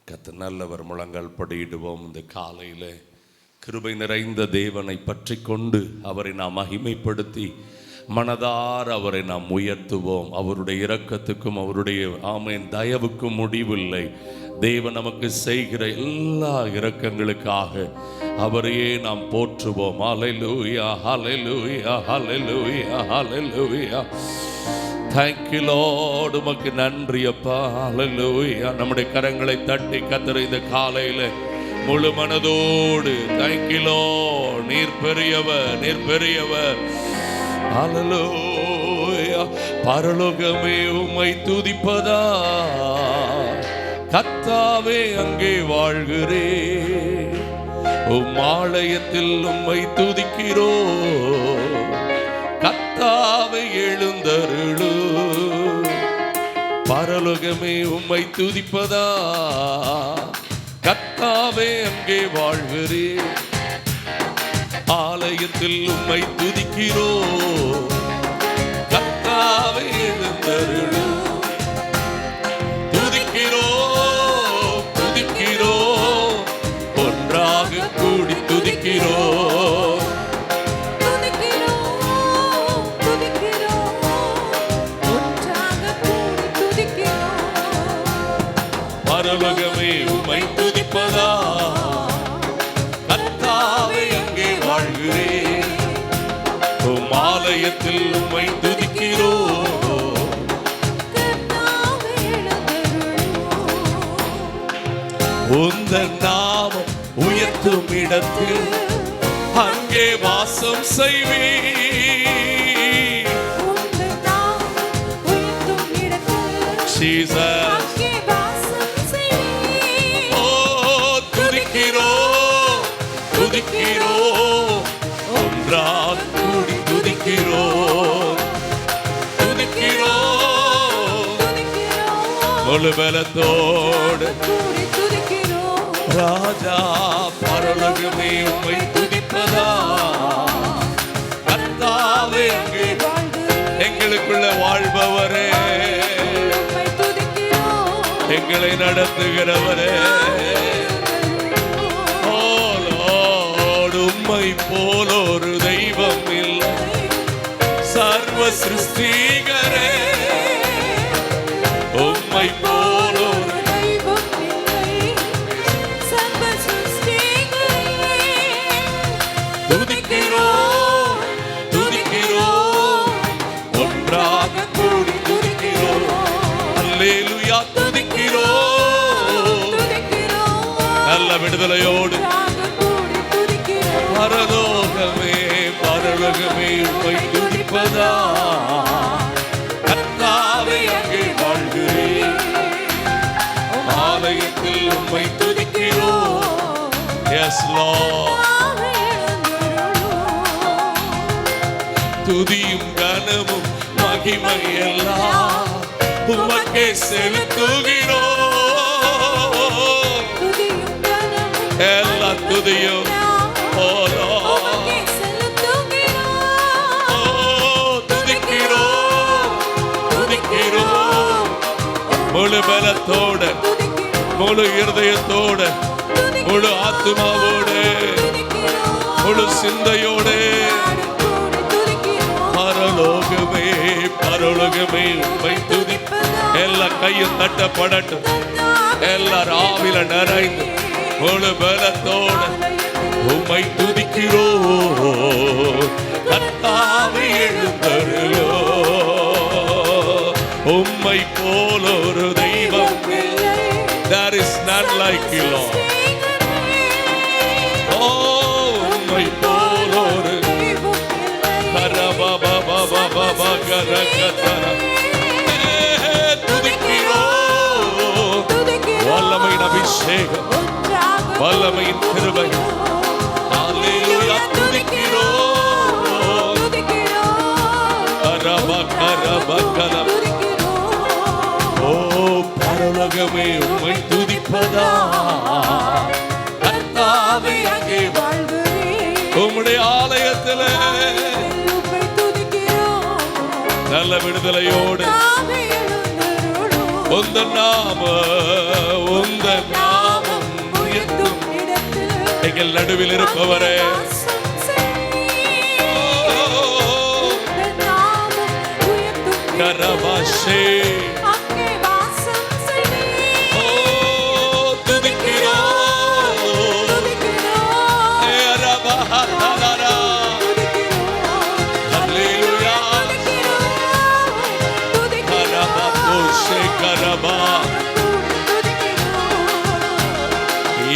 கர்த்தர் நல்லவர். முழங்கால் படியிடுவோம். இந்த காலையில் கிருபை நிறைந்த தேவனை பற்றி கொண்டு அவரை நாம் மகிமைப்படுத்தி மனதார அவரை நாம் உயர்த்துவோம். அவருடைய இரக்கத்துக்கும் அவருடைய ஆமென் தயவுக்கும் முடிவில்லை. தேவன் நமக்கு செய்கிற எல்லா இரக்கங்களுக்காக அவரையே நாம் போற்றுவோம். ஹல்லேலூயா, ஹல்லேலூயா, ஹல்லேலூயா, ஹல்லேலூயா. Thank you Lord. உமக்கு நன்றி அப்பா. ஹல்லேலூயா. நம்முடைய கரங்களை தட்டி கர்த்தரை இந்த காலையில் முழு மனதோடு Thank you Lord. நீர் பெரியவர், நீர் பெரியவர். ஹல்லேலூயா. பரலோகமே உம்மை துதிப்பதா, கர்த்தாவே அங்கே வாழ்கிறேன். உம் ஆலயத்தில் உம்மை துதிக்கிறோம். கர்த்தாவே எழுந்தருளு. பரலோகமே உம்மை துதிப்பதா, கர்த்தாவே அங்கே வாழ்கிறேன். ஆலயத்தில் உம்மை துதிக்கிறோம். கர்த்தாவே எழுந்தருளு. துதிக்கிறோம், துதிக்கிறோம், ஒன்றாக கூடி துதிக்கிறோம். பரலோகமே உம்மை துதிப்பதா, கர்த்தாவே அங்கே வாழ்கிறேன். உம் ஆலயத்தில் உம்மை துதிக்கிறோம். உந்தன் நாமம் உயர்த்தும் இடத்தில் அங்கே வாசம் செய்வீர். Jesus. துதிக்கிறோம், ஒன்றாக கூடி துதிக்கிறோம். துதிக்கிறோம் முழு பலத்தோடு. ராஜா பரலோகமே உம்மை துதிப்பதா, கர்த்தாவே அங்கே எங்களுக்குள்ள வாழ்பவரே, எங்களை நடத்துகிறவரே. உம்மை போல ஒரு தெய்வம் இல்லை, சர்வ சிருஷ்டிகரே. உம்மை போல ஒரு தெய்வம் இல்லை, சர்வ சிருஷ்டிகரே. துதிக்கிறோம், துதிக்கிறோம், ஒன்றாக கூடி துதிக்கிறோம். அல்லேலூயா. துதிக்கிறோம், நல்ல விடுதலையோடு. பரலோகமே, பரலோகமே உம்மை துதிப்பதா, கர்த்தாவே அங்கே வாழ்கிறேன். ஆலயத்தில் உம்மை துதிக்கிறோம். Yes Lord. துதியும் கனமும் மகிமை எல்லாம் உமக்கே செலுத்துகிறோம். எல்லா துதியும் முழு பலத்தோட, முழு இருதயத்தோட, முழு ஆத்மாவோடு, முழு சிந்தையோடு. பரலோகமே, பரலோகமே உம்மை துதி. எல்லா கையும் தட்டப்படட்டும். எல்லாரும் ஆவில நிறைந்து முழு பலத்தோட உம்மை துதிக்கிறோம். கர்த்தாவே எழுந்தருளோ. உம்மை போல ஒரு தெய்வம், there is none like you Lord. உம்மை போல ஒரு கரபபபபபப கரகதர. துதிக்கிறோம். வல்லமையின் அபிஷேகம், வல்லமையின் கிருபை. ஹல்லேலூயா. துதிக்கிறோம். கரப கரப கரப. ஓ பரலோகமே உம்மை துதிப்பதா, கர்த்தாவே அங்கே வாழ்கிறேன். உம்முடைய ஆலயத்தில் நல்ல விடுதலையோடு உந்தன் நாம எங்கள் நடுவில் இருப்பவரே, கரபாஷே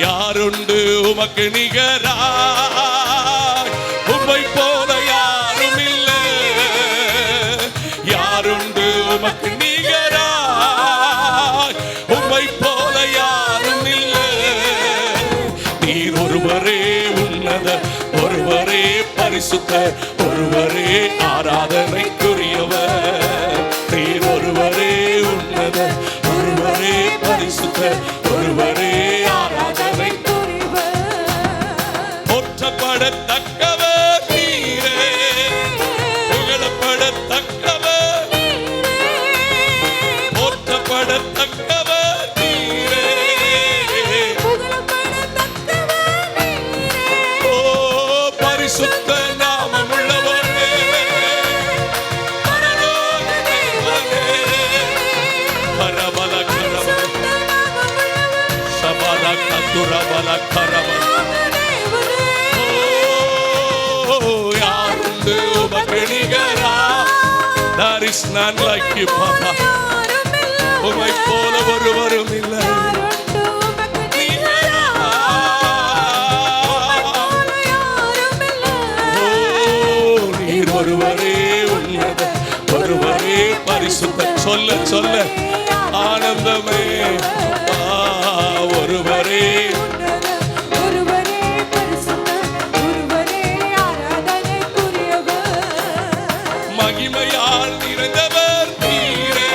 யாருண்டு உமக்கு நிகராய், உம்மை போல யாரும் இல்லை. யாருண்டு உமக்கு நிகராய், உம்மை போல யாரும் இல்லை. நீர் ஒருவரே உன்னத, ஒருவரே பரிசுத்த, ஒருவரே ஆராதனைக்குரியவர். நீர் ஒருவரே உன்னத, ஒருவரே பரிசுத்த, ஒருவரே போற்றப்படத்தக்கவர் நீரே, புகழப்படத்தக்கவர் நீரே, போற்றப்படத்தக்கவர் நீரே, புகழப்படத்தக்கவர் நீரே. ஓ பரிசுத்த நாமமுள்ளவரே, பரலோக தேவனே, கரபல கரபல சபல கதுரபல கரபல. There is none like you, Papa. உம்மை போல ஒருவரும் இல்லை. நீர் ஒருவரே உன்னத, ஒருவரே பரிசுத்த. சொல்ல சொல்ல ஆனந்தமே. ஒருவரே மகிமையால் நிறைந்தவர் நீரே,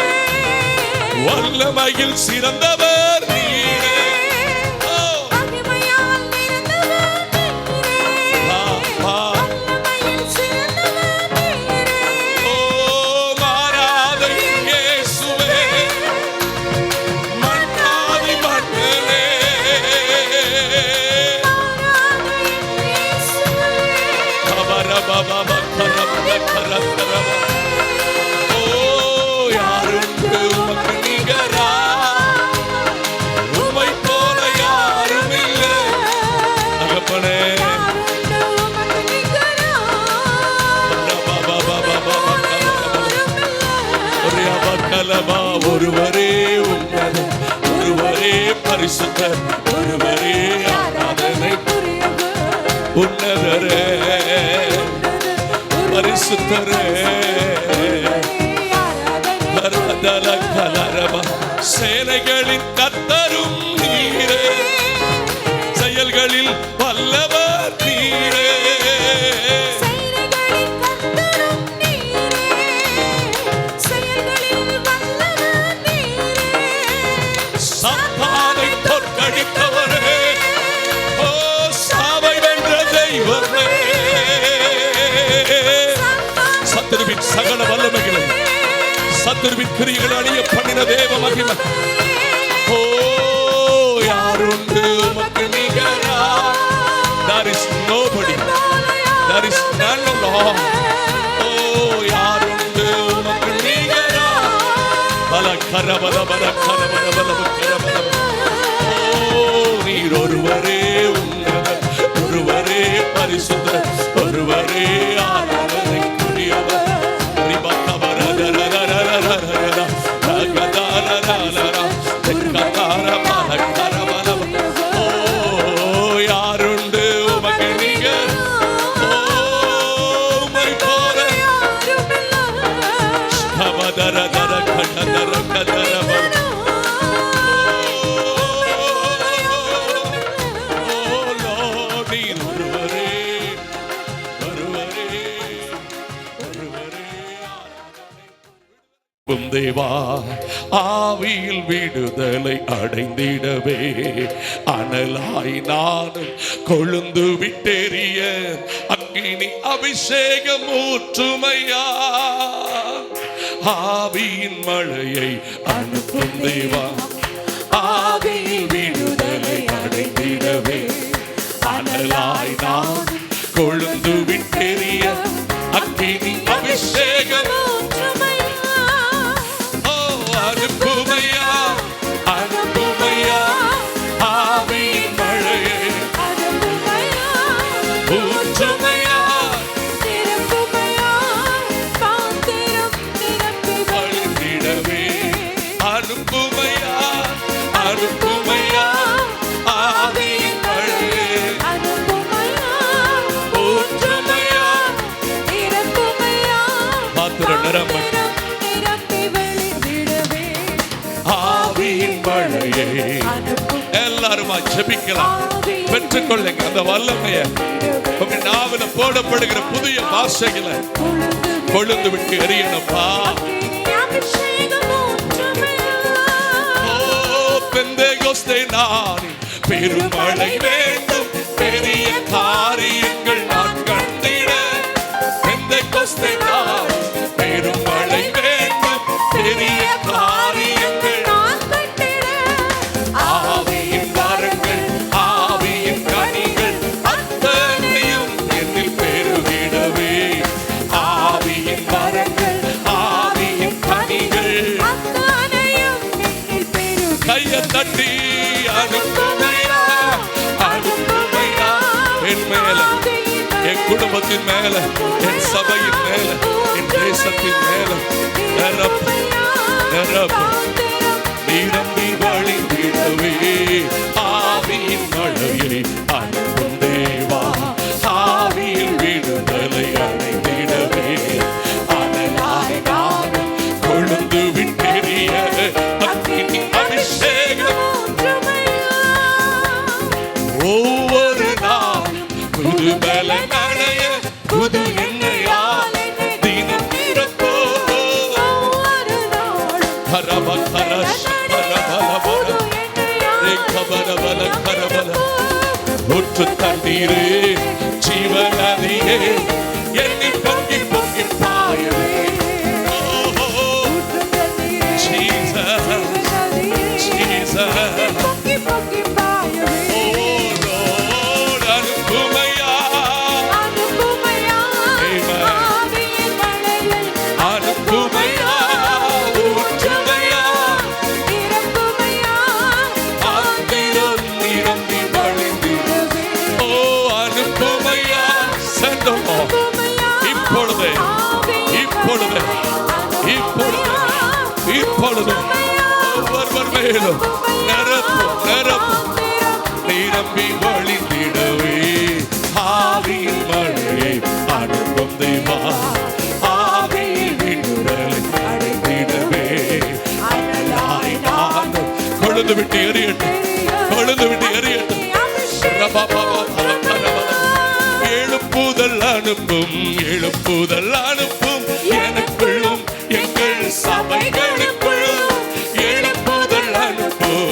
வல்லமையில் சிறந்தவர் நீரே. மகிமையால் நிறைந்தவர் நீரே, வல்லமையில் சிறந்தவர் நீரே. ஓ மாறாத இயேசுவே, மன்னாதி மன்னனே, மாறாத இயேசுவே. கபரபபப கரபல கரபல. ஒருவரே உன்னத, ஒருவரே பரிசுத்த, ஒருவரே ஆராதனை. உன்னதரே பரிசுத்தரே, கரதல கலரப. சேனைகளின் கர்த்தரும் நீரே, செயல்களில் வல்லவர் நீரே. சாத்தானை தோற்கடித்தவரே, ஓ சாவை வென்ற தெய்வமே. சத்துருவின் சகல வல்லமைகளை, சத்துருவின் கிரியைகளை அணிய பண்ணின தேவ மகிமை. ஓ யாருண்டு உமக்கு நிகராய். There is nobody, there is none, Lord. ஓ யாருண்டு உமக்கு நிகராய். பல கரபல பல கரபல பல கரபல. ஓ நீர் ஒருவரே உன்னத, ஒருவரே பரிசுத்த, ஒருவரே ஆராதனைக்குரியவர். யாருண்டு உமக்கு நிகர். ஓ உம்மை போல கபதர தர கடதர கடரப. தேவா ஆவியில் விடுதலை அடைந்திடவே அனலாய் நானும் கொழுந்து விட்டெறிய அக்கினி அபிஷேகம் ஊற்றுமையா. ஆவியின் மழையை அனுப்பும் தேவா, ஆவியில் விடுதலை அடைந்திடவே அனலாய் எல்லாருமா ஜெபிக்கலாம். பெற்றுக்கொள்ளுங்க அந்த வல்லமையை. உங்க நாவில போடப்படுகிற புதிய பாஷைகளை கொழுந்து விட்டு எரியணும்ப்பா. பெந்தேகோஸ்தே நாளில் பெருமழை வேண்டும், பெரிய காரியங்கள் நான் கண்டிட. பெந்தேகோஸ்தே நாளில் பெருமழை வேண்டும், பெரிய காரியங்கள் நான் கண்டிட. ஆவியின் வரங்கள், ஆவியின் கனிகள் அத்தனையும் என்னில் பெருகிடவே. ஆவியின் வரங்கள், ஆவியின் கனிகள் அத்தனையும் என்னில் பெருகிடவே. கையை தட்டி அனுப்புமையா, அனுப்புமையா என் மேல, என் குடும்பத்தின் மேல, என் சபையின் மேல, என் தேசத்தின் மேல நிரப்பு, நிரப்பு, நிரம்பி வழிந்திடவே. ஆவியின் மழையை அனுப்பும் தேவா, ஆவியில் விடுதலை அடைந்திடவே. அனலாய் நானும் கொழுந்து விட்டெரிய அக்கினி அபிஷேகம். ஒவ்வொரு நாளும் புது பலன் அடைய, புது எண்ணெயால் தினம் நிரப்போ. கரப கரஷ கரபல கபல கரபல ஊற்று தண்ணீரே, ஜீவநதியே என்னில் பொங்கி பொங்கி பாயவே. Jesus, Jesus. இப்பொழுது இப்பொழுது இப்பொழுது இப்பொழுது ஒவ்வொருவர் மேலும் நிரப்பு, நிரப்பு, நிரம்பி வழிந்திடவே. ஆவியின் மழையை அனுப்பும் தேவா, ஆவியில் விடுதலை அடைந்திடவே. அனலாய் நானும் கொழுந்து விட்டு எரியட்டும், கொழுந்து விட்டு எரியட்டும். எழுப்புதல் அனுப்பும், எழுப்புதல் அனுப்பும் எனக்குள்ளும் எங்கள் சபைகளுக்குள்ளும். எழுப்புதல் அனுப்பும்,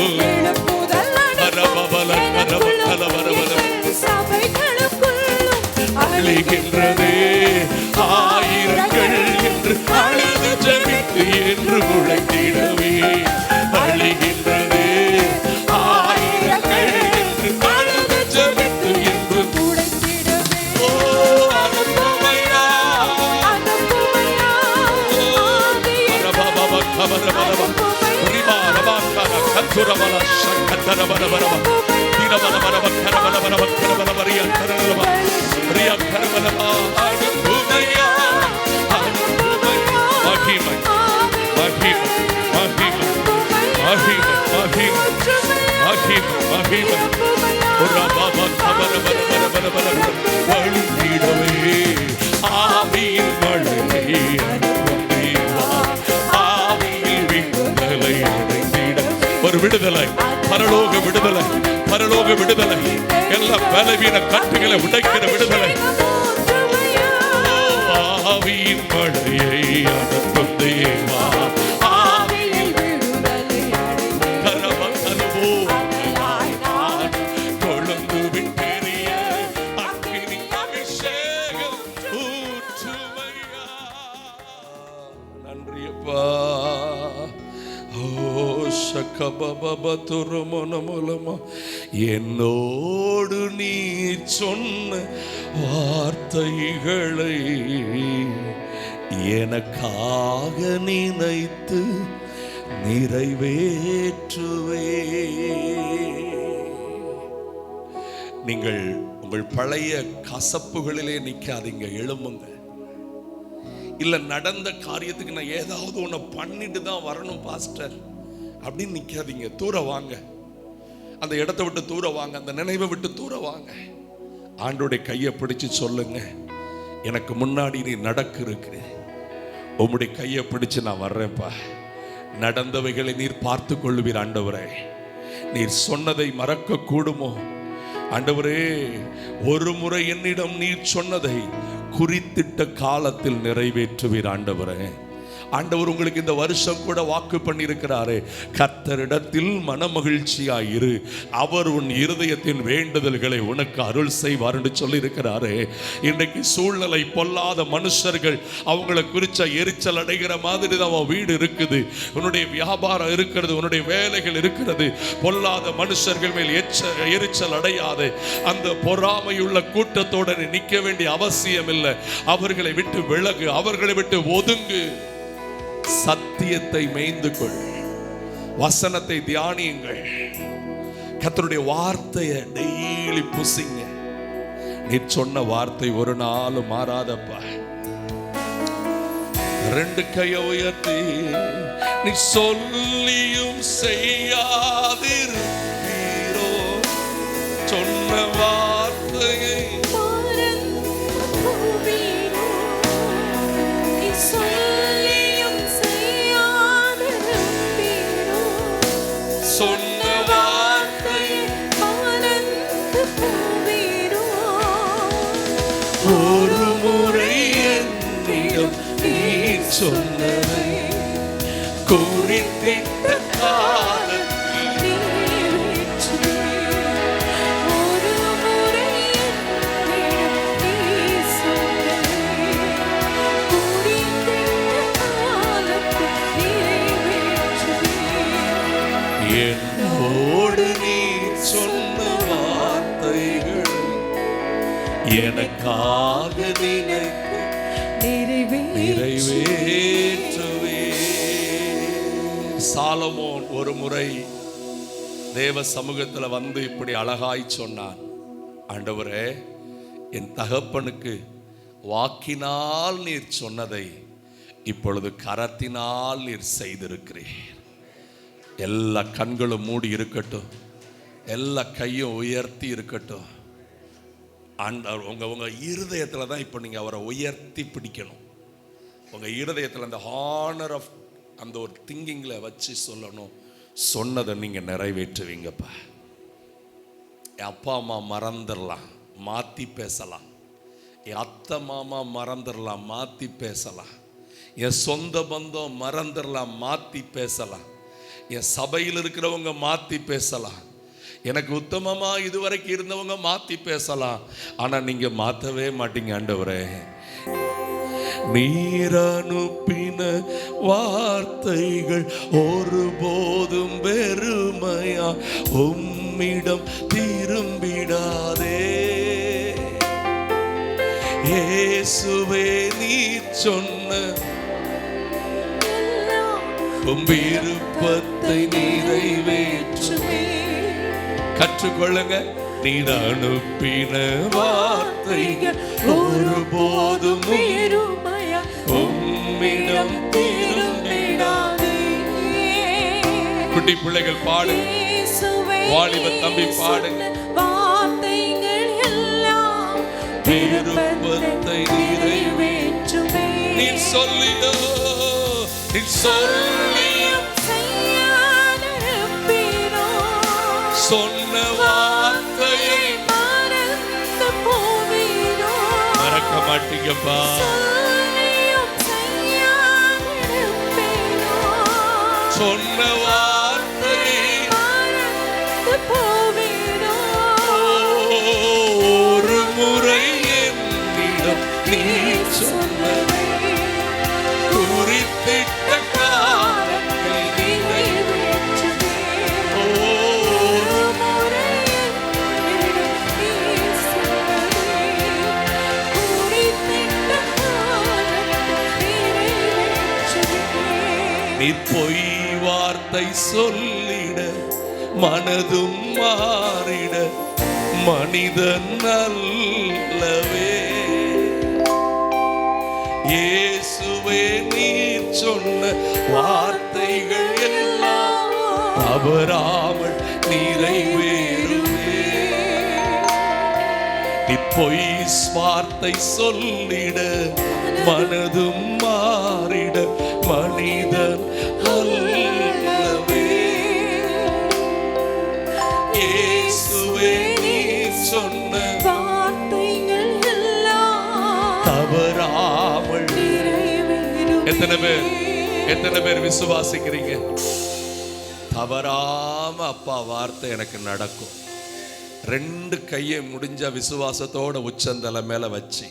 அழுகின்றதே ஆயிரங்கள் என்று அழுது ஜெபித்து என்று உழைத்திடவே. அழுகின்றதே ஆயிரங்கள் என்று அழுது ஜெபித்து என்று உழைத்திடவே. ஓ அனுப்புமையா, அனுப்புமையா, பரபபப கபரபப ரிபாரபாக்கர கத்துரபல சக்கத்தரபரபரப திரபரபரப கரபரபரப கரபரபரிய கரபரப ரிய கரபரப. அனுப்புமையா, அனுப்புமையா, மகிமை, மகிமை, மகிமை, மகிமை, மகிமை, மகிமை, மகிமை. ரபப கபரபரபரபரபர வழிந்திடவே. ஆவியின் மழையை அனுப்பும் தேவா, ஆவியில் விடுதலை அடைந்திட. ஒரு விடுதலை, பரலோக விடுதலை, பரலோக விடுதலை, எல்லா பலவீன கட்டுகளை உடைக்கிற விடுதலை. ஆவியின் மழையை அனுப்பும் தேவா, ஆவியில் விடுதலை கரபகலவோ. கொழுந்து விட்டெரிய அக்கினி அபிஷேகம் ஊற்றுமையா. நன்றி அப்பா. என்னோடு நீ சொன்ன வார்த்தைகளை எனக்காக நினைத்து நிறைவேற்றுவே. நீங்கள் உங்கள் பழைய கசப்புகளிலே நிக்காதீங்க, எழும்புங்க. இல்ல நடந்த காரியத்துக்கு நான் ஏதாவது ஒண்ணு பண்ணிட்டு தான் வரணும் பாஸ்டர் அப்படின்னு நிக்காதீங்க. தூர வாங்க, அந்த இடத்தை விட்டு தூர வாங்க, அந்த நினைவை விட்டு தூர வாங்க. ஆண்டோடைய கையை பிடிச்சு சொல்லுங்க, எனக்கு முன்னாடி நீ நடக்கு, உம்முடைய கையை பிடிச்சு நான் வர்றேன்ப்பா. நடந்தவைகளை நீர் பார்த்து கொள்ளுவீர் ஆண்டவரே. நீர் சொன்னதை மறக்க கூடுமோ? ஆண்டவரே, ஒரு முறை என்னிடம் நீர் சொன்னதை குறித்திட்ட காலத்தில் நிறைவேற்றுவீர். ஆண்டவரே, ஆண்டவர் உங்களுக்கு இந்த வருஷம் கூட வாக்கு பண்ணியிருக்கிறாரே, கர்த்தரிடத்தில் மனமகிழ்ச்சியாயிரு, அவர் உன் இருதயத்தின் வேண்டுதல்களை உனக்கு அருள் செய்வார் என்று சொல்லி இருக்கிறாரே. இன்றைக்கு சூழ்நிலை பொல்லாத மனுஷர்கள் அவங்களை குறிச்ச எரிச்சல் அடைகிற மாதிரி தான் அவன் வீடு இருக்குது, உன்னுடைய வியாபாரம் இருக்கிறது, உன்னுடைய வேலைகள் இருக்கிறது. பொல்லாத மனுஷர்கள் மேல் எரிச்சல் அடையாத அந்த பொறாமையுள்ள கூட்டத்தோட நிற்க வேண்டிய அவசியம் இல்லை. அவர்களை விட்டு விலகு, அவர்களை விட்டு ஒதுங்கு. சத்தியத்தை மேய்ந்து கொள், வசனத்தை தியானியுங்கள், கர்த்தருடைய வார்த்தையை டெய்லி புசிங்க. நீ சொன்ன வார்த்தை ஒரு நாளும் மாறாதப்பா. ரெண்டு கையை உயர்த்தி நீ சொல்லியும் செய்யாதிருப்பீரோ, சொன்ன வார்த்தையை சொன்ன வார்த்தை மறந்து போவீரோ, ஒரு முறை என்னிடம் நீ சொன்னதை குறித்திட்ட காலத்தில் நிறைவேற்றுவீர். ஒரு முறை என்னிடம் நீ சொன்னதை குறித்திட்ட காலத்தில் நிறைவேற்றுவீர். என்னோடு நீ சொன்ன வார்த்தைகள் எனக்காக நினைத்து நிறைவேற்றுவே. சாலமோன் ஒரு முறை தேவ சமூகத்தில் வந்து இப்படி அழகாய் சொன்னான், ஆண்டவரே, என் தகப்பனுக்கு வாக்கினால் நீர் சொன்னதை இப்பொழுது கரத்தினால் நீர் செய்திருக்கிறீர். எல்லா கண்களும் மூடி இருக்கட்டும், எல்லா கையும் உயர்த்தி இருக்கட்டும். உங்க இருதயத்தில் தான் இப்போ நீங்கள் அவரை உயர்த்தி பிடிக்கணும். உங்கள் இருதயத்தில் அந்த ஹானர் ஆஃப் அந்த ஒரு திங்கிங்கில் வச்சு சொல்லணும், சொன்னதை நீங்கள் நிறைவேற்றுவீங்கப்பா. என் அப்பா அம்மா மறந்துடலாம், மாற்றி பேசலாம். என் அத்தை மாமா மறந்துடலாம், மாற்றி பேசலாம். என் சொந்த பந்தம் மறந்துடலாம், மாற்றி பேசலாம். என் சபையில் இருக்கிறவங்க மாற்றி பேசலாம். எனக்கு உத்தமமா இதுவரைக்கும் இருந்தவங்க மாற்றி பேசலாம். ஆனால் நீங்க மாற்றவே மாட்டீங்க. ஆண்டவரே, நீர் அனுப்பின வார்த்தைகள் ஒருபோதும் வெறுமையா உம்மிடம் திரும்பிடாதே. இயேசுவே, நீர் சொன்ன விருப்பத்தை நிறைவேற்றுமே. கற்றுக்கொள்ளுங்க. நீர் அனுப்பின வார்த்தைகள் ஒருபோதும் உம்மிடம் திரும்பிடாதே. குட்டி பிள்ளைகள் பாடு, வாலிப தம்பி பாடுங்க. வார்த்தைகள் எல்லாம் விருப்பத்தை நிறைவேற்றுமே. நீர் சொல்லியோ, நீர் சொல்லியும் செய்யாதிருப்பீரோ, சொன்ன வார்த்தையை மறந்து போவீரோ. மறக்க மாட்டீங்கப்பா. சொன்ன வார்த்தையை மறந்து போவீரோ. ஒரு முறை என்னிடம் நீ சொன்னதை குறித்திட்ட காலத்தில் நிறைவேற்றுவீர். ஒரு முறை என்னிடம் நீ சொன்னதை குறித்திட்ட காலத்தில் நிறைவேற்றுவீர். நீ பொய் வார்த்தை சொல்லிட மனதும் மாறிட மனிதன் அல்லவே. இயேசுவே, நீர் சொன்ன வார்த்தைகள் எல்லாம் தவறாமல் நிறைவேறுமே. நீ பொய் வார்த்தை சொல்லிட மனதும் மாறிட மனிதன் அல்லவே. இயேசுவே நீர் சொன்ன வார்த்தைகள் எல்லாம் தவறாமல் நிறைவேறும். எத்தனை பேர் விசுவாசிக்கிறீங்க? தவறாம அப்பா வார்த்தை எனக்கு நடக்கும். 2 கையை முடிஞ்ச விசுவாசத்தோட உச்சந்தலை மேல வச்சு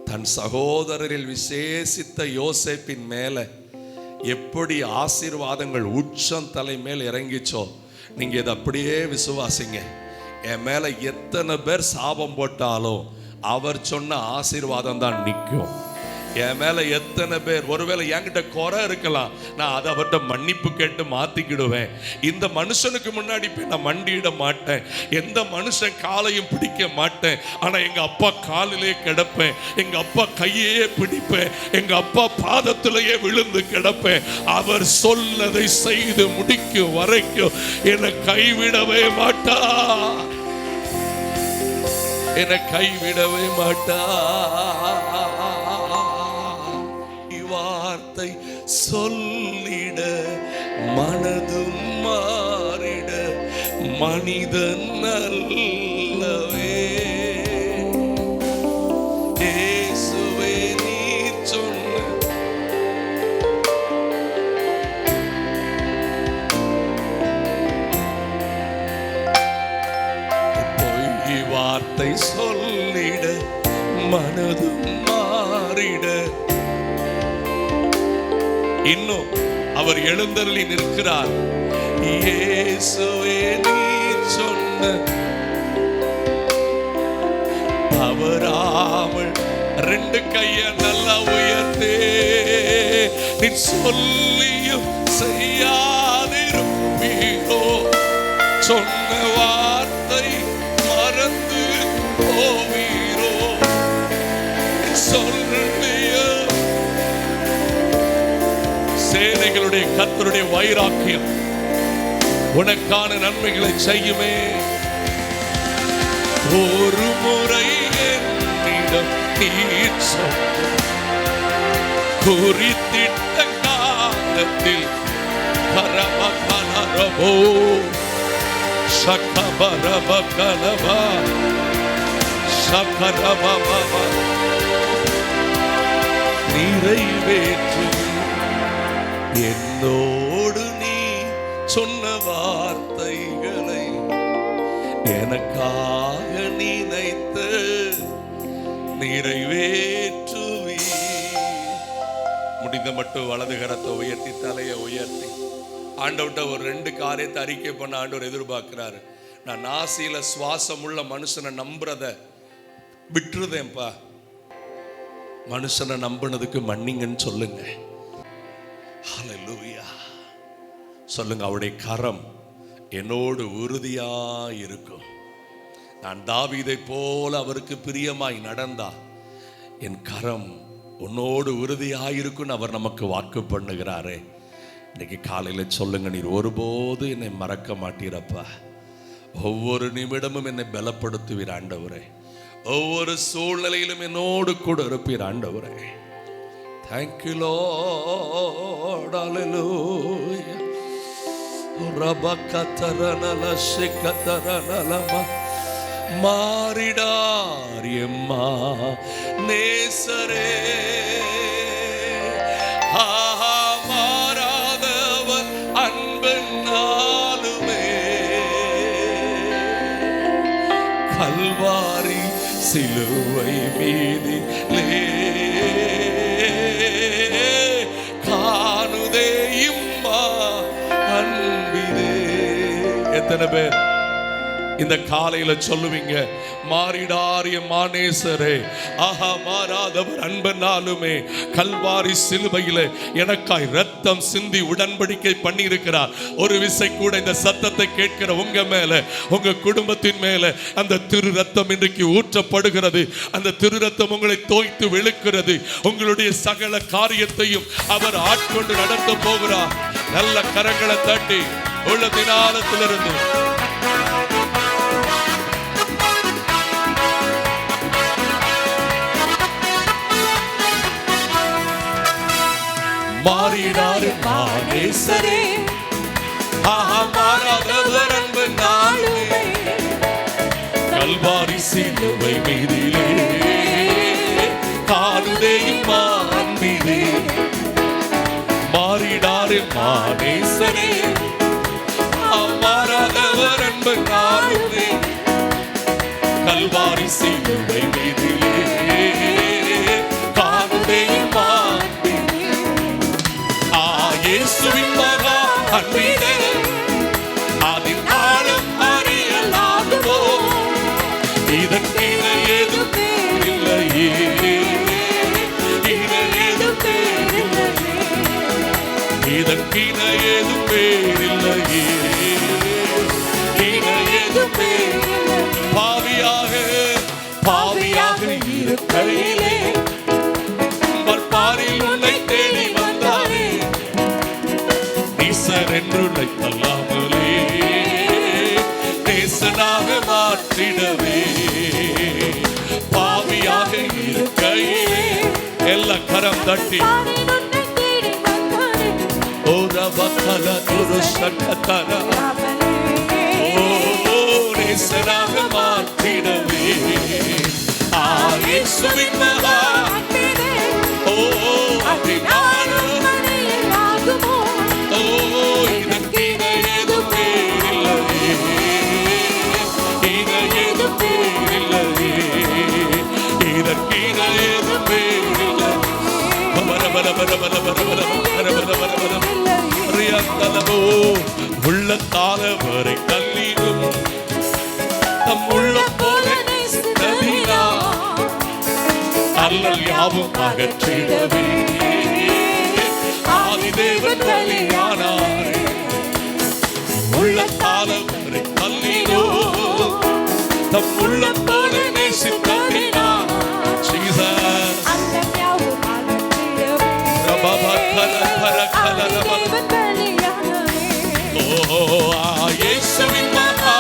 தன் சகோதரரில் விசேஷித்த யோசேப்பின் மேல எப்படி ஆசீர்வாதங்கள் உச்சம் தலை மேல் இறங்கிச்சோ, நீங்க இதை அப்படியே விசுவாசிங்க. என் மேல எத்தனை பேர் சாபம் போட்டாலும் அவர் சொன்ன ஆசீர்வாதம் தான் நிற்கும். என் மேல எத்தனை பேர், ஒருவேளை என்கிட்ட குறை இருக்கலாம், நான் அதை அவர்கிட்ட மன்னிப்பு கேட்டு மாத்திக்கிடுவேன். இந்த மனுஷனுக்கு முன்னாடி போய் நான் மண்டியிட மாட்டேன், எந்த மனுஷன் காலையும் பிடிக்க மாட்டேன். ஆனா எங்க அப்பா காலிலே கிடப்பேன், எங்க அப்பா கையே பிடிப்பேன், எங்க அப்பா பாதத்திலேயே விழுந்து கிடப்பேன். அவர் சொல்லதை செய்து முடிக்கும் வரைக்கும் என்னை கைவிடவே மாட்டா, என்னை கைவிடவே மாட்டா. வார்த்தை சொல்லிட மனதும் மாறிட மனிதன் அல்லவே. இயேசுவே நீர் சொன்ன பொய் வார்த்தை சொல்லிட மனதும் மாறிட. இன்னும் அவர் எழுந்தருளி நிற்கிறார். இயேசுவே நீர் சொன்ன தவறாமல் 2 கைய நல்லா உயர்த்தே. நீ சொல்லியும் செய்யாதிருப்பீரோ, சொன்ன வார்த்தை மறந்து போவீரோ, சொல்லிய சேனைகளுடைய கர்த்தருடைய வைராக்கியம் உனக்கான நன்மைகளை செய்யுமே. ஒரு முறை என்னிடம் நீர் சொன்ன குறித்திட்ட காலத்தில் பரமகலரபோ சகபரபகலபா சகரபபா நிறைவேற்று. என்னோடு நீ சொன்ன வார்த்தைகளை எனக்காக நினைத்து நிறைவேற்றுவி. முடிந்த மட்டும் வலது கரத்தை உயர்த்தி தலையை உயர்த்தி ஆண்டவர்கிட்ட ஒரு 2 காரியத்தை அறிக்கை பண்ண ஆண்டவர் எதிர்பார்க்கிறாரு. நான் நாசியில சுவாசம் உள்ள மனுஷனை நம்புறத விட்டுருதேன்ப்பா, மனுஷனை நம்பினதுக்கு மன்னிங்கன்னு சொல்லுங்க. ஹல்லேலூயா சொல்லுங்க. அவருடைய கரம் என்னோடு உறுதியா இருக்கும். நான் தாவீதை போல அவருக்கு பிரியமாய் நடந்தா என் கரம் உன்னோடு உறுதியாயிருக்கும் அவர் நமக்கு வாக்கு பண்ணுகிறாரே. இன்னைக்கு காலையில சொல்லுங்க, நீர் ஒருபோது என்னை மறக்க மாட்டீரப்பா, ஒவ்வொரு நிமிடமும் என்னை பலப்படுத்துவீர் ஆண்டவரே, ஒவ்வொரு சூழ்நிலையிலும் என்னோடு கூட இருப்பீர் ஆண்டவரே. Thank you Lord, hallelujah. Rabakatarana shikatarana மாறிடார் எம்மா நேசரே. மாறாதவர் அன்பென்னாலுமே கல்வாரி சிலுவை மீதிலே காணுதே இம்மா அன்பிலே. எத்தனை பேர் இந்த காலையில சொல்லுவீங்க, மாறிடார் என் மானேசரே, ஆஹா மாறாதவர் அன்பனாலுமே கல்வாரி சிலுவையில எனக்காய் ரத்தம் சிந்தி உடன்படிக்கை பண்ணி இருக்கிறார். ஒரு விசை கூட இந்த சத்தத்தை கேட்கிற உங்க மேல, உங்க குடும்பத்தின் மேல அந்த திரு ரத்தம் இன்றைக்கு ஊற்றப்படுகிறது. அந்த திரு ரத்தம் உங்களை தோய்த்து வெளுக்கிறது. உங்களுடைய சகல காரியத்தையும் அவர் ஆட்கொண்டு நடத்த போகிறார். நல்ல கரங்களை தட்டி உள்ளதினாலத்திலிருந்து மாறிடார் மானேசரே, ஆஹா மாறாதவர் அன்பு நாளுமே கல்வாரி சிலுவை மீதிலே காணுதேயும் அன்பிலே மாறிடாரு மானேசரே மாறாதவர் அன்பு காணுதே கல்வாரி சிலுவை மீதிலே காணுதேயும் அன்பிலே இயேசுவின் மகா அன்பிலே அதின் ஆழம் அறியலாகுமோ இதற்கின ஏதும் இல்லையே இதற்கின ஏதும் பேரில்லையே பாவியாக இருக்கையிலே பாரில் உன்னை தேடி வந்தாரே நீசர் என்று உன்னை தள்ளாமலே நேசனாக மாற்றிடவே பாவியாக இருக்கையிலே எல்லா கரம் தட்டி நேசனாக மாற்றிடவே இயேசுவின் மகா இதற்கின ஏதும் பேரில்லையே ஏதும் பேரில்லையே இதற்கின ஏதும் பேரில்லை உள்ளத்தால வரை கல்லிடும் தம் உள்ள போல அல்லல் யாவும் அகற்றிடவே ஆதிதேவன் பலியானாரே உள்ளத்தால வரை கல்லிடும் தம் உள்ள போல நேசித்ததினார் ஜீசஸ் இயேசுவின் மகா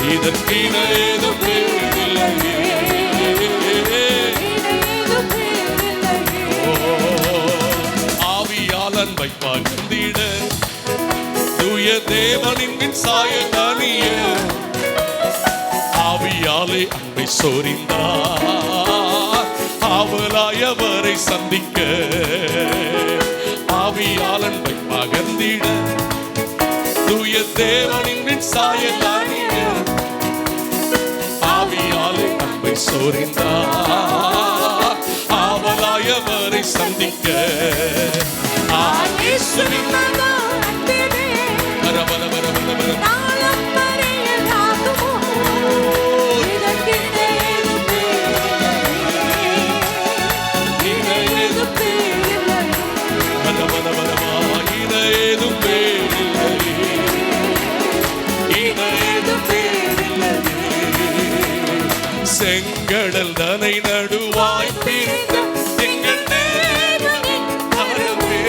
இதற்கின ஏதும் பேரில்லையே ஆவியாளன் வைப்பார் வந்திட தூய தேவனின் சாயல் அணிய ஆவியாலே அன்பை சொரிந்தார் ஆவலாயவரை சந்திக்க ஆவியாளன் பகர்ந்திட தூய தேவனின் சாயல் அணிய ஆவியாலே அன்பை சொரிந்தார் ஆவலாயவரை சந்திக்க இயேசுவின் செங்கடல் தனை நடுவாய் பிரிந்த எங்கள் தேவனின் கரமே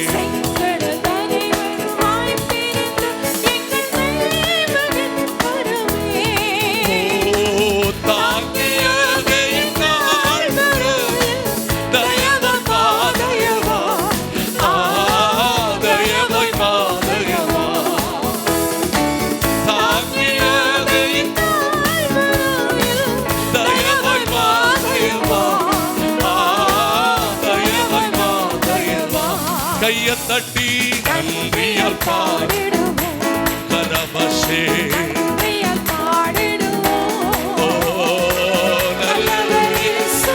செங்கடல் தனை நடுவாய் பிரிந்த எங்கள் தேவனின் கரமே தாங்கியதை நாள் வரையில் தயவாய் மாதயவா தயவாய் மாதயவா தாங்கியதை கைய தட்டி நன்றியால் பாடிடுவோம் கரபஷே நன்றியால் பாடிடுவோம் நல்லவர் இயேசு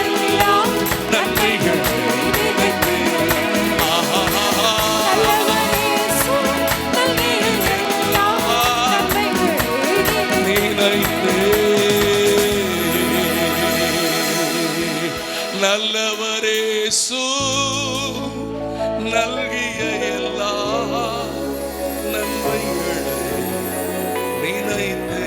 எல்லாம் நன்மைகள் நினைத்து நல்லவர் இயேசு எல்லாம் நன்மைகள் நினைத்து நல்லவர் இயேசு நல்கிய எல்லா நன்மைகளை நினைத்து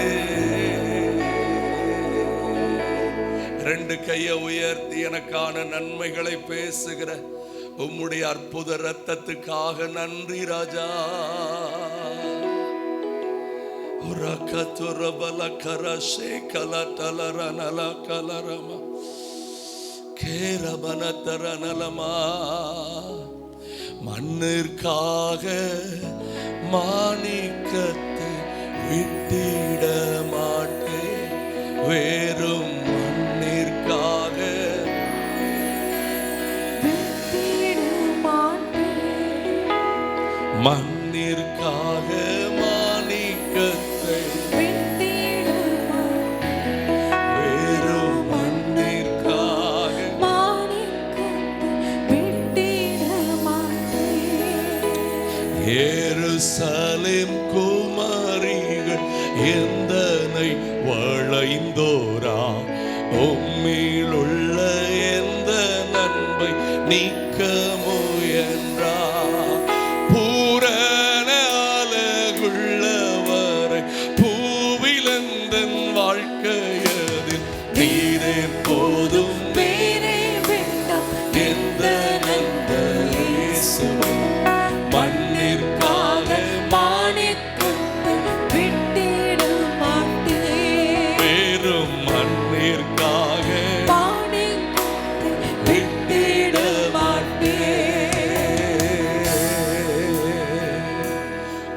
ரெண்டு கையை உயர்த்தி எனக்கான நன்மைகளை பேசுகிற உம்முடைய அற்புத இரத்தத்துக்காக நன்றி ராஜா. உரகதுரபல கரசே கலதலரனல கலரமா கேரபனதரனலமா. மண்ணிற்காக மாணிக்கத்தை விட்டிட மாட்டேன், வேறும் மண்ணிற்காக மண்ணிற்காக மாணிக்கத்தை வேறும் மண்ணிற்காக எருசலேம் குமாரிகள் எந்தனை வளைந்தோரா, உம்மிலுள்ள எந்த நன்மை நீக்க முயன்றா. பூரண அழகுள்ளவரை பூவிலந்தன் வாழ்க்கையதில் நீரே போதும், எந்த நன்மை இயேசுவே. மண்ணிற்காக மாணிக்கத்தை விட்டிட மாட்டேன், வேறும் மண்ணிற்காக மாணிக்கத்தை விட்டிட மாட்டேன்.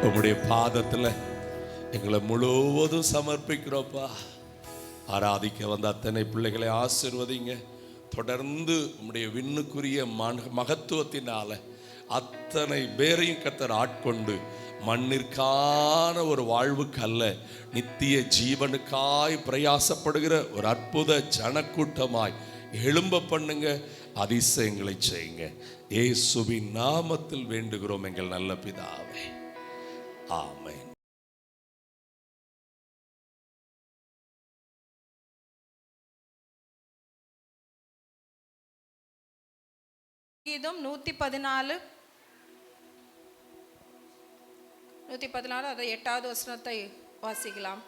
உம்முடைய பாதத்தில் எங்களை முழுவதும் சமர்ப்பிக்கிறோப்பா. ஆராதிக்க வந்த அத்தனை பிள்ளைகளை ஆசீர்வதிங்க. தொடர்ந்து உம்முடைய விண்ணுக்குரிய மகத்துவத்தினால அத்தனை பேரையும் கர்த்தர் ஆட்கொண்டு மண்ணிற்கான ஒரு வாழ்வுக்கு அல்ல, நித்திய ஜீவனுக்காய் பிரயாசப்படுகிற ஒரு அற்புத ஜனக்கூட்டமாய் எழும்ப பண்ணுங்க. அதிசயங்களை செய்யுங்க. இயேசுவின் நாமத்தில் வேண்டுகிறோம் எங்கள் நல்ல பிதாவே, ஆமென். கீதம் 114 அதை 8வது வசனத்தை வாசிக்கலாம்.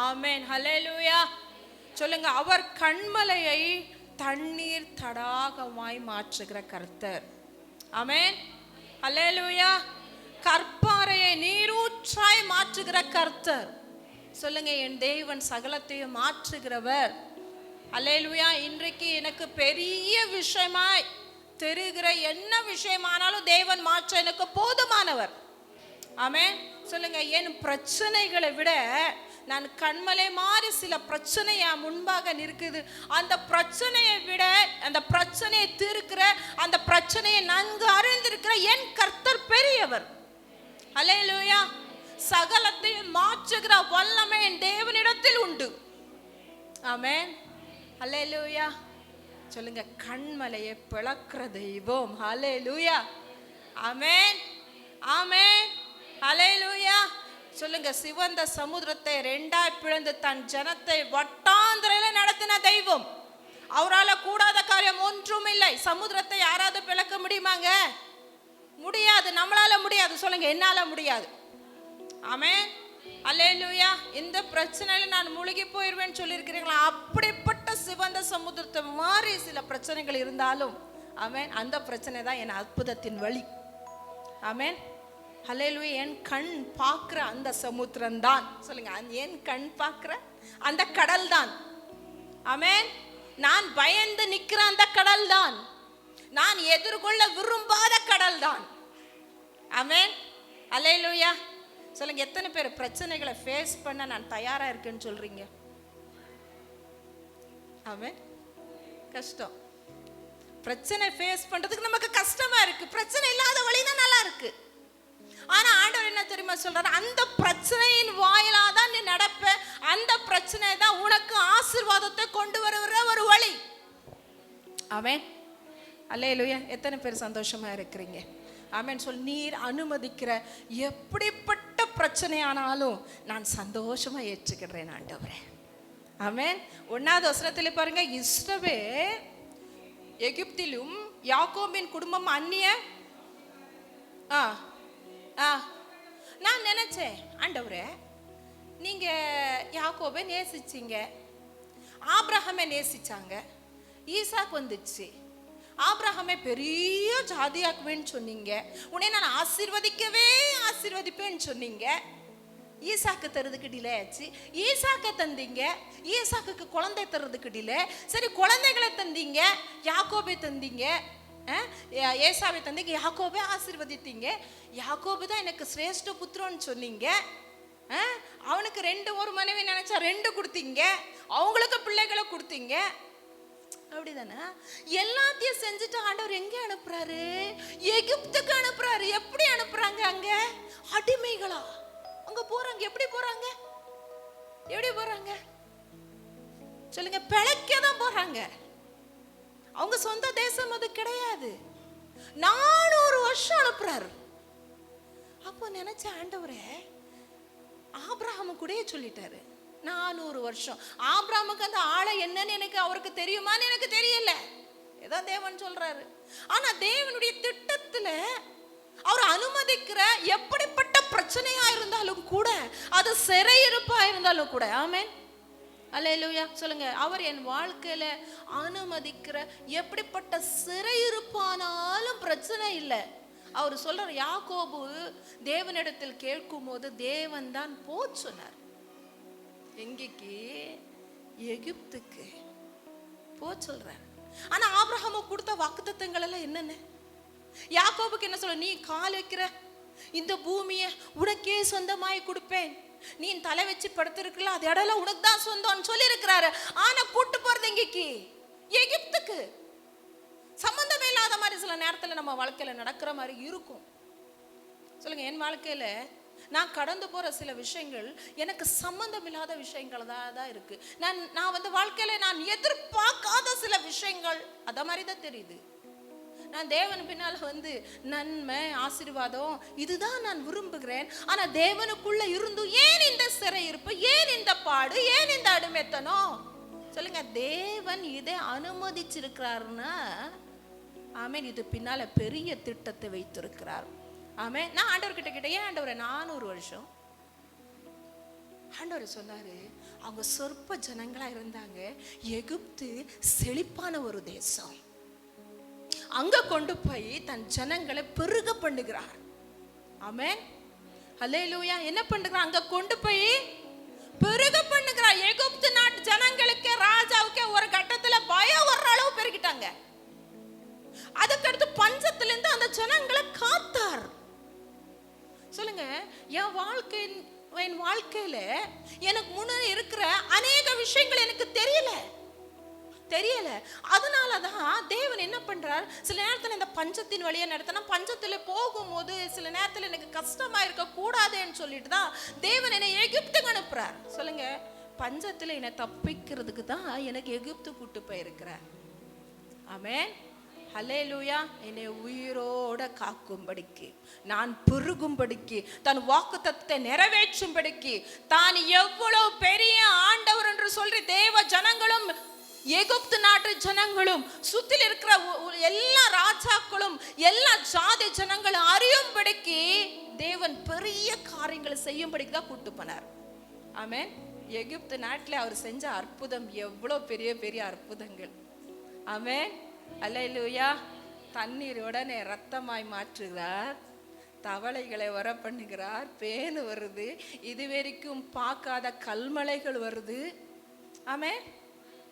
ஆமென், ஹல்லேலூயா. சொல்லுங்க. அவர் கண்மலையை தண்ணீர் தடாகமாய் மாற்றுகிற கர்த்தர். ஆமென், ஹல்லேலூயா. கற்பாறையை நீரூற்றாய் மாற்றுகிற கர்த்தர். சொல்லுங்க, என் தேவன் சகலத்தையும் மாற்றுகிறவர். அல்லேலூயா. இன்றைக்கு எனக்கு பெரிய விஷயமாய் தெரிகிற என்ன விஷயமானாலும் தேவன் மாற்ற எனக்கு போதுமானவர். ஆமென். சொல்லுங்க, என் பிரச்சனைகளை விட நான் கண்மலை மாதிரி சில பிரச்சனை என் முன்பாக நிற்குது. அந்த பிரச்சனையை விட அந்த பிரச்சனையை தீர்க்கிற, அந்த பிரச்சனையை நன்கு அறிந்திருக்கிற என் கர்த்தர் பெரியவர். அல்லேலூயா. சகலத்தையும் மாற்றுகிற வல்லமை என் தேவனிடத்தில் உண்டு. ஆமென், ஹல்லேலூயா. சொல்லுங்க, கண்மலையை பிளக்கிற தெய்வம். ஹல்லேலூயா, ஆமென், ஆமென், ஹல்லேலூயா. சொல்லுங்க, சிவந்த சமுத்திரத்தை 2ஆய் பிளந்து தன் ஜனத்தை வட்டாந்திரையில நடத்தின தெய்வம். அவரால் கூடாத காரியம் ஒன்றும் இல்லை. சமுத்திரத்தை யாராவது பிளக்க முடியுமாங்க? முடியாது. நம்மளால முடியாது. சொல்லுங்க, என்னால முடியாது. ஆமென், அல்லேலூயா. இந்த பிரச்சனையில நான் முழுகி போயிருவேன்னு சொல்லியிருக்கிறீங்களா? அப்படிப்பட்ட சிவந்த சமுத்திரத்தை மாதிரி சில பிரச்சனைகள் இருந்தாலும், ஆமென், அந்த பிரச்சனை தான் என் அற்புதத்தின் வழி. ஆமென், அல்லேலூயா. என் கண் பார்க்கிற அந்த சமுத்திரம் தான். சொல்லுங்க, என் கண் பார்க்கிற அந்த கடல் தான். ஆமென். நான் பயந்து நிக்கிற அந்த கடல் தான். நான் எதிர்கொள்ள விரும்பாத கடல் தான். ஆமென், அல்லேலூயா. சொல்லுங்க, எத்தனை பேர் பிரச்சனைகளை ஃபேஸ் பண்ண நான் தயாரா இருக்கேன்னு சொல்றீங்க? ஆமென். கஷ்டம். பிரச்சனை ஃபேஸ் பண்றதுக்கு நமக்கு கஷ்டமா இருக்கு. பிரச்சனை இல்லாத வழி தான் நல்லா இருக்கு. ஆனா ஆண்டவர் என்ன தெரியுமா சொல்றாரு? அந்த பிரச்சனையின் வாயிலா தான் நீ நடப்ப. அந்த பிரச்சனை தான் உனக்கு ஆசீர்வாதத்தை கொண்டு வருகிற ஒரு வழி. ஆமென், அல்லேலூயா. எத்தனை பேர் சந்தோஷமா இருக்கிறீங்க? ஆமென். சொல், நீர் அனுமதிக்கிற எப்படிப்பட்ட பிரச்சனையானாலும் நான் சந்தோஷமா ஏற்றுக்கிறேன் ஆண்டவரே. ஆமென். 1வது வசனத்தில் பாருங்க, இஸ்ரவேல் எகிப்திலும் யாக்கோபின் குடும்பம் அந்நிய. நான் நினைச்சேன், ஆண்டவரே நீங்க யாக்கோபை நேசிச்சிங்க, ஆபிரகாமை நேசிச்சாங்க, ஈசாக் வந்துச்சு. ஆபிரகாமை பெரிய ஜாதியாக்குவேன்னு சொன்னீங்க, உன்னை நான் ஆசீர்வதிப்பேன்னு சொன்னீங்க. ஈசாக்கு தருறதுக்கு டிலே ஆச்சு. ஈசாக்கை தந்தீங்க, ஈசாக்குக்கு குழந்தை தருறதுக்கு டிலே. சரி, குழந்தைகளை தந்தீங்க, யாக்கோபை தந்தீங்க, ஏசாவை தந்தீங்க, யாக்கோபை ஆசீர்வதித்தீங்க. யாக்கோபு தான் எனக்கு சிரேஷ்ட புத்திரன்னு சொன்னீங்க. அவனுக்கு ஒரு மனைவி நினைச்சா 2 கொடுத்தீங்க, அவங்களுக்கு பிள்ளைகளை கொடுத்தீங்க. அப்படிதானே? எல்லாத்தையும் செஞ்சுட்டு ஆண்டவர் எங்க அனுப்புறாரு? எகிப்துக்கு அனுப்புறாரு. எப்படி அனுப்புறாங்க? அங்க அடிமைகளா அங்க போறாங்க. எப்படி போறாங்க? சொல்லுங்க. பிழைக்கதான் போறாங்க. அவங்க சொந்த தேசம் அது கிடையாது. 400 வருஷம் அனுப்புறாரு. அப்போ நினைச்ச ஆண்டவரே, ஆபிரகாமு கூட சொல்லிட்டாரு 400 வருஷம். ஆபிரகாமுக்கு அந்த ஆளை என்னன்னு அவருக்கு தெரியுமான்னு எனக்கு தெரியல, ஏதோ தேவன் சொல்றாரு. ஆனா தேவனுடைய திட்டத்துல அவர் அனுமதிக்கிற எப்படிப்பட்ட பிரச்சனையா இருந்தாலும் கூட, அது சிறையிருப்பா இருந்தாலும் கூட, ஆமென், அல்லேலூயா சொல்லுங்க. அவர் என் வாழ்க்கையில அனுமதிக்கிற எப்படிப்பட்ட சிறையிருப்பானாலும் பிரச்சனை இல்லை. அவர் சொல்றார், யாக்கோபு தேவனிடத்தில் கேட்கும் போது தேவன் தான் போ சொன்னார். எங்கேக்கு? எகிப்துக்கு போ சொல்றார். ஆனா ஆபிரகாமு கொடுத்த வாக்குத்தத்தங்கள் எல்லாம் என்னென்ன? யாக்கோபுக்கு என்ன சொல்ல? நீ கால் வைக்கிற இந்த பூமியை உனக்கே சொந்தமாய் கொடுப்பேன், நீ தலை வச்சு படுத்திருக்கல, அது இடம்ல உனக்கு தான் சொந்தம்னு சொல்லி இருக்கிறாரு. ஆனா கூட்டு போறது எங்கேக்கு? எகிப்துக்கு. சம்பந்தமே இல்லாத மாதிரி சில நேரத்துல நம்ம வாழ்க்கையில நடக்கிற மாதிரி இருக்கும். சொல்லுங்க. என் வாழ்க்கையில நான் கடந்து போற சில விஷயங்கள் எனக்கு சம்பந்தம் இல்லாத விஷயங்கள் தான் இருக்கு. நான் வாழ்க்கையில நான் எதிர்பார்க்காத சில விஷயங்கள் அத மாதிரி தான் தெரியுது. நான் தேவன் பின்னால் நன்மை ஆசீர்வாதம் இதுதான் நான் விரும்புகிறேன். ஆனா தேவனுக்குள்ள இருந்தும் ஏன் இந்த சிறையிருப்பு, ஏன் இந்த பாடு, ஏன் இந்த அடிமைத்தனம்? சொல்லுங்க. தேவன் இதை அனுமதிச்சிருக்கிறாருன்னா, ஆமென், இது பின்னால பெரிய திட்டத்தை வைத்திருக்கிறார். ஆமென். நான் ஆண்டவர்கிட்ட கேட்டேன், ஏன் ஆண்டவரே 400 வருஷம்? ஆண்டவர் சொன்னாரு, அவங்க சொற்ப ஜனங்களா இருந்தாங்க. எகிப்து செழிப்பான ஒரு தேசம். அங்க கொண்டு போய் தன் ஜனங்களை பெருக பண்ணுகிறார். ஆமென், அல்லேலூயா. என்ன பண்ணுகிறார்? அங்க கொண்டு போய் பெருக பண்ணுகிறார். எகிப்து நாட்டு ஜனங்களுக்கு, ராஜாவுக்கு ஒரு கட்டத்துல பயம் வர்ற அளவு பெருகிட்டாங்க. அதுக்கடுத்து பஞ்சத்திலிருந்து அந்த ஜனங்களை காத்தார். சொல்லுங்க. என் வாழ்க்கையில எனக்கு முன்னாடி இருக்கிற அநேக விஷயங்கள் எனக்கு தெரியல. அதனாலதான் தேவன் என்ன பண்றார்? சில நேரத்துல இந்த பஞ்சத்தின் வழியா நடத்தினா, பஞ்சத்துல போகும்போது சில நேரத்துல எனக்கு கஷ்டமா இருக்க கூடாதுன்னு சொல்லிட்டு தான் தேவன் என்னை எகிப்துக்கு அனுப்புறார். சொல்லுங்க. பஞ்சத்துல என்னை தப்பிக்கிறதுக்கு தான் எனக்கு எகிப்து கூட்டு போயிருக்கிறார். ஆமென், ஹல்லேலூயா. என்னை உயிரோட காக்கும்படிக்கு, நான் பெருகும்படிக்கு, தன் வாக்குத்தத்தத்தை நிறைவேற்றும்படிக்கு, தான் எவ்வளவு பெரிய ஆண்டவர் என்று சொல்லி தேவ ஜனங்களும் எகிப்து நாட்டு ஜனங்களும் சுற்றில் இருக்கிற எல்லா ராஜாக்களும் எல்லா ஜாதி ஜனங்களும் அறியும்படிக்கு தேவன் பெரிய காரியங்களை செய்யும்படிக்கு தான் கூட்டு போனார். ஆமென். எகிப்து நாட்டில் அவர் செஞ்ச அற்புதம் எவ்வளவு பெரிய பெரிய அற்புதங்கள். ஆமென், அல்லேலூயா. தண்ணீர் உடனே ரத்தமாய் மாற்றுகிறார், தவளைகளை வர பண்ணுகிறார், பேனு வருது, இதுவரைக்கும் பார்க்காத கல்மலைகள் வருது. ஆமென்.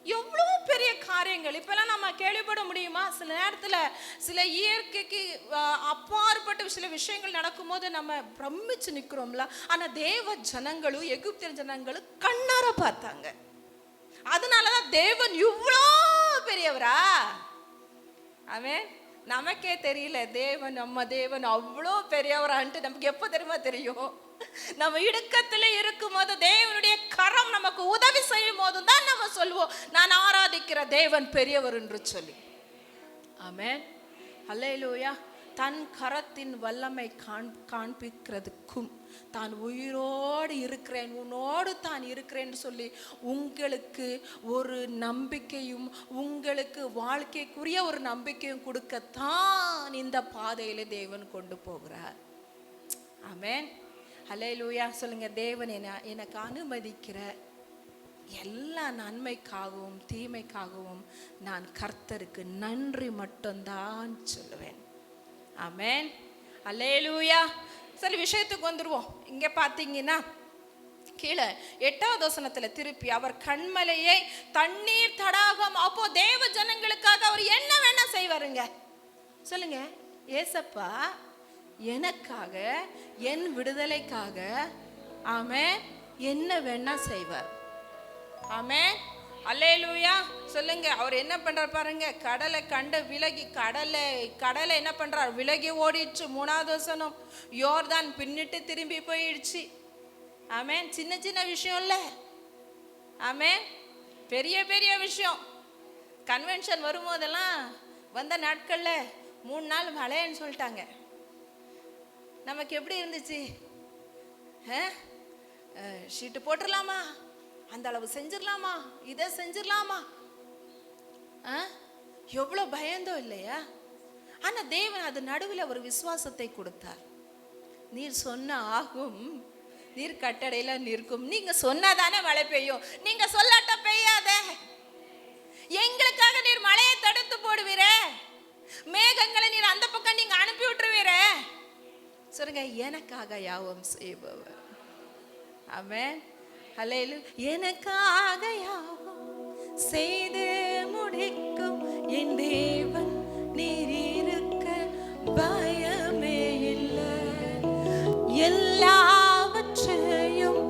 எவ்வளோ பெரிய காரியங்கள் இப்பெல்லாம் நம்ம கேள்விப்பட முடியுமா? சில நேரத்தில் சில இயற்கைக்கு அப்பாற்பட்ட சில விஷயங்கள் நடக்கும்போது நம்ம பிரமிச்சு நிற்கிறோம்ல. ஆனால் தேவ ஜனங்களும் எகிப்திய ஜனங்களும் கண்ணார பார்த்தாங்க. அதனாலதான் தேவன் இவ்வளோ பெரியவரா? ஆமென். நமக்கே தெரியல நம்ம தேவன் அவ்வளோ பெரியவரான்ட்டு நமக்கு எப்போ தெரியுமா தெரியும்? நம்ம இடுக்கத்துல இருக்கும் போது, தேவனுடைய கரம் நமக்கு உதவி செய்யும் போது தான் நம்ம சொல்லுவோம், நான் ஆராதிக்கிற தேவன் பெரியவர் என்று சொல்லி. ஆமென், அல்லேலூயா. தன் கரத்தின் வல்லமை காண்பிக்கிறதுக்கும், தான் உயிரோடு இருக்கிறேன், உன்னோடு தான் இருக்கிறேன்னு சொல்லி உங்களுக்கு ஒரு நம்பிக்கையும், உங்களுக்கு வாழ்க்கைக்குரிய ஒரு நம்பிக்கையும் கொடுக்கத்தான் இந்த பாதையில தேவன் கொண்டு போகிறார். ஆமென், அல்லேலூயா. சொல்லுங்க. தேவன் எனக்கு அனுமதிக்கிற எல்லா நன்மைக்காகவும் தீமைக்காகவும் நான் கர்த்தருக்கு நன்றி மட்டும்தான் சொல்லுவேன். ஆமென். அல்லேலூயா. சரி, விஷயத்துக்கு வந்துருவோம். இங்க பார்த்தீங்கன்னா கீழே 8வது வசனத்துல திருப்பி அவர் கண்மலையை தண்ணீர் தடாகம். அப்போ தேவ ஜனங்களுக்காக அவர் என்ன வேணா செய்வாருங்க. சொல்லுங்க, ஏசப்பா எனக்காக, என் விடுதலைக்காக ஆமென் என்ன வேணா செய்வார். ஆமென். அல்லேலூயா. சொல்லுங்க, அவர் என்ன பண்றார் பாருங்க. கடலை கண்டு விலகி கடலை என்ன பண்றார், விலகி ஓடிடுச்சு. 3வது வசனம், யோர்தான் பின்னிட்டு திரும்பி போயிடுச்சு. ஆமென். சின்ன சின்ன விஷயம் இல்ல. ஆமென். பெரிய பெரிய விஷயம். கன்வென்ஷன் வரும்போதெல்லாம் வந்த நாட்கள்ல 3 நாள் மழைன்னு சொல்லிட்டாங்க. நமக்கு எப்படி இருந்துச்சு? ஷீட்டு போட்டுடலாமா, அந்த அளவு செஞ்சிடலாமா, இதை செஞ்சிடலாமா, எவ்வளோ பயந்தோ இல்லையா? ஆனா தேவன் அது நடுவில் ஒரு விசுவாசத்தை கொடுத்தார். நீர் சொன்ன ஆகும், நீர் கட்டடையில நிற்கும். நீங்க சொன்னாதானே மழை பெய்யும், நீங்க சொல்லாட்ட பெய்யாத. எங்களுக்காக நீர் மழையை தடுத்து போடுவீரே, மேகங்களை நீர் அந்த பக்கம் நீங்க அனுப்பி விட்டுருவீரே. சொல்லுங்க, எனக்காக யாவும் செய்பவர். ஆமென். அல்லேலூயா. எனக்காக யாவும் செய்து முடிக்கும் என் தேவன் நீர் இருக்க பயமே இல்லை. எல்லாவற்றையும்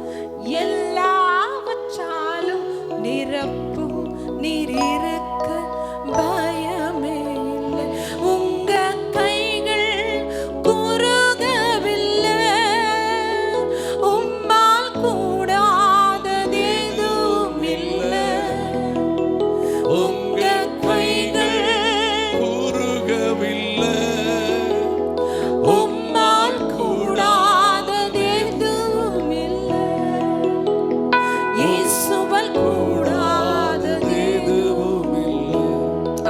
எல்லாவற்றாலும் நிரப்பும் நீர் இருக்க பயமே இல்லை. உங்க கைகள் குறுகவில்லை, உம்மால் கூடாதது எதுவும் இல்லை. உங்க கைகள் குறுகவில்லை, உம்மால் கூடாதது எதுவும் இல்லை. இயேசுவால் கூடாதது எதுவும் இல்லை.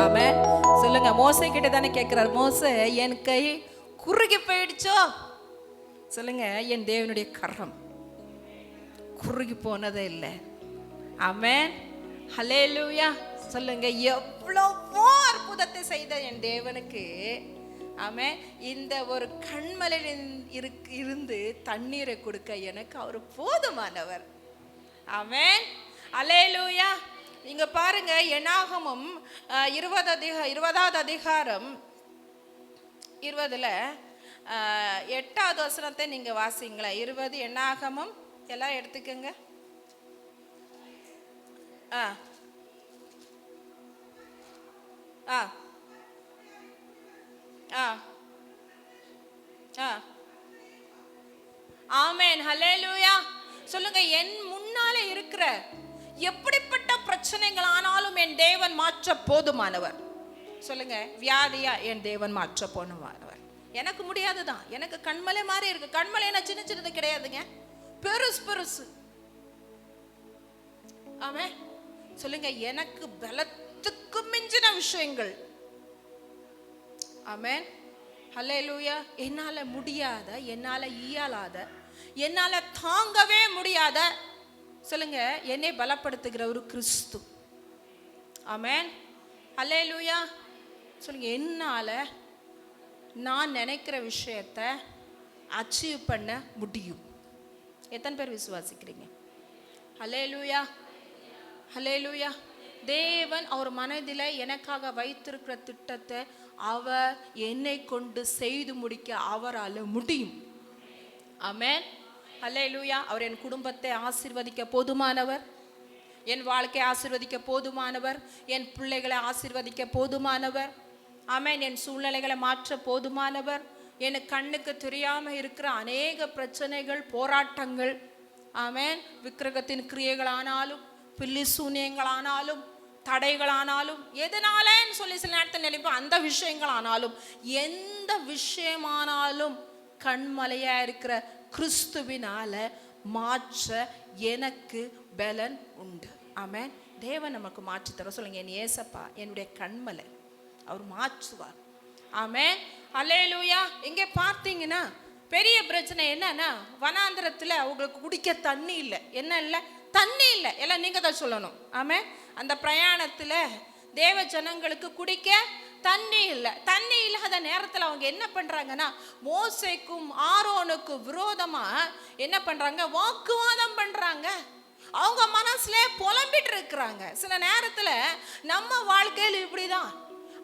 ஆமென். சொல்லுங்க, மோசே கிட்ட தானே கேட்கிறார். மோசே, என் கை குறுகி போயிடுச்சோ? சொல்லுங்க, என் தேவனுடைய கரம் குறுகி போனதே இல்லை. ஆமென். ஹல்லேலூயா. சொல்லுங்க, எவ்வளவோ அற்புதத்தை செய்த என் தேவனுக்கு ஆமென் இந்த ஒரு கண்மலையில் இருந்து தண்ணீரை கொடுக்க எனக்கு அவர் போதுமானவர். ஆமென். அல்லேலூயா. இங்க பாருங்க, என்னாகமம் 20வது அதிகாரம் 20ல 8வது வசனத்தை நீங்க வாசிங்களா. 20 என்னாகமம் எல்லாம் எடுத்துக்கங்க. ஆமென். ஹல்லேலூயா. சொல்லுங்க, என் முன்னாலே இருக்கிற எப்படிப்பட்ட பிரச்சனைகள் ஆனாலும் என் தேவன் மாற்ற போதுமானவர். சொல்லுங்க, வியாதியா என் தேவன் மாற்ற போதுமானவர். எனக்கு முடியாதுதான், எனக்கு கண்மலை மாதிரி இருக்கு. கண்மலை என்ன சின்ன சின்னது கிடையாதுங்க, பெருசு பெருசு. ஆமென். சொல்லுங்க, எனக்கு பலத்துக்கு மிஞ்சின விஷயங்கள். ஆமென். ஹல்லேலூயா. என்னால முடியாத, என்னால இயலாத, என்னால தாங்கவே முடியாத, சொல்லுங்க, என்னை பலப்படுத்துகிற ஒரு கிறிஸ்து. ஆமென். ஹல்லேலூயா. சொல்லுங்க, என்னால நான் நினைக்கிற விஷயத்தை அச்சீவ் பண்ண முடியும். எத்தனை பேர் விசுவாசிக்கிறீங்க? ஹல்லேலூயா. ஹல்லேலூயா. தேவன் அவர் மனதில் எனக்காக வைத்திருக்கிற திட்டத்தை அவர் என்னை கொண்டு செய்து முடிக்க அவரால் முடியும். ஆமென். ஹல்லேலூயா. அவர் என் குடும்பத்தை ஆசீர்வதிக்க போதுமானவர், என் வாழ்க்கையை ஆசீர்வதிக்க போதுமானவர், என் பிள்ளைகளை ஆசீர்வதிக்க போதுமானவர். ஆமென். என் சூழ்நிலைகளை மாற்ற போதுமானவர். எனக்கு கண்ணுக்கு தெரியாம இருக்கிற அநேக பிரச்சனைகள், போராட்டங்கள், ஆமென், விக்கிரகத்தின் கிரியைகளானாலும், பில்லி சூனியங்களானாலும், தடைகளானாலும், எதனாலன்னு சொல்லி சில நேரத்தில் நினைப்போம், அந்த விஷயங்களானாலும், எந்த விஷயமானாலும் கண்மலையா இருக்கிற கிறிஸ்துவினால மாற்ற எனக்கு பலன் உண்டு. ஆமென். தேவன் நமக்கு மாற்றி தர. சொல்லுங்க, என் ஏசப்பா என்னுடைய கண்மலை, அவர் மாற்றுவார். ஆமென். அல்லேலூயா. இங்கே பார்த்தீங்கன்னா பெரிய பிரச்சனை என்னன்னா, வனாந்திரத்தில் அவங்களுக்கு குடிக்க தண்ணி இல்லை. என்ன இல்லை? தண்ணி இல்லை. எல்லாம் நீங்க தான் சொல்லணும். ஆமே. அந்த பிரயாணத்துல தேவ ஜனங்களுக்கு குடிக்க தண்ணி இல்லை. தண்ணி இல்லாத நேரத்தில் அவங்க என்ன பண்றாங்கன்னா, மோசேக்கும் ஆரோனுக்கும் விரோதமா என்ன பண்றாங்க, வாக்குவாதம் பண்றாங்க. அவங்க மனசுல புலம்பிட்டு இருக்கிறாங்க. சில நேரத்துல நம்ம வாழ்க்கையில் இப்படிதான்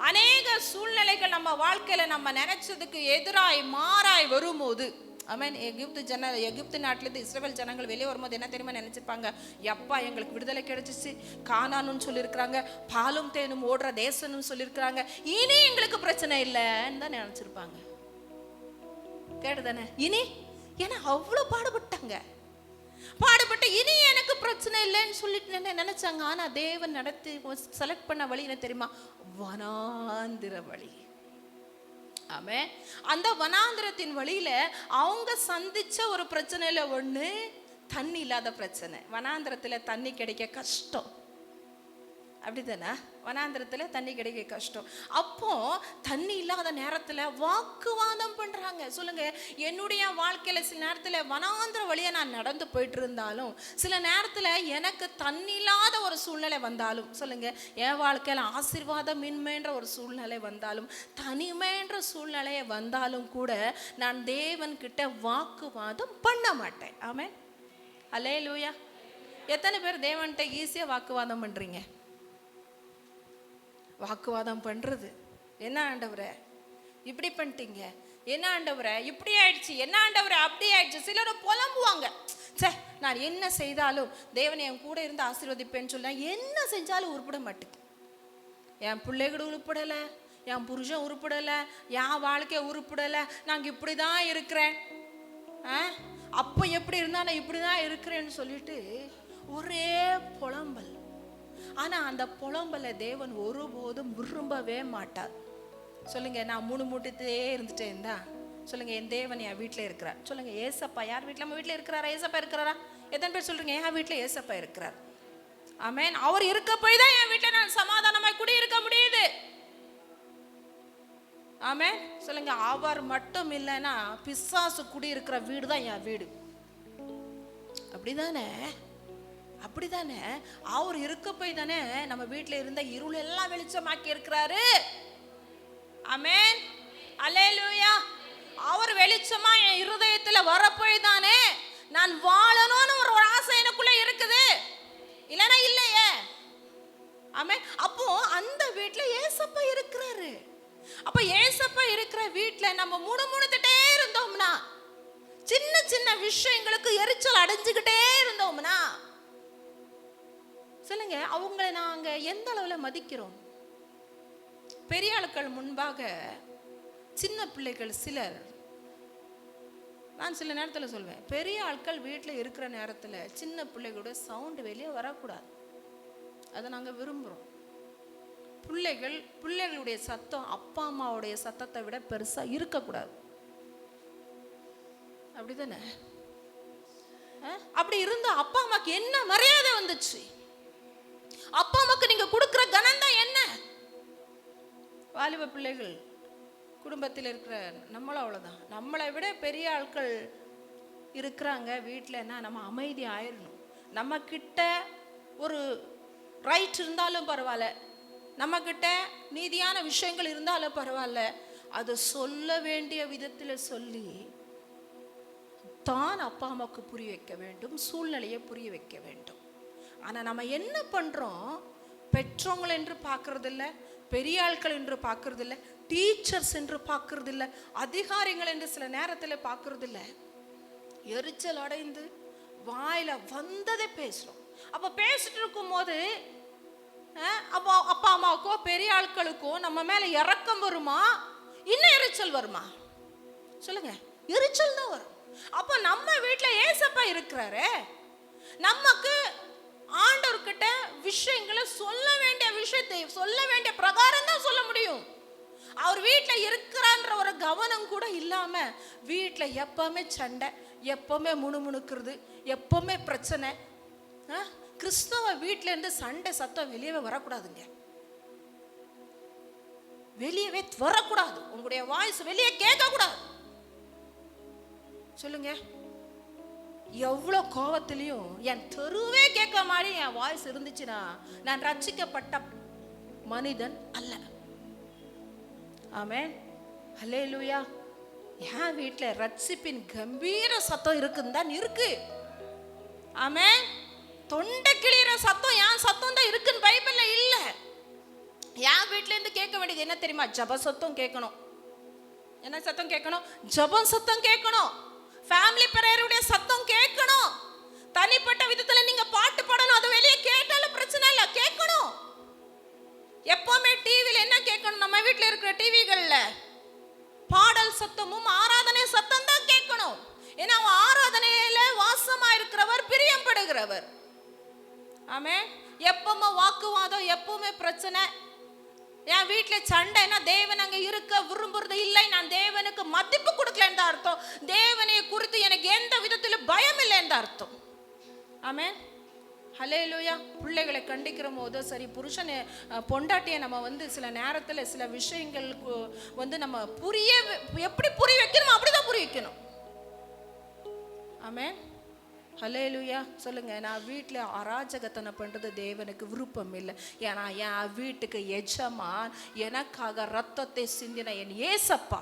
அநேக சூழ்நிலைகள் நம்ம வாழ்க்கையில நம்ம நினைச்சதுக்கு எதிராய் மாறாய் வரும்போது, ஆமென். எகிப்து நாட்டிலிருந்து இஸ்ரவேல் ஜனங்கள் வெளியே வரும்போது என்ன தெரியுமா நினைச்சிருப்பாங்க, எப்பா எங்களுக்கு விடுதலை கிடைச்சிச்சு, கானான்னு சொல்லியிருக்கிறாங்க, பாலும் தேனும் ஓடுற தேசம்னு சொல்லியிருக்கிறாங்க, இனி எங்களுக்கு பிரச்சனை இல்லைன்னு தான் நினைச்சிருப்பாங்க. கேட்டுதானே? இனி ஏன்னா அவ்வளோ பாடுபட்டாங்க, பாடுபட்டு இனி எனக்கு பிரச்சனை இல்லைன்னு சொல்லிட்டு நினைச்சாங்க. ஆனா தேவன் நடத்தி செலக்ட் பண்ண வழி என்ன தெரியுமா, வனாந்திர வழி. ஆமே. அந்த வனாந்திரத்தின் வழியில அவங்க சந்திச்ச ஒரு பிரச்சனையில ஒண்ணு, தண்ணி இல்லாத பிரச்சனை. வனாந்திரத்துல தண்ணி கிடைக்க கஷ்டம், அப்படிதானே? வனாந்திரத்துல தண்ணி கிடைக்க கஷ்டம். அப்போ தண்ணி இல்லாத நேரத்துல வாக்குவாதம் பண்றாங்க. சொல்லுங்க, என்னுடைய வாழ்க்கையில சில நேரத்துல வனாந்திர வழியா நான் நடந்து போயிட்டு இருந்தாலும், சில நேரத்துல எனக்கு தண்ணி இல்லாத ஒரு சூழ்நிலை வந்தாலும், சொல்லுங்க, என் வாழ்க்கையில ஆசீர்வாதம் இன்மைன்ற ஒரு சூழ்நிலை வந்தாலும், தனிமைன்ற சூழ்நிலையை வந்தாலும் கூட நான் தேவன் கிட்ட வாக்குவாதம் பண்ண மாட்டேன். ஆமென். அல்லேலூயா. எத்தனை பேர் தேவன்கிட்ட ஈஸியா வாக்குவாதம் பண்றீங்க? வாக்குவாதம் பண்றது, என்ன ஆண்டவரே இப்படி பண்ணிட்டீங்க, என்ன ஆண்டவரே இப்படி ஆயிடுச்சு, என்ன ஆண்டவரே அப்படி ஆயிடுச்சு. சிலர் புலம்புவாங்க, சே நான் என்ன செய்தாலும் தேவன் என் கூட இருந்து ஆசீர்வதிப்பேன்னு சொல்ல, என்ன செஞ்சாலும் உருப்பட மாட்டேங்குது. என் பிள்ளைகள் உருப்படலை, என் புருஷன் உருப்படலை, என் வாழ்க்கை உருப்படலை, நாங்கள் இப்படி தான் இருக்கிறேன், அப்போ எப்படி இருந்தா நான் இப்படி தான் இருக்கிறேன்னு சொல்லிட்டு ஒரே புலம்பல். ஆனா அந்த புலம்பலை தேவன் ஒருபோதும் விரும்பவே மாட்டார். சொல்லுங்க, நான் முணுமுட்டிட்டே இருந்துட்டேன் தான். சொல்லுங்க, என் தேவன் என் வீட்டில் இருக்கிறார். சொல்லுங்க, ஏசப்பா. யார் வீட்டில்? நம்ம வீட்டில் இருக்கிறாரா? ஏசப்பா இருக்கிறாரா? எத்தனை பேர் சொல்றீங்க என் வீட்டில் ஏசப்பா இருக்கிறார்? ஆமென். அவர் இருக்க போய் தான் என் வீட்டில் நான் சமாதானமாய் குடி இருக்க முடியுது. ஆமென். சொல்லுங்க, அவர் மட்டும் இல்லைன்னா பிசாசு குடி இருக்கிற வீடு தான் என் வீடு. அப்படிதானே? அப்படிதானே? அவர் இருக்க போய் தானே நம்ம வீட்டில் இருந்த இருள் எல்லாம் வெளிச்சமாக்கி இருக்கிறாரு. ஆமென். அல்லேலூயா. அவர் வெளிச்சமா என் இருதயத்துல வரப்போய் தானே நான் வாழணும்னு ஒரு ஆசை எனக்குள்ள இருக்குது, இல்லைன்னா இல்லையே. ஆமென். அப்போ அந்த வீட்டுல ஏசப்பா இருக்கிறாரு. அப்ப ஏசப்பா இருக்கிற வீட்டுல நம்ம முணுமுணுத்துட்டே இருந்தோம்னா, சின்ன சின்ன விஷயங்களுக்கு எரிச்சல் அடைஞ்சுக்கிட்டே இருந்தோம்னா, சொல்லுங்க, அவங்களை நாங்க எந்த அளவுல மதிக்கிறோம்? பெரிய ஆட்கள் முன்பாக சின்ன பிள்ளைகள் சிலர், நான் சில நேரத்தில் சொல்வேன், பெரிய ஆட்கள் வீட்டில் இருக்கிற நேரத்தில் சின்ன பிள்ளைகளோட சவுண்டு வெளியே வரக்கூடாது. அதை நாங்கள் விரும்புகிறோம். பிள்ளைகளுடைய சத்தம் அப்பா அம்மாவுடைய சத்தத்தை விட பெருசாக இருக்கக்கூடாது. அப்படிதானே? அப்படி இருந்த அப்பா அம்மாக்கு என்ன மரியாதை வந்துச்சு? அப்பா அம்மாக்கு நீங்க கொடுக்கிற கனம் தான் என்ன? வாலிப பிள்ளைகள் குடும்பத்தில் இருக்கிற நம்மளும் அவ்வளோதான். நம்மளை விட பெரிய ஆட்கள் இருக்கிறாங்க வீட்டிலன்னா நம்ம அமைதி ஆயிடணும். நம்ம கிட்ட ஒரு ரைட் இருந்தாலும் பரவாயில்ல, நம்ம கிட்ட நீதியான விஷயங்கள் இருந்தாலும் பரவாயில்ல, அதை சொல்ல வேண்டிய விதத்தில் சொல்லி தான் அப்பா அம்மாவுக்கு புரிய வைக்க வேண்டும், சூழ்நிலையை புரிய வைக்க வேண்டும். ஆனால் நம்ம என்ன பண்ணுறோம்? பெற்றவங்கள் என்று பார்க்கறது இல்லை, பெரிய ஆட்கள் என்று பார்க்கறது இல்லை, டீச்சர்ஸ் என்று பார்க்கறது இல்லை, அதிகாரிகள் என்று சில நேரத்தில் பார்க்கறது இல்லை. எரிச்சல் அடைந்து வாயில வந்ததை பேசுகிறோம். அப்போ பேசிட்டு இருக்கும் போது அப்போ அப்பா அம்மாவுக்கோ பெரிய ஆட்களுக்கோ நம்ம மேலே இறக்கம் வருமா, இன்னும் எரிச்சல் வருமா? சொல்லுங்க, எரிச்சல் தான் வரும். அப்போ நம்ம வீட்டில் ஏசப்பா இருக்கிறாரு, நமக்கு ஆண்டவர்கிட்ட விஷயங்களை சொல்ல வேண்டிய விஷயத்தை சொல்ல வேண்டிய பிரகாரம் தான் சொல்ல முடியும். அவர் வீட்டில் இருக்கிறான்ற ஒரு கவனம் கூட இல்லாம வீட்டில் எப்பவுமே சண்டை, எப்பவுமே முணுமுணுக்கிறது, எப்பவுமே பிரச்சனை. கிறிஸ்தவ வீட்டில இருந்து சண்டை சத்தம் வெளியவே வரக்கூடாதுங்க. வெளியவே வரக்கூடாது. உங்களுடைய வாய்ஸ் வெளியே கேட்க கூடாது. சொல்லுங்க, எவ்வளோ கோவத்திலையும் என் தெருவே கேட்க மாதிரி என் வாய்ஸ் இருந்துச்சுன்னா நான் ரட்சிக்கப்பட்ட மனிதன் அல்ல. ஆமென், ஹல்லேலூயா. என் வீட்டில் ரட்சிப்பின் கம்பீர சத்தம் இருக்குன்னு தான் இருக்கு. ஆமென். தொண்டை கிளியிற சத்தம் என் சத்தம் தான் இருக்குன்னு பைபிள்ல இல்ல. என் வீட்டுல இருந்து கேட்க வேண்டியது என்ன தெரியுமா? ஜப சத்தம் கேட்கணும். என்ன சத்தம் கேட்கணும்? ஜபம் சத்தம் கேட்கணும். ஃபேமிலி பிரேயருடைய சத்தம் கேட்கணும். தனிப்பட்ட விதத்துல நீங்க பாட்டு பாடணும், அது வெளியே கேட்டாலும் பிரச்சனை இல்லை, கேட்கணும். எப்பவுமே டிவில என்ன கேட்கணும்? நம்ம வீட்டுல இருக்கிற டிவிகள்ல பாடல் சத்தமும் ஆராதனை சத்தம் தான் கேட்கணும். ஏன்னா அவன் ஆராதனையில வாசமா இருக்கிறவர், பிரியப்படுகிறவர். ஆமென். எப்பவுமே வாக்குவாதம், எப்பவுமே பிரச்சனை, என் வீட்டுல சண்டைனா தேவன் அங்க இருக்க விரும்புறது இல்லை, நான் தேவனுக்கு மதிப்பு கொடுக்கலன்னு அர்த்தம். தேவனை குறித்து எனக்கு எந்த விதத்திலும் பயம் இல்லைன்னு அர்த்தம். ஆமென், ஹல்லேலூயா. பிள்ளைகளை கண்டிக்கிற போதோ சரி, புருஷனை பொண்டாட்டியை நம்ம சில நேரத்துல சில விஷயங்களுக்கு நம்ம எப்படி புரிய வைக்கணும் அப்படிதான் புரிய வைக்கணும். ஆமென், ஹல்லேலூயா. சொல்லுங்க, நான் வீட்டில் அராஜகத்தனம் பண்ணுறது தேவனுக்கு விருப்பம் இல்லை. ஏன்னா என் வீட்டுக்கு எஜமான், எனக்காக ரத்தத்தை சிந்தின என் ஏசப்பா.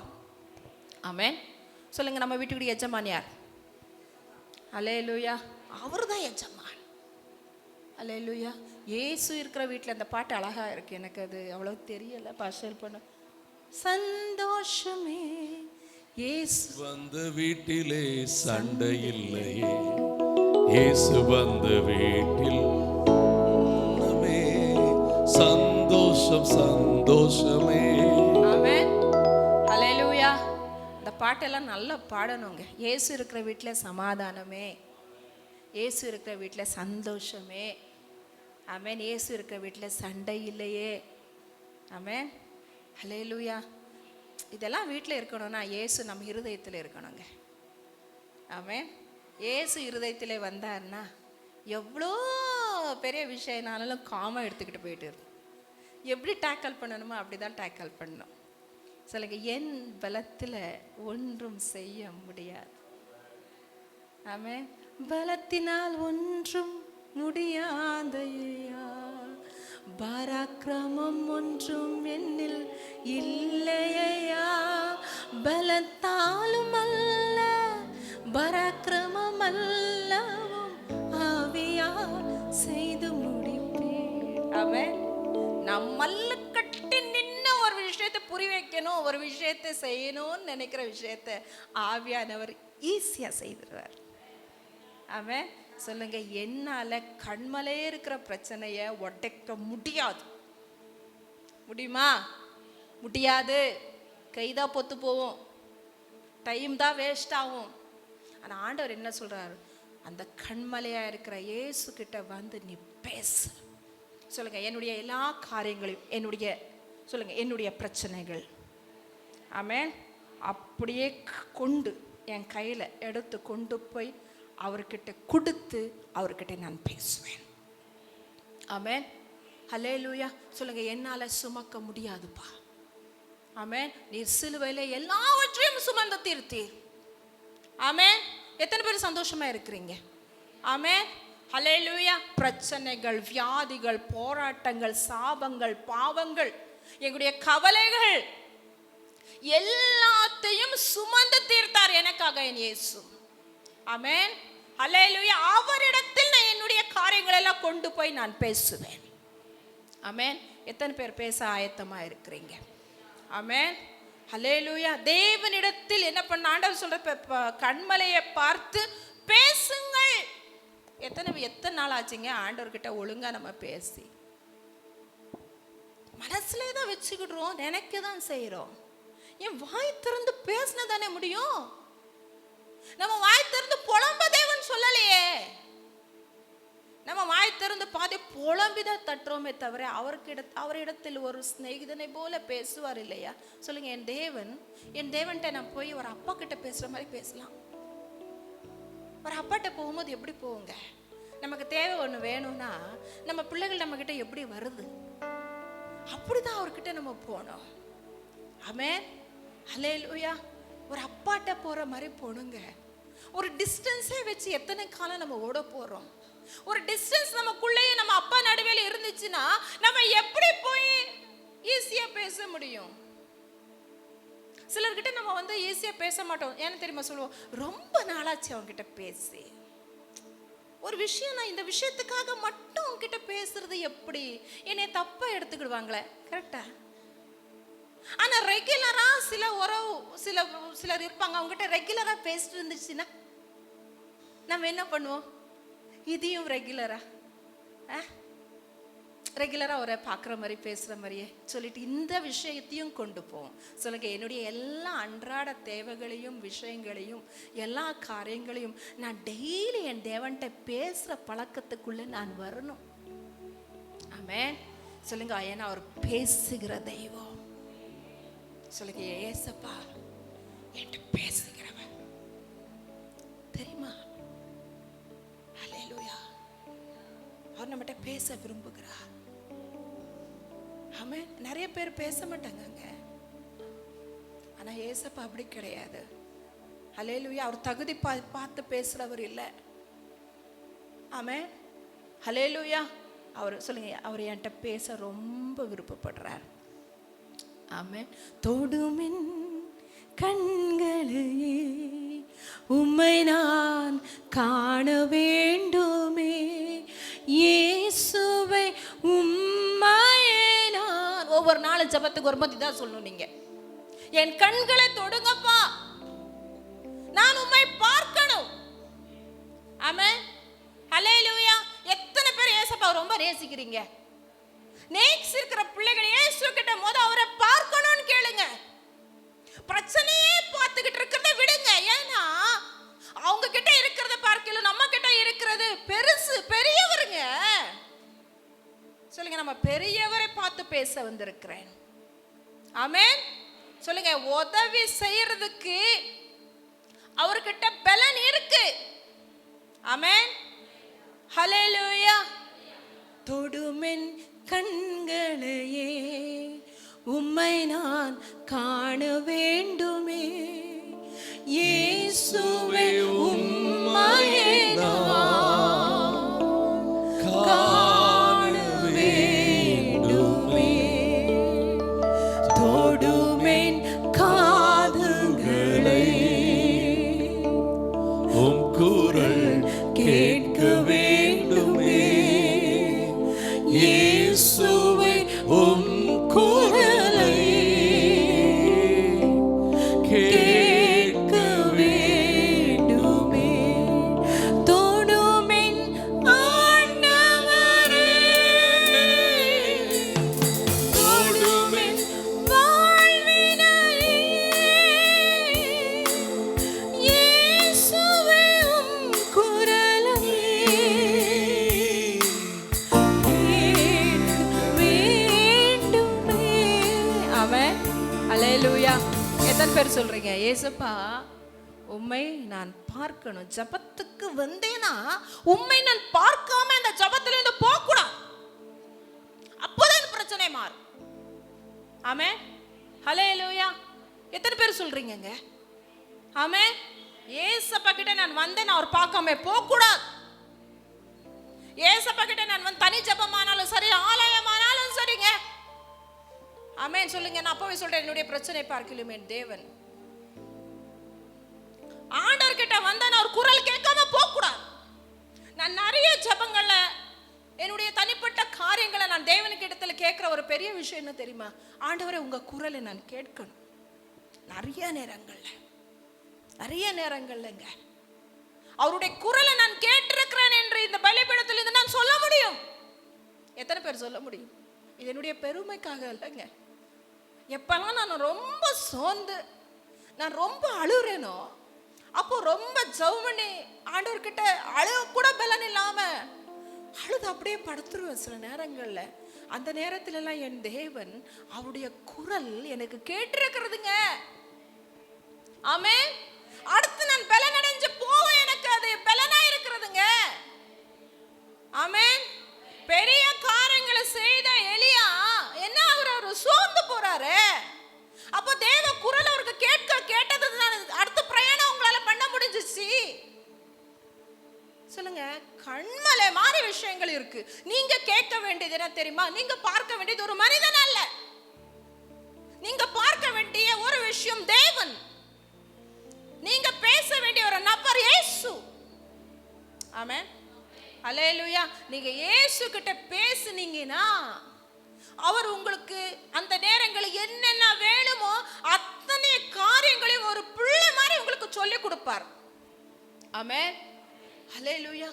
ஆமென். சொல்லுங்க, நம்ம வீட்டுக்கு எஜமான் யார்? ஹல்லேலூயா. அவர் தான் எஜமான். ஹல்லேலூயா. இயேசு இருக்கிற வீட்டில் அந்த பாட்டு அழகா இருக்கு. எனக்கு அது அவ்வளோ தெரியல, பாஷர் பண்ண. சந்தோஷமே இயேசு வந்த வீட்டிலே சண்டை இல்லையே, இயேசு வந்த வீட்டில் சந்தோஷம் சந்தோஷமே. ஆமென், ஹல்லேலூயா. இந்த பாட்டெல்லாம் நல்லா பாடணுங்க. இயேசு இருக்கிற வீட்டில் சமாதானமே, இயேசு இருக்கிற வீட்டில் சந்தோஷமே. ஆமென். இயேசு இருக்கிற வீட்டில் சண்டை இல்லையே. ஆமென், ஹல்லேலூயா. இதெல்லாம் வீட்டில் இருக்கணும்னா இயேசு நம்ம இருதயத்தில் இருக்கணுங்க. ஆமென். இயேசு இருதயத்தில் வந்தார்னா எவ்வளோ பெரிய விஷயம்னாலும் காமாக எடுத்துக்கிட்டு போயிட்டு இருக்கும். எப்படி டேக்கல் பண்ணணுமோ அப்படி தான் டேக்கல் பண்ணணும். சொல்லுங்க, என் பலத்தில் ஒன்றும் செய்ய முடியாது. ஆமென். பலத்தினால் ஒன்றும் முடியாதையா, பராக்கிரமம் ஒன்றும் என்னில் இல்லையா, பலத்தாலும் அல்ல பராக்கிரமம் அல்லவும் ஆவியால் செய்து முடிப்பேன். ஆமென். நம்மல்ல கட்டி நின்று ஒரு விஷயத்தை புரிய வைக்கணும், ஒரு விஷயத்தை செய்யணும்னு நினைக்கிற விஷயத்தை ஆவியானவர் ஈஸியா செய்திருவார். ஆமென். சொல்லுங்க, என்னால கண்மலே இருக்கிற பிரச்சனைய உடைக்க முடியாது. முடியுமா? முடியாது. கைதான் பொத்து போவோம், டைம் தான் வேஸ்ட் ஆகும். ஆனால் ஆண்டவர் என்ன சொல்றாரு? அந்த கண்மலையா இருக்கிற இயேசு கிட்ட வந்து நீ பேசு. சொல்லுங்க, என்னுடைய எல்லா காரியங்களையும், என்னுடைய பிரச்சனைகள், ஆமென், அப்படியே கொண்டு என் கையில எடுத்து கொண்டு போய் அவர்கிட்ட கொடுத்து அவர்கிட்ட நான் பேசுவேன். ஆமென், ஹல்லேலூயா. சொல்லுங்க, என்னால சுமக்க முடியாதுப்பா. ஆமென். நீர் சிலுவையில எல்லாவற்றையும் சுமந்து தீர்த்தீர். ஆமென். எத்தனை பேர் சந்தோஷமா இருக்கிறீங்க? ஆமென், ஹல்லேலூயா. பிரச்சனைகள், வியாதிகள், போராட்டங்கள், சாபங்கள், பாவங்கள், எங்களுடைய கவலைகள் எல்லாத்தையும் சுமந்து தீர்த்தார் எனக்காக என் இயேசு. ஆமென், ஹல்லேலூயா. அவரிடத்தில் நான் என்னுடைய காரியங்கள் எல்லாம் கொண்டு போய் நான் பேசுவேன். ஆமென். எத்தனை பேர் பேச ஆயத்தமா இருக்கிறீங்க? ஆமென், ஹல்லேலூயா. தேவனிடத்தில் என்ன பண்ண ஆண்டவர் சொல்ற, கண்மலையை பார்த்து பேசுங்கள். எத்தனை நாள் ஆச்சுங்க ஆண்டவர்கிட்ட ஒழுங்கா நம்ம பேசி? மனசுல தான் வச்சுக்கிடுறோம், நினைக்க தான் செய்யறோம். என் வாய் திறந்து பேசின தானே முடியும். நம்ம வாய் திறந்து புலம்ப தேவன் சொல்லலையே. நம்ம வாய் திறந்து பாதி புலம்பிதான் தட்டுறோமே தவிர அவரிடத்தில் ஒரு சிநேகிதனை போல பேசுவார் இல்லையா? சொல்லுங்க, என் தேவன்கிட்ட நான் போய் ஒரு அப்பா கிட்ட பேசுற மாதிரி பேசலாம். ஒரு அப்பாட்ட போகும்போது எப்படி போவோங்க? நமக்கு தேவை ஒன்று வேணும்னா நம்ம பிள்ளைகள் நம்ம கிட்ட எப்படி வருது, அப்படிதான் அவர்கிட்ட நம்ம போனோம். ஆமென், ஹல்லேலூயா. ஒரு அப்பாட்ட போற மாதிரி போணுங்க. ஒரு டிஸ்டன்ஸே வச்சு எத்தனை காலம் நம்ம ஓட போறோம்? ஒரு டிஸ்டன்ஸ் நமக்குள்ளேயே நம்ம அப்பா நடுவேல இருந்துச்சுன்னா நம்ம எப்படி போய் ஈஸியா பேச முடியும்? சிலர்கிட்ட நம்ம ஈஸியா பேச மாட்டோம். ஏன்னு தெரியுமா சொல்லுவோம்? ரொம்ப நாளாச்சு அவங்க கிட்ட பேசி. ஒரு விஷயம், நான் இந்த விஷயத்துக்காக மட்டும் உங்ககிட்ட பேசுறது எப்படி? என்னை தப்பா எடுத்துக்கிடுவாங்களே. கரெக்டா? ஆனா ரெகுலரா சிலர் இருப்பாங்க, அவங்ககிட்ட ரெகுலரா பேசிட்டு இருந்துச்சுன்னா நம்ம என்ன பண்ணுவோம்? இதையும் ரெகுலரா ஒரு பார்க்குற மாதிரி பேசுகிற மாதிரியே சொல்லிட்டு இந்த விஷயத்தையும் கொண்டு போவோம். சொல்லுங்க, என்னுடைய எல்லா அன்றாட தேவைகளையும் விஷயங்களையும் எல்லா காரியங்களையும் நான் டெய்லி என் தேவன்கிட்ட பேசுகிற பழக்கத்துக்குள்ளே நான் வரணும். ஆமென். சொல்லுங்க, ஏன்னா அவர் பேசுகிற தெய்வம். சொல்லுங்க, ஏசப்பா என்கிட்ட பேசுகிறவன் தெரியுமா? ஹல்லேலூயா. அவர் நம்மகிட்ட பேச விரும்புகிறார். ஆமென். நிறைய பேர் பேச மாட்டாங்க, ஆனா ஏசப்பா அப்படி கிடையாது. ஹல்லேலூயா. அவர் தகுதி பார்த்து பேசுறவர் இல்லை. ஆமென். ஹல்லேலூயா. அவர் சொல்லுங்க, அவர் என்கிட்ட பேச ரொம்ப விருப்பப்படுறார். ஆமென். தொடுமின் கண்களையே உம்மை நான் காண வேண்டுமே, இயேசுவை உம்மையே நான். ஒவ்வொரு நாளும் ஜெபத்துக்கு வரும்போது இதான் சொல்லணும் நீங்க, என் கண்களை தொடுங்கப்பா, நான் உம்மை பார்க்கணும். ஆமென். ஹல்லேலூயா. எத்தனை பேர் ஏசப்பா ரொம்ப நேசிக்கிறீங்க? நேசிக்கிற பிள்ளைகள் இயேசு கிட்ட அவரை பார்க்கணும்னு கேளுங்க. பிரச்சனையே பார்த்துக்கிட்டு இருக்கிறத விடுங்க. ஏன்னா அவங்க கிட்ட இருக்கிறத பார்க்கல, நம்ம கிட்ட இருக்கிறது பெருசு, பெரியவருங்க. சொல்லுங்க, நம்ம பெரியவரை பார்த்து பேச வந்திருக்கிறேன். ஆமென். சொல்லுங்க, உதவி செய்யறதுக்கு அவர்கிட்ட பலன் இருக்கு. ஆமென். ஹல்லேலூயா. தொடுமென் கண்களையே உம்மை நான் காண வேண்டுமே, இயேசுவே உம்மையே நான் காண வேண்டுமே. தொடுமென் காதுகளை உம் குரல் கேட்க வேண்டுமே, இயேசுவே உம் குரலை கேட்க வேண்டுமே. தொடுமென் ஆண்டவரே, தொடுமென் வாழ்வினையே, இயேசுவே உம் குரலை ஹல்லேலூயா. எத்தனை பேர் சொல்றீங்க, ஏசப்பா உம்மை நான் பார்க்கணும்? ஜபத்துக்கு வந்தேனா உம்மை நான் பார்க்காம அந்த ஜபத்துல இருந்து போக கூடாது. அப்போதான் பிரச்சனை மாறும். ஆமென். ஹல்லேலூயா. எத்தனை பேர் சொல்றீங்கங்க? ஆமென். ஏசப்பா கிட்ட நான் வந்தேன், அவர் பார்க்காம போக கூடாது. ஏசப்பா கிட்ட நான் தனி ஜபமானாலும் சரி, ஆலயமானாலும் சரிங்க. ஆமென். சொல்லுங்க, நான் அப்பவே சொல்றேன், என்னுடைய பிரச்சனை பார்க்கலும் என் தேவன். ஆண்டவர் கிட்ட வந்தா நான் ஒரு குரல் கேட்காம போக கூடாது. நான் நிறைய ஜபங்கள்ல என்னுடைய தனிப்பட்ட காரியங்களை நான் தேவனுக்கு இடத்துல கேட்கிற ஒரு பெரிய விஷயம் என்ன தெரியுமா? ஆண்டவரே, உங்க குரலை நான் கேட்கணும். நிறைய நேரங்கள்லங்க அவருடைய குரலை நான் கேட்டிருக்கிறேன் என்று இந்த பலிபீடத்தில் இருந்து நான் சொல்ல முடியும். எத்தனை பேர் சொல்ல முடியும்? இது என்னுடைய பெருமைக்காக இல்லைங்க. எப்பெல்லாம் நான் ரொம்ப சோர்ந்து நான் ரொம்ப அழுறேனோ அப்போ ரொம்ப ஜவுமணி ஆண்டவர்கிட்ட அழுக கூட பலன் இல்லாம அழுது அப்படியே படுத்துருவேன் சில நேரங்கள்ல. அந்த நேரத்துல எல்லாம் என் தேவன் அவருடைய குரல் எனக்கு கேட்டிருக்கிறதுங்க. ஆமென். அடுத்து நான் பலன் அடைஞ்சு போவேன், எனக்கு அது பலனா இருக்கிறதுங்க. ஆமென். பெரிய காரியங்களை செய்த எலியா என்ன அவர் சோர்ந்து போறாரு. அப்போ தேவ குரல் அவருக்கு கேட்டது அடுத்த பிரயாணம் உங்களால பண்ண முடிஞ்சிச்சு. வாசி. சொல்லுங்க, கண்மலை மாதிரி விஷயங்கள் இருக்கு. நீங்க கேட்க வேண்டியது என்ன தெரியுமா? நீங்க பார்க்க வேண்டியது ஒரு மனிதன் அல்ல, நீங்க பார்க்க வேண்டிய ஒரு விஷயம் தேவன். நீங்க பேச வேண்டிய ஒரு நபர் இயேசு. ஆமென், அல்லேலூயா. நீங்க இயேசு கிட்ட பேசுனீங்கன்னா அவர் உங்களுக்கு அந்த நேரங்களில் என்னென்ன வேணுமோ அத்தனை காரியங்களையும் ஒரு பிள்ளை மாதிரி உங்களுக்கு சொல்லி கொடுப்பார். ஆமென், அல்லேலூயா.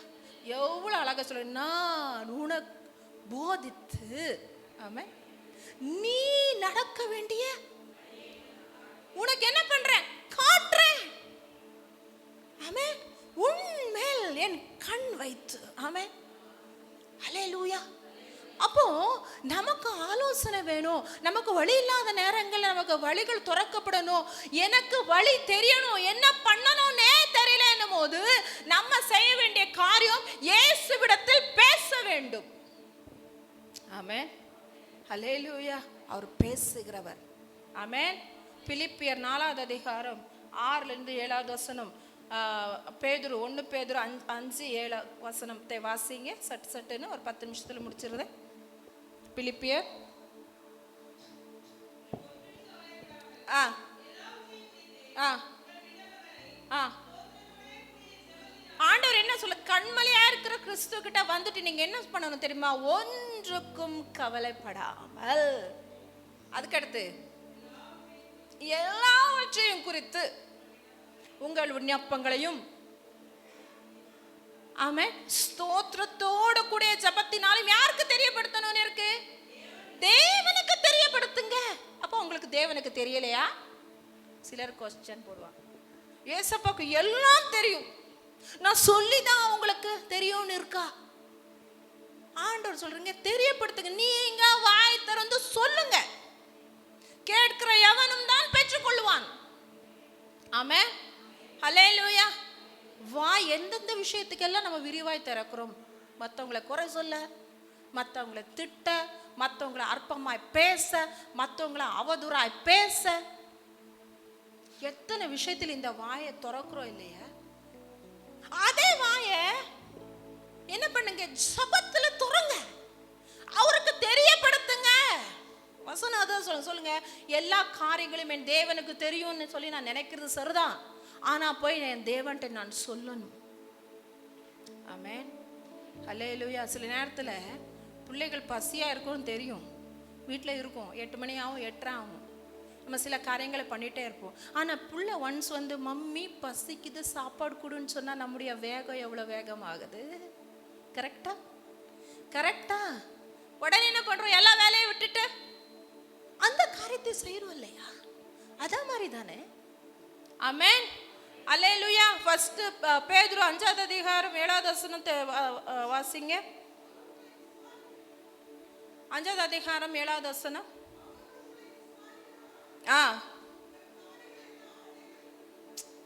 எவ்வளவு அழகா சொல்ல, நான் உனக்கு போதித்து, ஆமென், நீ நடக்க வேண்டிய உனக்கு என்ன பண்றேன், காட்டுறேன். ஆமென், உன்மேல் என் கண் வைத்து. ஆமென், அல்லேலூயா. அப்போ நமக்கு ஆலோசனை வேணும், நமக்கு வழி இல்லாத நேரங்கள் நமக்கு வழிகள் திறக்கப்படணும், எனக்கு வழி தெரியணும், என்ன பண்ணணும்னே தெரியல என்னும் போது நம்ம செய்ய வேண்டிய காரியம் இயேசுவிடத்தில் பேச வேண்டும். ஆமென், அல்லேலூயா. அவர் பேசுகிறவர். ஆமென். பிலிப்பியர் 4வது அதிகாரம் 6லிருந்து 7வது வசனம். பேதுரு 1 பேதுரு 5-7 வசனத்தை வாசிங்க. சட்டுன்னு ஒரு 10 நிமிஷத்துல முடிச்சிருது. பிலிப்பியர் ஆண்டவர் என்ன சொல்ல, கண்மலையா இருக்கிற கிறிஸ்து கிட்ட வந்துட்டு நீங்க என்ன பண்ணணும் தெரியுமா? ஒன்றுக்கும் கவலைப்படாமல், அதுக்கடுத்து எல்லாவற்றையும் குறித்து உங்கள் விண்ணப்பங்களையும், ஆமென், ஸ்தோத்திரத்தோட கூடிய ஜெபத்தினாலும் யாருக்கு தெரியப்படுத்தணும்னு இருக்கு? தேவனுக்கு தெரியப்படுத்துங்க. அப்போ உங்களுக்கு தேவனுக்கு தெரியலையா? சிலர் கொஸ்டின் போடுவாங்க, ஏசப்பாக்கு எல்லாம் தெரியும், நான் சொல்லிதான் உங்களுக்கு தெரியும்னு இருக்கா? ஆண்டவர் சொல்றீங்க, தெரியப்படுத்துங்க. நீங்க வாய் திறந்து சொல்லுங்க, கேட்கிற எவனும் தான் பெற்றுக்கொள்வான். ஆமென், அல்லேலூயா. எந்தெந்த விஷயத்துக்கெல்லாம் நம்ம விரிவாய் திறக்கிறோம்? மற்றவங்களை குறை சொல்ல, மற்றவங்களை திட்ட, மற்றவங்களை அற்பமாய் பேச, மற்றவங்களை அவதூறாய் பேச, எத்தனை விஷயத்தில் இந்த வாயை திறக்கிறோம் இல்லையா? அதே வாயை என்ன பண்ணுங்க, ஜெபத்துல துறங்க, அவருக்கு தெரியப்படுத்துங்க. வசனம் அதான் சொல்லுங்க, எல்லா காரியங்களும் என் தேவனுக்கு தெரியும்னு சொல்லி நான் நினைக்கிறது சரிதான், ஆனா போய் என் தேவன்ட்ட நான் சொல்லணும். ஆமென், அல்லேலூயா. சில நேரத்துல பிள்ளைகள் பசியா இருக்கும்னு தெரியும், வீட்டில் இருக்கும், 8 மணி ஆகும், 8:30 ஆகும், நம்ம சில காரியங்களை பண்ணிட்டே இருப்போம். ஆனா புள்ள ஒன்ஸ் வந்து மம்மி பசிக்குது சாப்பாடு கொடுன்னு சொன்னா நம்முடைய வேகம் எவ்வளவு வேகம் ஆகுது? கரெக்டா? கரெக்டா? உடனே என்ன பண்றோம், எல்லா வேலையை விட்டுட்டு அந்த காரியத்தை செய்யறோம் இல்லையா? அதான் மாதிரி தானே. ஆமென், அல்லேலூயா. ஃபர்ஸ்ட் பேதுரு 5வது அதிகாரம் 7வது வசனத்தை வாசிங்க. 5வது அதிகாரம் 7வது வசனம்.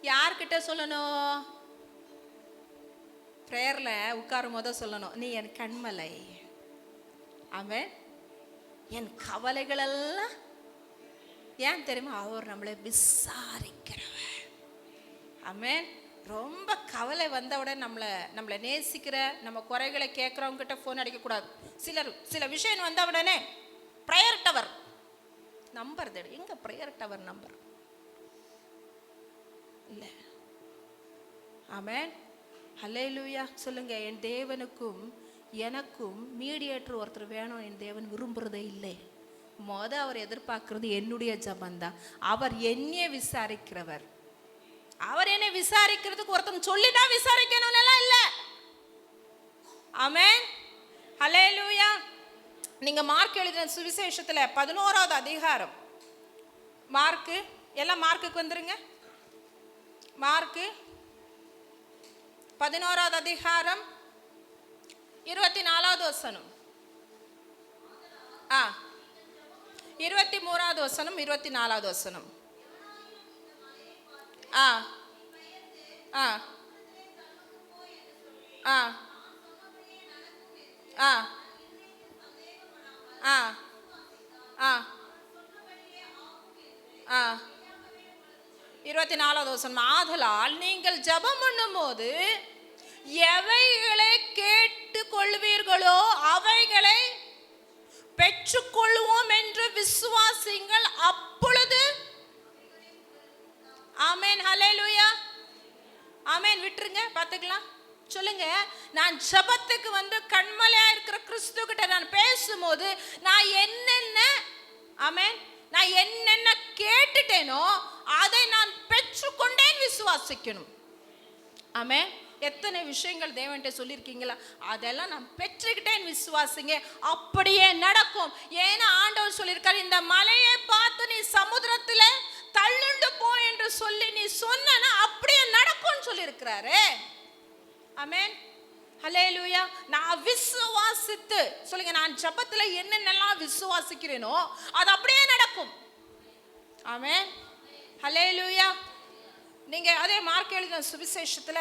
யார்கிட்ட சொல்லணும்? பிரேயர்ல உட்காரும் போத சொல்லணும், நீ என் கண்மலை. ஆமென், என் கவலைகள் எல்லாம் ஏன் தெரியுமா? அவர் நம்மளை விசாரிக்கிறவர். ஆமென். ரொம்ப கவலை வந்தவுடன் நம்மளை நேசிக்கிற, நம்ம குறைகளை கேட்குறவங்க கிட்ட ஃபோன் அடிக்கக்கூடாது. சில விஷயம் வந்த உடனே ப்ரேயர் டவர் நம்பர் தேடு. எங்க ப்ரேயர் டவர் நம்பர் இல்லை. ஆமென், அல்லேலூயா. சொல்லுங்க, என் தேவனுக்கும் எனக்கும் மீடியேட்டர் ஒருத்தர் வேணும். என் தேவன் விரும்புறதே இல்லை. அவர் எதிர்பார்க்கிறது என்னுடைய ஜபந்தான். அவர் என்னைய விசாரிக்கிறவர். அவர் என்னை விசாரிக்கிறதுக்கு ஒருத்தன் சொல்லிதான் விசாரிக்கணும் எல்லாம் இல்லை. ஆமென், அல்லேலூயா. நீங்க மார்க் எழுதின சுவிசேஷத்துல 11வது அதிகாரம், மார்க்கு, எல்லாம் மார்க்குக்கு வந்துருங்க. மார்க்கு 11வது அதிகாரம் 24வது வசனம், 23வது வசனம், 24வது வசனம். 24வது வசனம், ஆதலால் நீங்கள் ஜெபம் பண்ணும்போது எவைகளை கேட்டு கொள்வீர்களோ அவைகளை பெற்றுக்கொள்வோம் என்று விசுவாசிங்கள், அப்பொழுது. ஆமென், ஹல்லேலூயா. ஆமென். விட்டுருங்க, பார்த்துக்கலாம். சொல்லுங்க, நான் ஜெபத்துக்கு வந்து கண்மலையா இருக்கிற கிறிஸ்து கிட்ட நான் பேசும்போது நான் என்னென்ன, ஆமென், நான் என்னென்ன கேட்டுட்டேனோ அதை நான் பெற்றுக்கொண்டேன் விசுவாசிக்கணும். ஆமென். எத்தனை விஷயங்கள் தேவன்கிட்ட சொல்லியிருக்கீங்களா, அதெல்லாம் நான் பெற்றுக்கிட்டேன் விசுவாசிங்க, அப்படியே நடக்கும். ஏன்னா ஆண்டவர் சொல்லியிருக்காரு, இந்த மலையை பார்த்து நீ சமுத்திரத்துல தள்ளுண்டு போ என்று சொல்லி நீ சொன்னா அப்படியே நடக்கும்னு சொல்லியிருக்கிறாரு. ஆமென், ஹல்லேலூயா. நான் விசுவாசித்து, சொல்லுங்க, நான் ஜெபத்துல என்னென்னலாம் விசுவாசிக்கிறேனோ அது அப்படியே நடக்கும். ஆமென், ஹல்லேலூயா. நீங்க அதே மார்க் எழுதின சுவிசேஷத்துல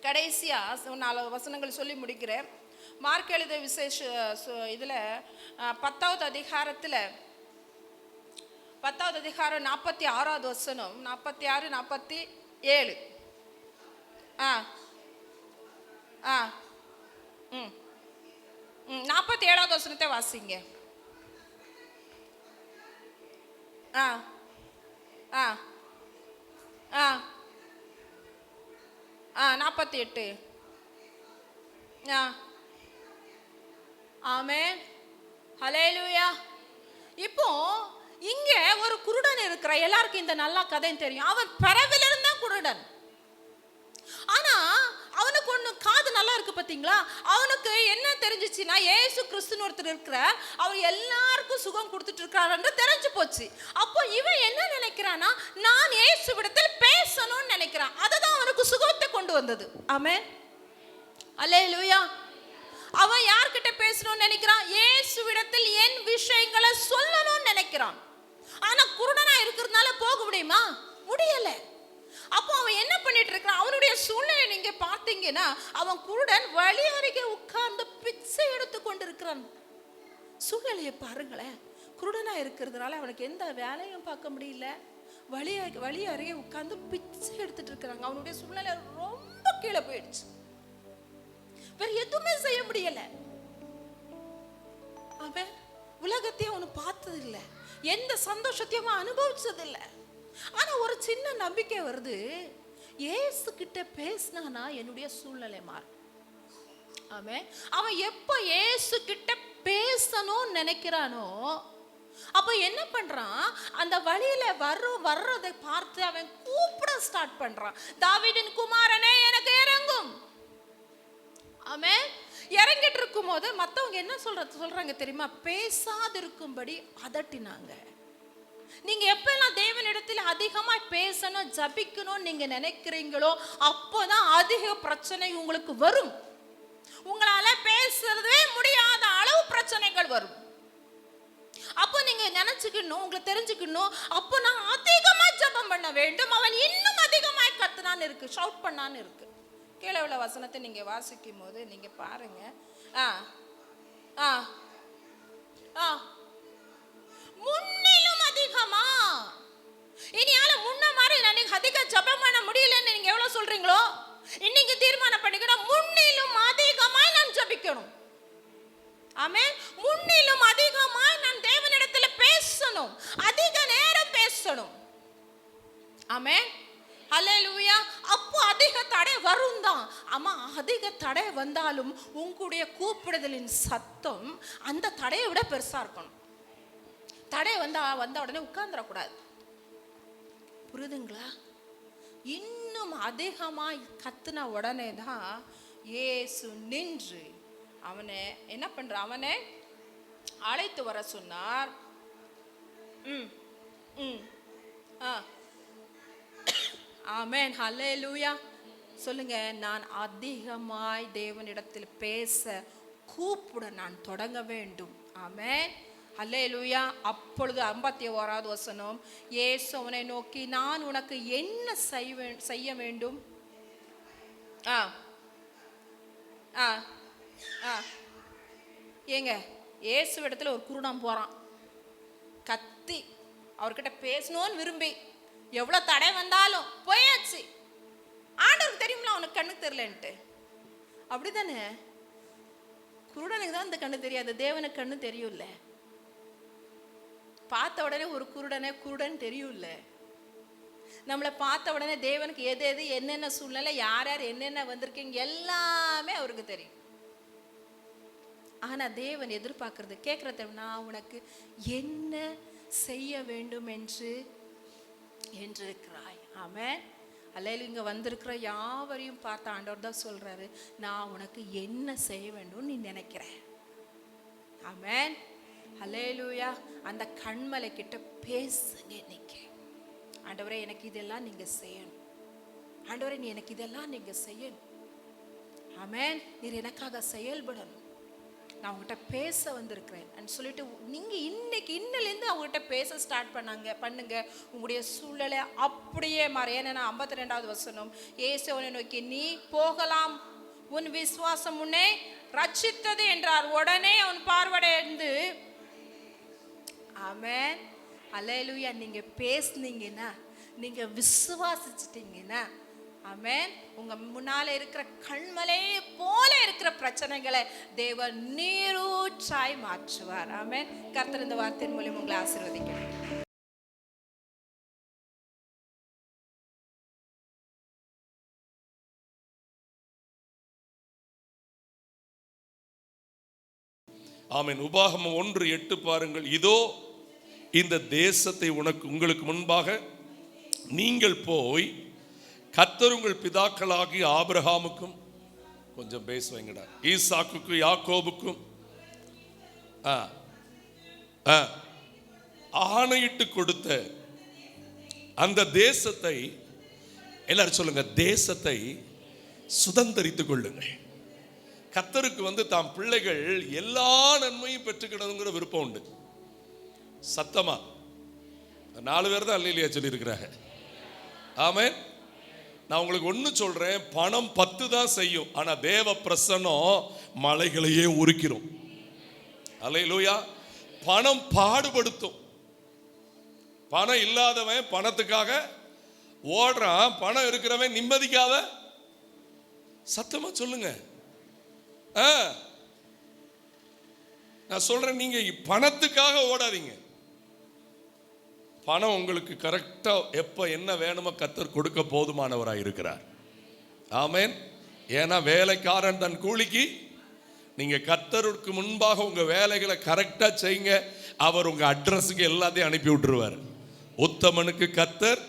கடைசியா 4 வசனங்கள் சொல்லி முடிக்கிறேன். மார்க் எழுதின விசேஷ இதுல 10வது அதிகாரத்துல 10வது அதிகாரம் 46வது வசனம், 46, 47. 47வது வசனத்தை வாசிங்க. 48. ஆமென், ஹல்லேலூயா. இப்போ இங்க ஒரு குருடன் இருக்கிற, எல்லாருக்கும் இந்த நல்ல கதை தெரியும். அவன் பிறவிலிருந்து தான் குருடன். ஆனா அவனுக்கு ஒண்ணு, காது நல்லா இருக்கு பாத்தீங்களா, அவனுக்கு என்ன தெரிஞ்சிச்சுன்னா இயேசு கிறிஸ்துன்னு ஒருத்தர் இருக்கிற, அவர் எல்லாருக்கும் சுகம் கொடுத்துட்டு இருக்கிறாரு தெரிஞ்சு போச்சு. அப்போ இவன் என்ன நினைக்கிறான்னா, நான் இயேசுவிடத்தில் பேசணும்னு நினைக்கிறான். அதுதான் அவனுக்கு சுகத்தை கொண்டு வந்தது. ஆமென், அல்லேலூயா. அவன் யார்கிட்ட பேசணும்னு நினைக்கிறான்? இயேசுவிடத்தில் என் விஷயங்களை சொல்லணும்னு நினைக்கிறான். ஆனா குருடனா இருக்கிறதுனால போக முடியுமா? முடியல. அப்போ அவன் என்ன பண்ணிட்டு இருக்கான்? அவனுடைய சூழ்நிலை நீங்க பார்த்தீங்கன்னா, அவன் குருடன் வழி அருகே உட்கார்ந்து பிச்சை எடுத்து கொண்டு இருக்கிறான். சூழ்நிலையை பாருங்களேன். குருடனா இருக்கிறதுனால அவனுக்கு எந்த வேலையும் பார்க்க முடியல. வழி அருகே உட்கார்ந்து பிச்சை எடுத்துட்டு இருக்கிறாங்க. அவனுடைய சூழ்நிலை ரொம்ப கீழே போயிடுச்சு. வேற எதுவுமே செய்ய முடியல. அவன் உலகத்தையும் அவனு பார்த்தது இல்லை, எந்த சந்தோஷத்தையும் அனுபவிச்சது இல்லை. ஆனா ஒரு சின்ன நம்பிக்கை வருது, இயேசு கிட்ட பேசினானா என்னுடைய சூழ்நிலை மாறும். ஆமென். அவன் எப்ப இயேசு கிட்ட பேசணும்னு நினைக்கிறானோ அப்ப என்ன பண்றான்? அந்த வழியில வர்றதை பார்த்து அவன் கூப்பிட ஸ்டார்ட் பண்றான், தாவீதின் குமாரனே எனக்கு இறங்கும். ஆமென். இறங்கிட்டு இருக்கும் போது மற்றவங்க என்ன சொல்றாங்க தெரியுமா? பேசாதிருக்கும்படி அதட்டினாங்க. நீங்க எப்பெல்லாம் தேவனிடத்தில் அதிகமா பேசணும், ஜபிக்கணும் நீங்க நினைக்கிறீங்களோ அப்போதான் அதிக பிரச்சனை உங்களுக்கு வரும். உங்களால பேசுறதே முடியாத அளவு பிரச்சனைகள் வரும். அப்போ நீங்க நினைச்சுக்கணும், உங்களை தெரிஞ்சுக்கணும், அப்போ நான் அதிகமா ஜபம் பண்ண வேண்டும், அவன் இன்னும் அதிகமாய் கத்துனான்னு இருக்கு, ஷவுட் பண்ணான்னு இருக்கு. கீழே உள்ள வசனத்தை நீங்க வாசிக்கும் போது நீங்க பாருங்க. முன்னிலும் அதிகமா, இனியால முன்ன மாதிரி நான் அதிக ஜபம் பண்ண முடியலன்னு நீங்க எவ்வளவு சொல்றீங்களோ இன்னைக்கு தீர்மானம் பண்ணிக்கணும், முன்னிலும் அதிகமாய் நான் ஜபிக்கணும். ஆமென். முன்னிலும் அதிகமாய் நான் தேவனிடத்துல பேசணும், அதிக நேரம் பேசணும். ஆமென், ஹல்லேலூயா. அப்போ அதிக தடை வரும் தான். ஆமா, அதிக தடை வந்தாலும் உங்களுடைய கூப்பிடுதலின் சத்தம் அந்த தடையை விட பெருசா இருக்கணும். தடை வந்த உடனே உட்கார்ந்துடக்கூடாது. புரியுதுங்களா? இன்னும் அதிகமாய் கத்துன உடனே தான் இயேசு நின்று அவனை என்ன பண்ற, அவனை அழைத்து வர சொன்னார். ஆமென், ஹல்லேலூயா. சொல்லுங்க, நான் அதிகமாய் தேவனிடத்தில் பேச கூப்பிட நான் தொடங்க வேண்டும். ஆமென், ஹல்லேலூயா. அப்பொழுது 51வது வசனம், இயேசு அவனை நோக்கி, நான் உனக்கு என்ன செய்ய வேண்டும்? ஏங்க, இயேசு இடத்துல ஒரு குருடன் போறான், கத்தி அவர்கிட்ட பேசணும்னு விரும்பி. எவ்வளவு தடை வந்தாலும் போயாச்சு. ஆண்டவருக்கு தெரியும்ல அவனுக்கு கண்ணு தெரியலன்ட்டு. அப்படிதானே? குருடனுக்கு தான் இந்த கண்ணு தெரியாது, தேவனுக்கு கண்ணு தெரியும்ல. பார்த்த உடனே ஒரு குருடன் தெரியும்ல. நம்மளை பார்த்த உடனே தேவனுக்கு எது எது என்னென்ன சூழ்நிலை, யார் யார் என்னென்ன வந்திருக்கீங்க எல்லாமே அவருக்கு தெரியும். ஆனா தேவன் எதிர்பார்க்கறது, கேட்கறது, நான் உனக்கு என்ன செய்ய வேண்டும் என்று இருக்கிறாய். ஆமென். அல்லேலூயா. இங்க வந்திருக்கிற யாவரையும் பார்த்த ஆண்டவர் தான் சொல்றாரு, நான் உனக்கு என்ன செய்ய வேண்டும் நீ நினைக்கிற. ஆமென். அல்லேலூயா. அந்த கண்மலை கிட்ட பேசுங்க இன்னைக்கு. ஆண்டவரே எனக்கு இதெல்லாம் நீங்க செய்யணும். ஆண்டவரே நீ எனக்கு இதெல்லாம் நீங்க செய்யணும். ஆமென். நீர் எனக்காக செயல்படணும். நான் அவங்ககிட்ட பேச வந்திருக்கிறேன் சொல்லிட்டு நீங்க இன்னிலேருந்து அவங்ககிட்ட பேச ஸ்டார்ட் பண்ணுங்க. உங்களுடைய சூழ்நிலை அப்படியே மாற. ஏன்னா 52வது வசனம், இயேசுவை நோக்கி நீ போகலாம், உன் விசுவாசம் உன்னை ரட்சித்தது என்றார். உடனே அவன் பார்வையடைந்து. ஆமென். அல்லேலூயா. நீங்க பேசுனீங்கன்னா, நீங்க விசுவாசிச்சிட்டீங்கன்னா, ஆமென், உங்க முன்னால இருக்கிற கண்மலையை போல இருக்கிற பிரச்சனைகளை தேவன் நீரூற்றாய் மாற்றுவார். ஆமென். கர்த்தர் இந்த வார்த்தையின் மூலம் உங்களை ஆசீர்வதிக்கிறார். ஆமென். உபாகமம் 1:8 பாருங்கள். இதோ இந்த தேசத்தை உங்களுக்கு முன்பாக நீங்கள் போய் கர்த்தர் உங்கள் பிதாக்களாகிய ஆபிரகாமுக்கும், கொஞ்சம் பேசுவீங்கடா, ஈசாக்குக்கும் யாக்கோபுக்கும் ஆணையிட்டு கொடுத்த அந்த தேசத்தை, எல்லாரும் சொல்லுங்க, தேசத்தை சுதந்தரித்துக் கொள்ளுங்கள். கர்த்தருக்கு தாம் பிள்ளைகள் எல்லா நன்மையும் பெற்றுக்கிடணுங்கிற விருப்பம் உண்டு. சத்தமா 4 பேர் தான் அல்லேலூயா சொல்லியிருக்கிறாங்க. ஆமென். நான் உங்களுக்கு ஒன்று சொல்றேன், பணம் 10 தான் செய்யும், ஆனா தேவ பிரசன்னம் மலைகளையே உருக்கிறோம். அல்லேலூயா. பணம் பாடுபடுத்தும். பணம் இல்லாதவன் பணத்துக்காக ஓடுறான், பணம் இருக்கிறவன் நிம்மதிக்காக. சத்தமா சொல்லுங்க. நான் சொல்றேன், நீங்க பணத்துக்காக ஓடாதீங்க. பணம் உங்களுக்கு கரெக்டா எப்ப என்ன வேணுமோ கர்த்தர் கொடுக்க போதுமானவராக இருக்கிறார். ஆமென். ஏன்னா வேலைக்காரன் தன் கூலிக்கு, நீங்க கர்த்தருக்கு முன்பாக உங்க வேலைகளை கரெக்டா செய்யுங்க, அவர் உங்க அட்ரஸுக்கு எல்லாத்தையும் அனுப்பி விட்டுருவார். உத்தமனுக்கு கர்த்தர்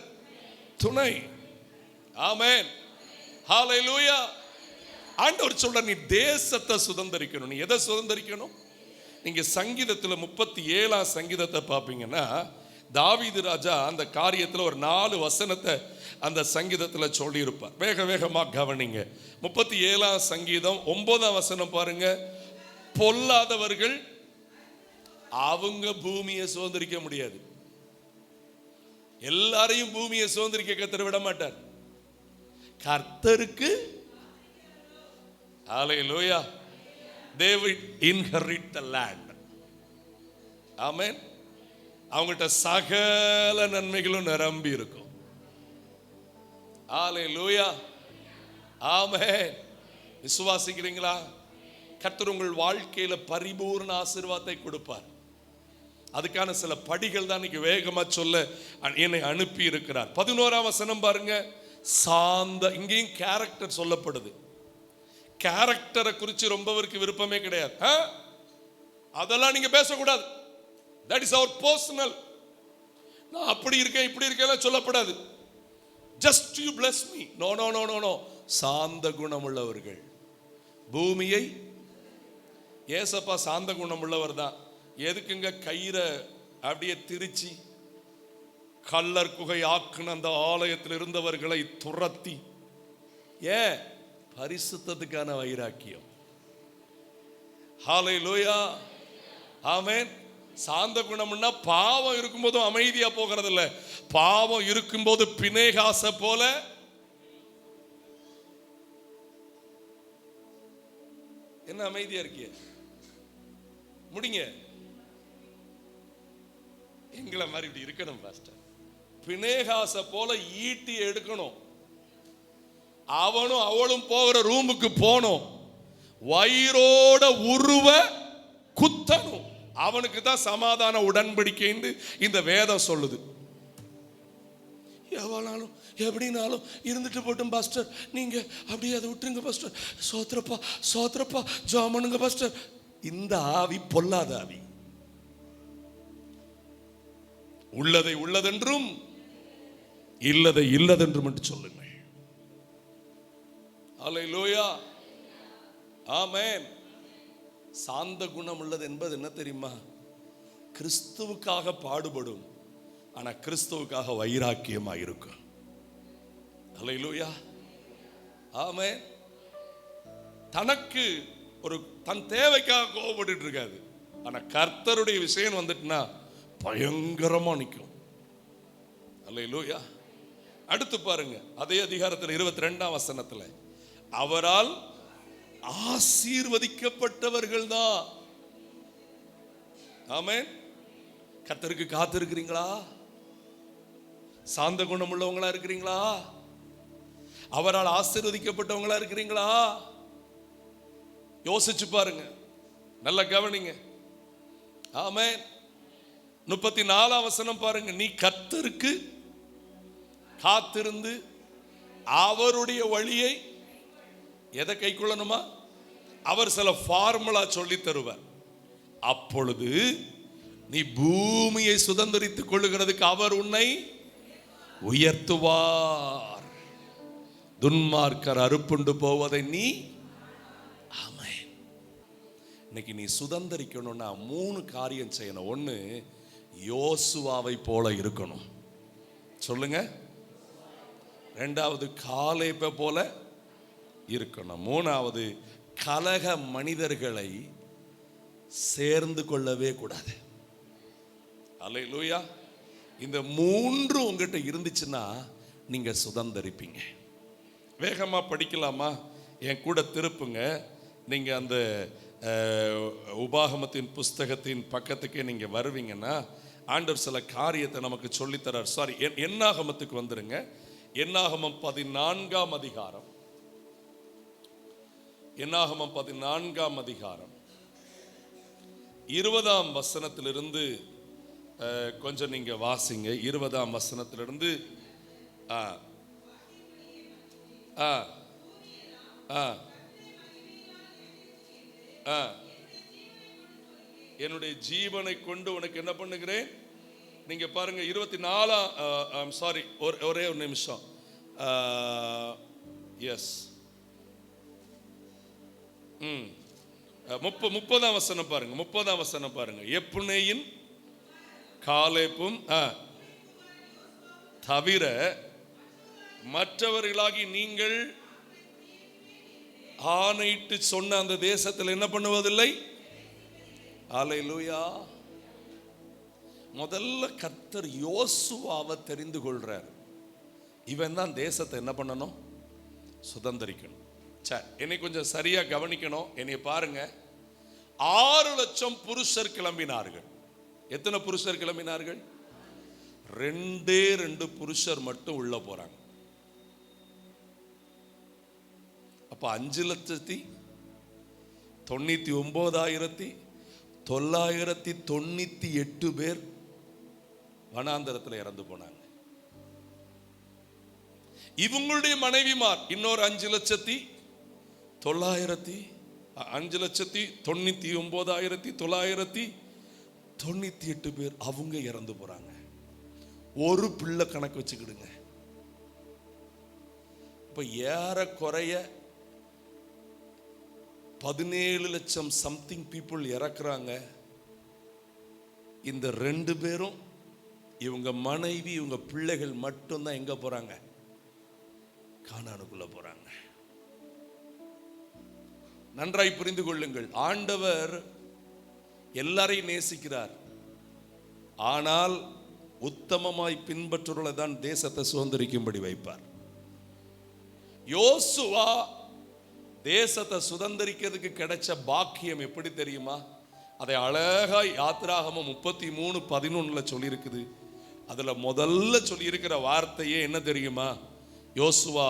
துணை. ஆமென். ஹல்லேலூயா. ஆண்டவர் சொல்ற, நீ தேசத்தை சுதந்தரிக்கணும். நீ எதை சுதந்தரிக்கணும்? நீங்க சங்கீதத்தில் 37ஆம் சங்கீதத்தை பார்ப்பீங்கன்னா, தாவீது ராஜா அந்த காரியத்தில் ஒரு 4 வசனத்தை அந்த சங்கீதத்தில் சொல்லி இருப்பார். வேகமாக கவனிங்க. 37ஆம் சங்கீதம் 9ஆம் வசனம் பாருங்க. பொல்லாதவர்கள் அவங்க பூமியை சுதந்திரிக்க முடியாது. எல்லாரையும் பூமியை சுதந்திரிக்க கர்த்தர் விட மாட்டார். கர்த்தருக்கு ஹல்லேலூயா, they will inherit the land. ஆமென். அவங்கள்ட்ட சகல நன்மைகளும் நிரம்பி இருக்கும். ஹல்லேலூயா. ஆமென். விசுவாசிக்கிறீங்களா? கர்த்தர் உங்கள் வாழ்க்கையில பரிபூர்ண ஆசீர்வாதத்தை கொடுப்பார். அதுக்கான சில படிகள் தான் இன்னைக்கு வேகமா சொல்ல என்னை அனுப்பி இருக்கிறார். 11ஆம் வசனம் பாருங்க. சாந்த, இங்கேயும் கேரக்டர் சொல்லப்படுது. கேரக்டரை குறித்து ரொம்பவருக்கு விருப்பமே கிடையாது. அதெல்லாம் நீங்க பேசக்கூடாது. That is our personal. நான் அப்படி இருக்கேன் இப்படி இருக்கேன் சொல்லப்படாது. Just you bless me. No no no no no. சாந்த குணம் உள்ளவர்கள் பூமியை, ஏசப்பா சாந்த குணம் உள்ளவர் தான். எதுக்குங்க கயிறை அப்படியே திரிச்சி கல்லர் குகை ஆக்குன அந்த ஆலயத்தில் இருந்தவர்களை துரத்தி, ஏன்? பரிசுத்தத்துக்கான வைராக்கியம். ஹல்லேலூயா. ஆமென். சாந்த குணம்னா பாவம் இருக்கும்போதும் அமைதியா போகிறது இல்ல, பாவம் இருக்கும்போது பினேகாச போல என்ன அமைதியா இருக்கிய? முடிங்க. எங்களை மாதிரி இப்படி இருக்கணும் பாஸ்டர். பினேகாச போல ஈட்டி எடுக்கணும். அவனும் அவளும் போகிற ரூமுக்கு போனோம், வயிறோட உருவ குத்தணும். அவனுக்கு தான் சமாதான உடன்படிக்கைன்னு இந்த வேதம் சொல்லுது. எவ்வளோனாலும் எப்படினாலும் இருந்துட்டு போட்டும் பாஸ்டர், நீங்க அப்படியே அதை விட்டுருங்க பாஸ்டர், சோத்திரப்பா சோத்திரப்பா ஜாமனுங்க பாஸ்டர். இந்த ஆவி பொல்லாத ஆவி. உள்ளதை உள்ளதென்றும் இல்லதை இல்லதென்றும் என்று சொல்லுங்கள். அல்லேலூயா, ஆமென். சாந்த குணம் உள்ளது என்பது என்ன தெரியுமா? கிறிஸ்துவுக்காக பாடுபடும், ஆனா கிறிஸ்துவுக்காக வைராக்கியமாக இருக்கும். அல்லேலூயா, ஆமென். தனக்கு ஒரு தன் தேவைக்காக கோபப்பட்டு இருக்காது, ஆனா கர்த்தருடைய விஷயம் வந்துட்டுனா பயங்கரமா நிற்கும். அல்லேலூயா. அடுத்து பாருங்க, அதே அதிகாரத்தில் 22ஆம் வசனத்துல, அவரால் ஆசீர்வதிக்கப்பட்டவர்கள் தான். ஆமென். கர்த்தருக்கு காத்திருக்கிறீங்களா? சாந்த குணம் உள்ளவங்களா இருக்கிறீங்களா? அவரால் ஆசீர்வதிக்கப்பட்டவங்களா இருக்கிறீங்களா? யோசிச்சு பாருங்க, நல்ல கவனிங்க. ஆமென். 34ஆம் வசனம் பாருங்க, நீ கர்த்தருக்கு காத்திருந்து அவருடைய வழியை எதை கைக்கொள்ளணுமா? அவர் சில ஃபார்முலா சொல்லி தருவார். அப்பொழுது நீ பூமியை சுதந்தரித்துக் கொள்ளுகிறதுக்கு அவர் உன்னை உயர்த்துவார். துன்மார்க்கர் அறுப்புண்டு போவதை நீ. ஆமென். இன்னைக்கு நீ சுதந்தரிக்கணும்னா 3 காரியம் செய்யணும். 1, யோசுவாவை போல இருக்கணும். சொல்லுங்க. 2வது, காலேபை போல இருக்கணும். 3வது, கலக மனிதர்களை சேர்ந்து கொள்ளவே கூடாது. அல்லேலூயா. இந்த 3 உங்ககிட்ட இருந்துச்சுன்னா நீங்க சுதந்தரிப்பீங்க. வேகமா படிக்கலாமா? என் கூட திருப்புங்க. நீங்க அந்த உபாகமத்தின் புஸ்தகத்தின் பக்கத்துக்கே நீங்க வருவீங்கன்னா ஆண்டவர் சில காரியத்தை நமக்கு சொல்லித்தரார். சாரி, என்னாகமத்துக்கு வந்துருங்க. என்னாகமம் 14ஆம் அதிகாரம். என்னாகமம் 14ஆம் அதிகாரம் 20ஆம் வசனத்திலிருந்து கொஞ்சம் நீங்க வாசிங்க. 20ஆம் வசனத்திலிருந்து என்னுடைய ஜீவனை கொண்டு உனக்கு என்ன பண்ணுகிறேன். நீங்க பாருங்க 24ஆம், சாரி ஒரே ஒரு நிமிஷம். எஸ், 30ஆம் வசனம் பாருங்க. 30ஆம் வசனம் பாருங்க. எப்புனேயின் காலேப்பும் தவிர மற்றவர்களாகி நீங்கள் ஆணையிட்டு சொன்ன அந்த தேசத்தில் என்ன பண்ணுவதில்லை. அல்லேலூயா. முதல்ல கர்த்தர் யோசுவாவை தெரிந்து கொள்றார். இவன் தான் தேசத்தை என்ன பண்ணணும், சுதந்தரிக்கணும். என்னை கொஞ்சம் சரியா கவனிக்கணும். என்னை பாருங்க. 6 லட்சம் புருஷர் கிளம்பினார்கள். எத்தனை புருஷர் கிளம்பினார்கள்? 2 புருஷர் மட்டும் உள்ள போறாங்க. அப்ப 5,99,998 பேர் வனாந்தரத்தில் இறந்து போனாங்க. இவங்களுடைய மனைவிமார் இன்னொரு 5,99,998 பேர் அவங்க இறந்து போறாங்க. ஒரு பிள்ளை கணக்கு வச்சுக்கிடுங்க. இப்ப ஏறக்குறைய 17 லட்சம் சம்திங் பீப்புள் இறக்குறாங்க. இந்த 2 பேரும், இவங்க மனைவி, இவங்க பிள்ளைகள் மட்டும்தான் எங்க போறாங்க? கானானுக்குள்ள போறாங்க. நன்றாய் புரிந்து கொள்ளுங்கள். ஆண்டவர் எல்லாரையும் நேசிக்கிறார். ஆனால் உத்தமமாய் பின்பற்றுவதை தான் தேசத்தை சுதந்திரிக்கும்படி வைப்பார். யோசுவா தேசத்தை சுதந்திரிக்கிறதுக்கு கிடைச்ச பாக்கியம் எப்படி தெரியுமா? அதை அழகாய் யாத்திராகமம் 33:11 சொல்லியிருக்குது. அதுல முதல்ல சொல்லி இருக்கிற வார்த்தையே என்ன தெரியுமா? யோசுவா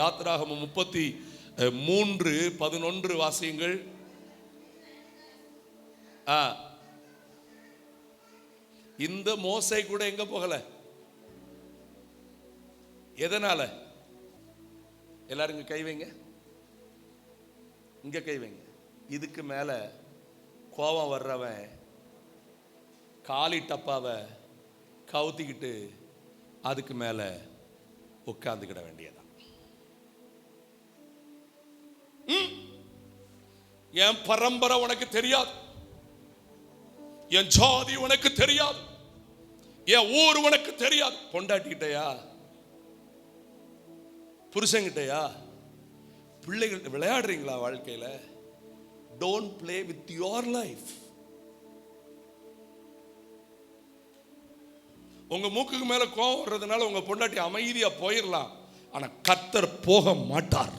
யாத்திராகமம் 33:11 வாசியுங்கள். இந்த மோசே கூட எங்க போகல? எதனால? எல்லாரும் இங்க கை வைங்க, இங்க கை வைங்க. இதுக்கு மேல கோபம் வர்றவன் காலி டப்பாவை கவுத்திக்கிட்டு அதுக்கு மேல உட்கார்ந்துக்கிட வேண்டியதான். என் பரம்பரை உனக்கு தெரியாது, என் ஜாதி உனக்கு தெரியாது, என் ஊர் உனக்கு தெரியாது. பொண்டாட்டிக்கிட்டயா, புருஷங்கிட்டயா, பிள்ளைகள் விளையாடுறீங்களா வாழ்க்கையில? Don't play with your life. உங்க மூக்குக்கு மேல கோபம் வர்றதுனால உங்க பொண்டாட்டி அமைதியா போயிடலாம், ஆனா கர்த்தர் போக மாட்டார்.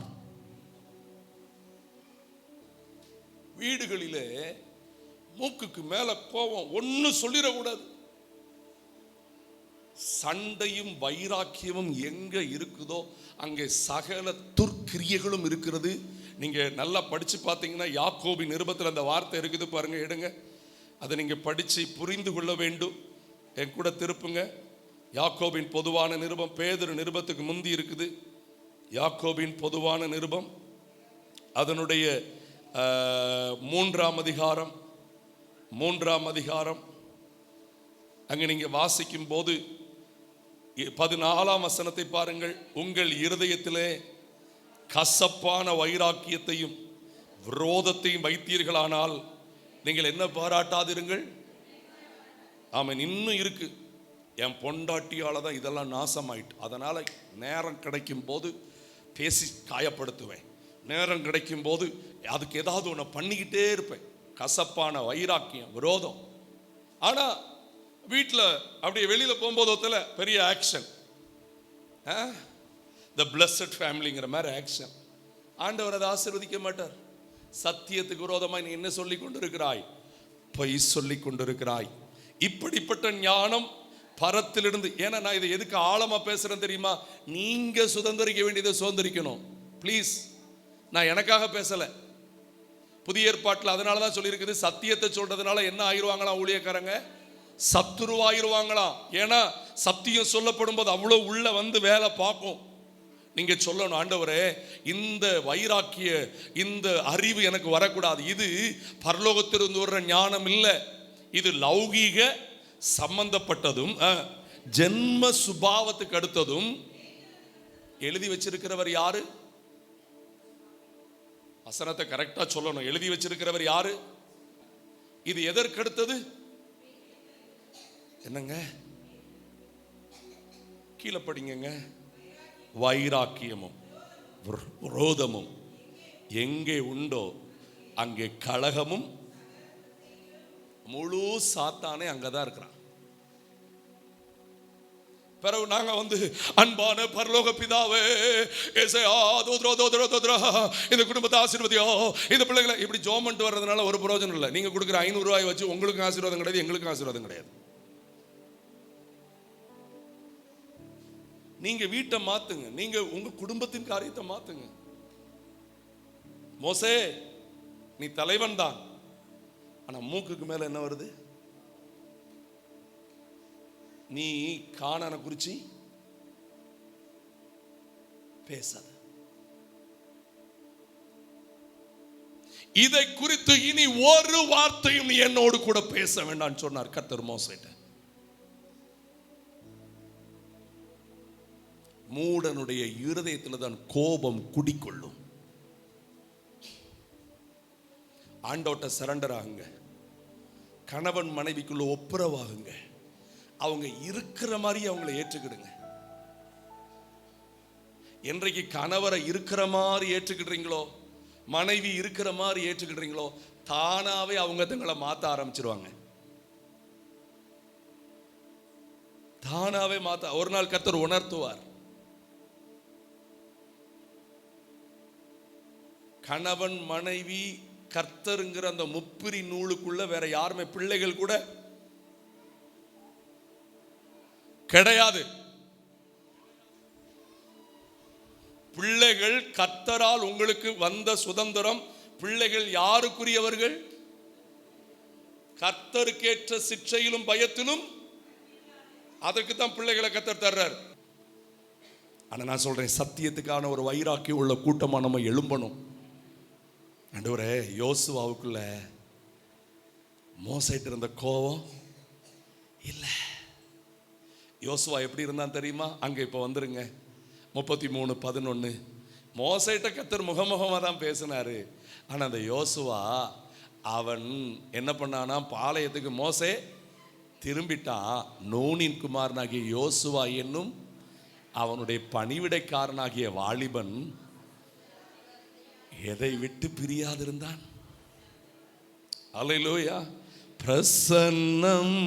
வீடுகளிலே மூக்குக்கு மேல கோபம் ஒன்னு சொல்லிடக்கூடாது. சண்டையும் வைராக்கியமும் எங்க இருக்குதோ அங்கே சகல துர்க்கிரியைகளும் இருக்கிறது. நீங்க நல்லா படிச்சு பார்த்தீங்கன்னா யாக்கோபின் நிருபத்தில் அந்த வார்த்தை இருக்குது பாருங்க, எடுங்க, அதை நீங்க படிச்சு புரிந்து கொள்ள வேண்டும். என் கூட திருப்புங்க. யாக்கோபின் பொதுவான நிருபம், பேதுரு நிருபத்துக்கு முந்தி இருக்குது. யாக்கோபின் பொதுவான நிருபம், அதனுடைய 3ஆம் அதிகாரம் அங்க நீங்க வாசிக்கும் போது 14ஆம் வசனத்தை பாருங்கள். உங்கள் இருதயத்திலே கசப்பான வைராக்கியத்தையும் விரோதத்தையும் வைத்தீர்களானால் நீங்கள் என்ன பாராட்டாதிருங்கள். ஆமாம், இன்னும் இருக்கு. என் பொண்டாட்டியால தான் இதெல்லாம் நாசமாயிட்டு, அதனால நேரம் கிடைக்கும் போது பேசி காயப்படுத்துவேன், நேரம் கிடைக்கும் போது அதுக்கு ஏதாவது ஒன்று பண்ணிக்கிட்டே இருப்பேன். கசப்பான வைராக்கியம், விரோதம். ஆனா வீட்டில் அப்படியே வெளியில போகும்போது பெரிய ஆக்ஷன், த பிளஸட் ஃபேமிலிங்கிற மாதிரி ஆக்ஷன். ஆண்டவர் அதை ஆசீர்வதிக்க மாட்டார். சத்தியத்துக்கு விரோதமாய் நீ என்ன சொல்லி கொண்டிருக்கிறாய்? பொய் சொல்லி கொண்டிருக்கிறாய். இப்படிப்பட்ட ஞானம் பரத்திலிருந்து. ஏன்னா நான் இதை எதுக்கு ஆழமா பேசுறேன் தெரியுமா? நீங்க சுதந்திரிக்க வேண்டியதை சுதந்திரிக்கணும். ப்ளீஸ், நான் எனக்காக பேசல. புதிய ஏற்பாட்டில் அதனாலதான் சொல்லியிருக்குது, சத்தியத்தை சொல்றதுனால என்ன ஆயிடுவாங்களாம் ஊழியக்காரங்க? சத்துருவாயிருவாங்களாம். ஏன்னா சத்தியம் சொல்லப்படும் போது அவ்வளவு உள்ள வந்து வேலை பார்க்கும். நீங்க சொல்லணும், ஆண்டவரே இந்த வைராக்கிய இந்த அறிவு எனக்கு வரக்கூடாது. இது பரலோகத்திலிருந்து வர்ற ஞானம் இல்லை, இது லௌகீக சம்பந்தப்பட்டதும் ஜென்ம சுபாவத்துக்கு அடுத்ததும். எழுதி வச்சிருக்கிறவர் யாரு? வசனத்தை கரெக்டா சொல்லணும். எழுதி வச்சிருக்கிறவர் யாரு? இது எதற்கு அடுத்தது? என்னங்க கீழே படிங்க. வைராக்கியமும் விரோதமும் எங்கே உண்டோ அங்கே கலகமும். முழு சாத்தானே அங்கதான் இருக்கிறான். பிறகு நாங்க அன்பான பரலோக பிதாவே இந்த குடும்பத்தை ஆசீர்வதியோ, இந்த பிள்ளைகளை இப்படி ஜோம் பண்ணிட்டு வர்றதுனால ஒரு பிரயோஜனம் இல்லை. நீங்க கொடுக்குற 500 ரூபாய் வச்சு உங்களுக்கு ஆசீர்வாதம் கிடையாது, எங்களுக்கு ஆசீர்வாதம் கிடையாது. நீங்க வீட்டை மாத்துங்க, நீங்க உங்க குடும்பத்தின் காரியத்தை மாத்துங்க. மோசே நீ தலைவன் தான், ஆனா மூக்குக்கு மேல என்ன வருது? நீ கானானை குறிச்சி பேசாத. இதை குறித்து இனி ஒரு வார்த்தையும் நீ என்னோடு கூட பேச வேண்டாம் சொன்னார் கர்த்தர் மோசேட்ட. மூடனுடைய இருதயத்தில் தான் கோபம் குடிக்கொள்ளும். ஆண்டோட்ட சரண்டர் ஆகுங்க. கணவன் மனைவிக்குள்ள ஒப்புரவாகுங்க. அவங்க இருக்கிற மாதிரி அவங்களை ஏற்றுக்கிடுங்க. என்றைக்கு கணவரை இருக்கிற மாதிரி ஏற்றுக்கிடுறீங்களோ, மனைவி இருக்கிற மாதிரி ஏற்றுக்கிடுறீங்களோ, தானாவே அவங்க தங்களை மாத்த ஆரம்பிச்சிருவாங்க. தானாவே மாத்த ஒரு நாள் கர்த்தர் உணர்த்துவார். கணவன் மனைவி கர்த்தருங்கிற அந்த முப்பிரி நூலுக்குள்ள வேற யாருமே, பிள்ளைகள் கூட கிடையாது. பிள்ளைகள் கர்த்தரால் உங்களுக்கு வந்த சுதந்திரம். பிள்ளைகள் யாருக்குரியவர்கள்? கர்த்தருக்கேற்ற சிற்றையிலும் பயத்திலும். அதற்கு தான் பிள்ளைகளை கர்த்தர் தர்றார். ஆனா நான் சொல்றேன், சத்தியத்துக்கான ஒரு வைராக்கியம் உள்ள கூட்டமா நம்ம எழும்பணும். ஆண்டவரே, யோசுவாவுக்குள்ள மோசைட்டு இருந்த கோபம் இல்லை. யோசுவா எப்படி இருந்தான் தெரியுமா? அங்க இப்ப வந்துருங்க 33:11. மோசைட்ட கர்த்தர் முகமுகமா தான் பேசினாரு. ஆனா அந்த யோசுவா அவன் என்ன பண்ணானா, பாளையத்துக்கு மோசே திரும்பிட்டான். நூனின் குமாரனாகிய யோசுவா என்னும் அவனுடைய பணிவிடைக்காரனாகிய வாலிபன் எதை விட்டு பிரியாதிருந்தான்? அல்லேலூயா. பிரசன்னம்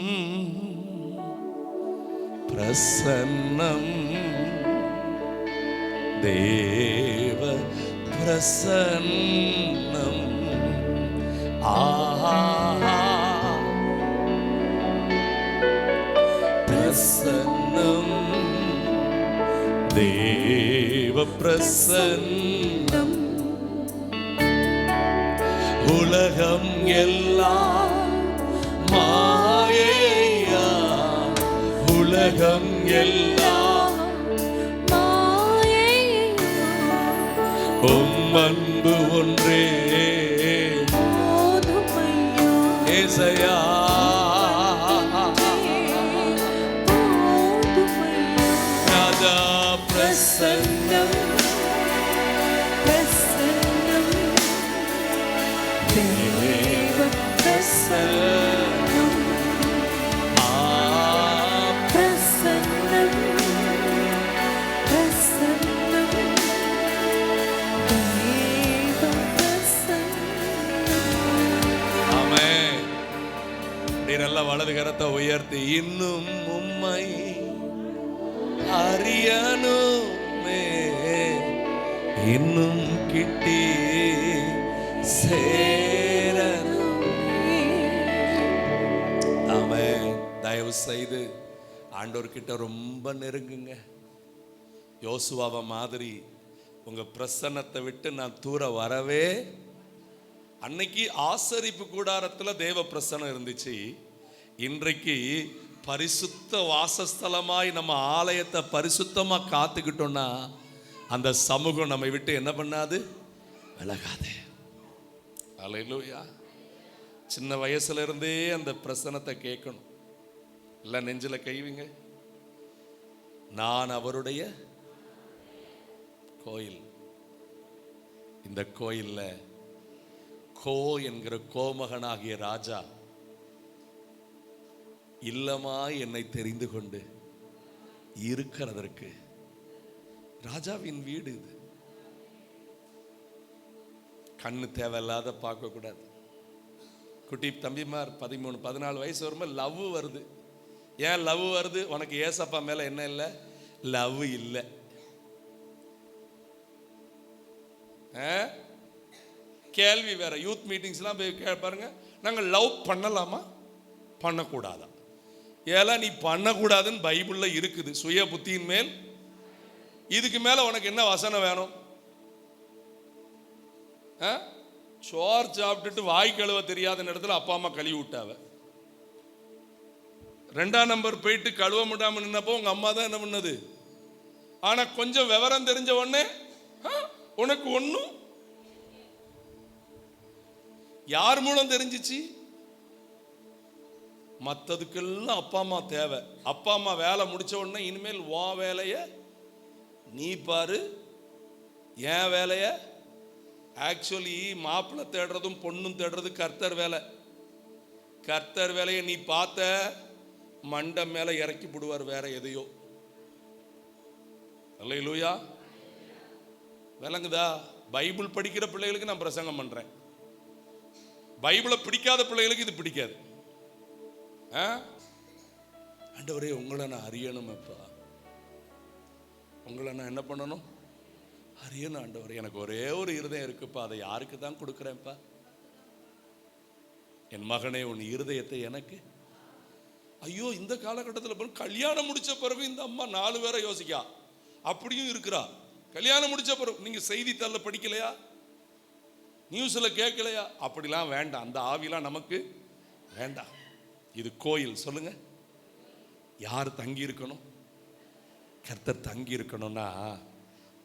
பிரசன்னம் தேவ பிரசன்னம். ஆஹா பிரசன்னம் தேவ பிரசன்னம். உலகம் எல்லாம் மாயையா, உலகம் எல்லாம் மாயையா, உம் அன்பு ஒன்றே போதுமையா, ஏசையா. போதுமையா. ராஜா பிரசன்னம் பிரசன்னம் தேவ பிரசன்னம். பிரசன்னம் பிரசன்னம் தேவ பிரசன்னம். ஆமென். நீ நல்ல வலது கரத்தை உயர்த்தி, இன்னும் உம்மை அறியணுமே, இன்னும் கிட்டி சேரணுமே. ஆமென். தயவு செய்து ஆண்டவர்கிட்ட ரொம்ப நெருங்குங்க. யோசுவாவை மாதிரி உங்க பிரசன்னத்தை விட்டு நான் தூர வரவே. அன்னைக்கு ஆசரிப்பு கூடாரத்துல தேவ பிரசன்னம் இருந்துச்சு. இன்றைக்கு பரிசுத்த வாசஸ்தலமாய் நம்ம ஆலயத்தை பரிசுத்தமா காத்துக்கிட்டோம்னா அந்த சமூகம் நம்மை விட்டு என்ன பண்ணாது? விலகாது. அல்லேலூயா. சின்ன வயசுல இருந்தே அந்த பிரசன்னத்தை கேட்கணும். எல்லாம் நெஞ்சில கைவிங்க. நான் அவருடைய கோயில். இந்த கோயில்ல கோ என்கிற கோமகனாகிய ராஜா இல்லமாய் என்னை தெரிந்து கொண்டு இருக்கிறதற்கு ராஜாவின் வீடு இது. கண்ணு தேவையில்லாத பார்க்க கூடாது. குட்டி தம்பிமார் 13-14 வயசு வரும்போது லவ் வருது. ஏன் லவ் வருது? உனக்கு ஏசப்பா மேல என்ன இல்லை? லவ் இல்லை. கேள்வி வேற. யூத் மீட்டிங்ஸ்லாம் போய் பாருங்க, நாங்கள் லவ் பண்ணலாமா பண்ணக்கூடாதா? ஏலாம் நீ பண்ணக்கூடாதுன்னு பைபிள்ல இருக்குது, சுய புத்தியின் மேல். இதுக்கு மேல உனக்கு என்ன வசனம் வேணும்? சோறு சாப்பிட்டுட்டு வாய் கழுவ தெரியாத இடத்துல அப்பா அம்மா கழுவி விட்டாவ. 2ஆம் நம்பர் போயிட்டு கழுவ முடியாம நின்னப்போ உங்க அம்மா தான் என்ன பண்ணது? ஆனா கொஞ்சம் விவரம் தெரிஞ்ச உடனே உனக்கு ஒண்ணும். யார் மூலம் தெரிஞ்சிச்சு? மற்றதுக்கெல்லாம் அப்பா அம்மா தேவை. அப்பா அம்மா வேலை முடிச்ச உடனே இனிமேல் வா வேலைய நீ பாரு, என் வேலைய. ஆக்சுவலி மாப்பிள்ளை தேடுறதும் பொண்ணும் தேடுறது கர்த்தர் வேலை. கர்த்தர் வேலையை நீ பார்த்த மண்டை மேல இறக்கி போடுவார் வேற எதையோ. அல்லேலூயா. விளங்குதா? பைபிள் படிக்கிற பிள்ளைகளுக்கு நான் பிரசங்கம் பண்றேன். பைபிளை பிடிக்காத பிள்ளைகளுக்கு இது பிடிக்காது. ஆண்டவரே, உங்களை நான் அறியணும். அப்பா, உங்களை நான் என்ன பண்ணணும்? அறியணும். ஆண்டவரே, எனக்கு ஒரே ஒரு இருதயம் இருக்குப்பா, அதை யாருக்கு தான் கொடுக்குறேன்ப்பா? என் மகனே, உன் இருதயத்தை எனக்கு. ஐயோ, இந்த காலகட்டத்தில் கல்யாணம் முடிச்ச பிறகு இந்த அம்மா 4 பேரை யோசிக்கா, அப்படியும் இருக்கிறா. கல்யாணம் முடிச்ச பிறகு நீங்க செய்தித்தாள்ல படிக்கலையா, நியூஸ்ல கேட்கலையா? அப்படிலாம் வேண்டாம், அந்த ஆவிலாம் நமக்கு வேண்டாம். இது கோயில். சொல்லுங்க, யார் தங்கி இருக்கணும்? கர்த்தர் தங்கி இருக்கணும்னா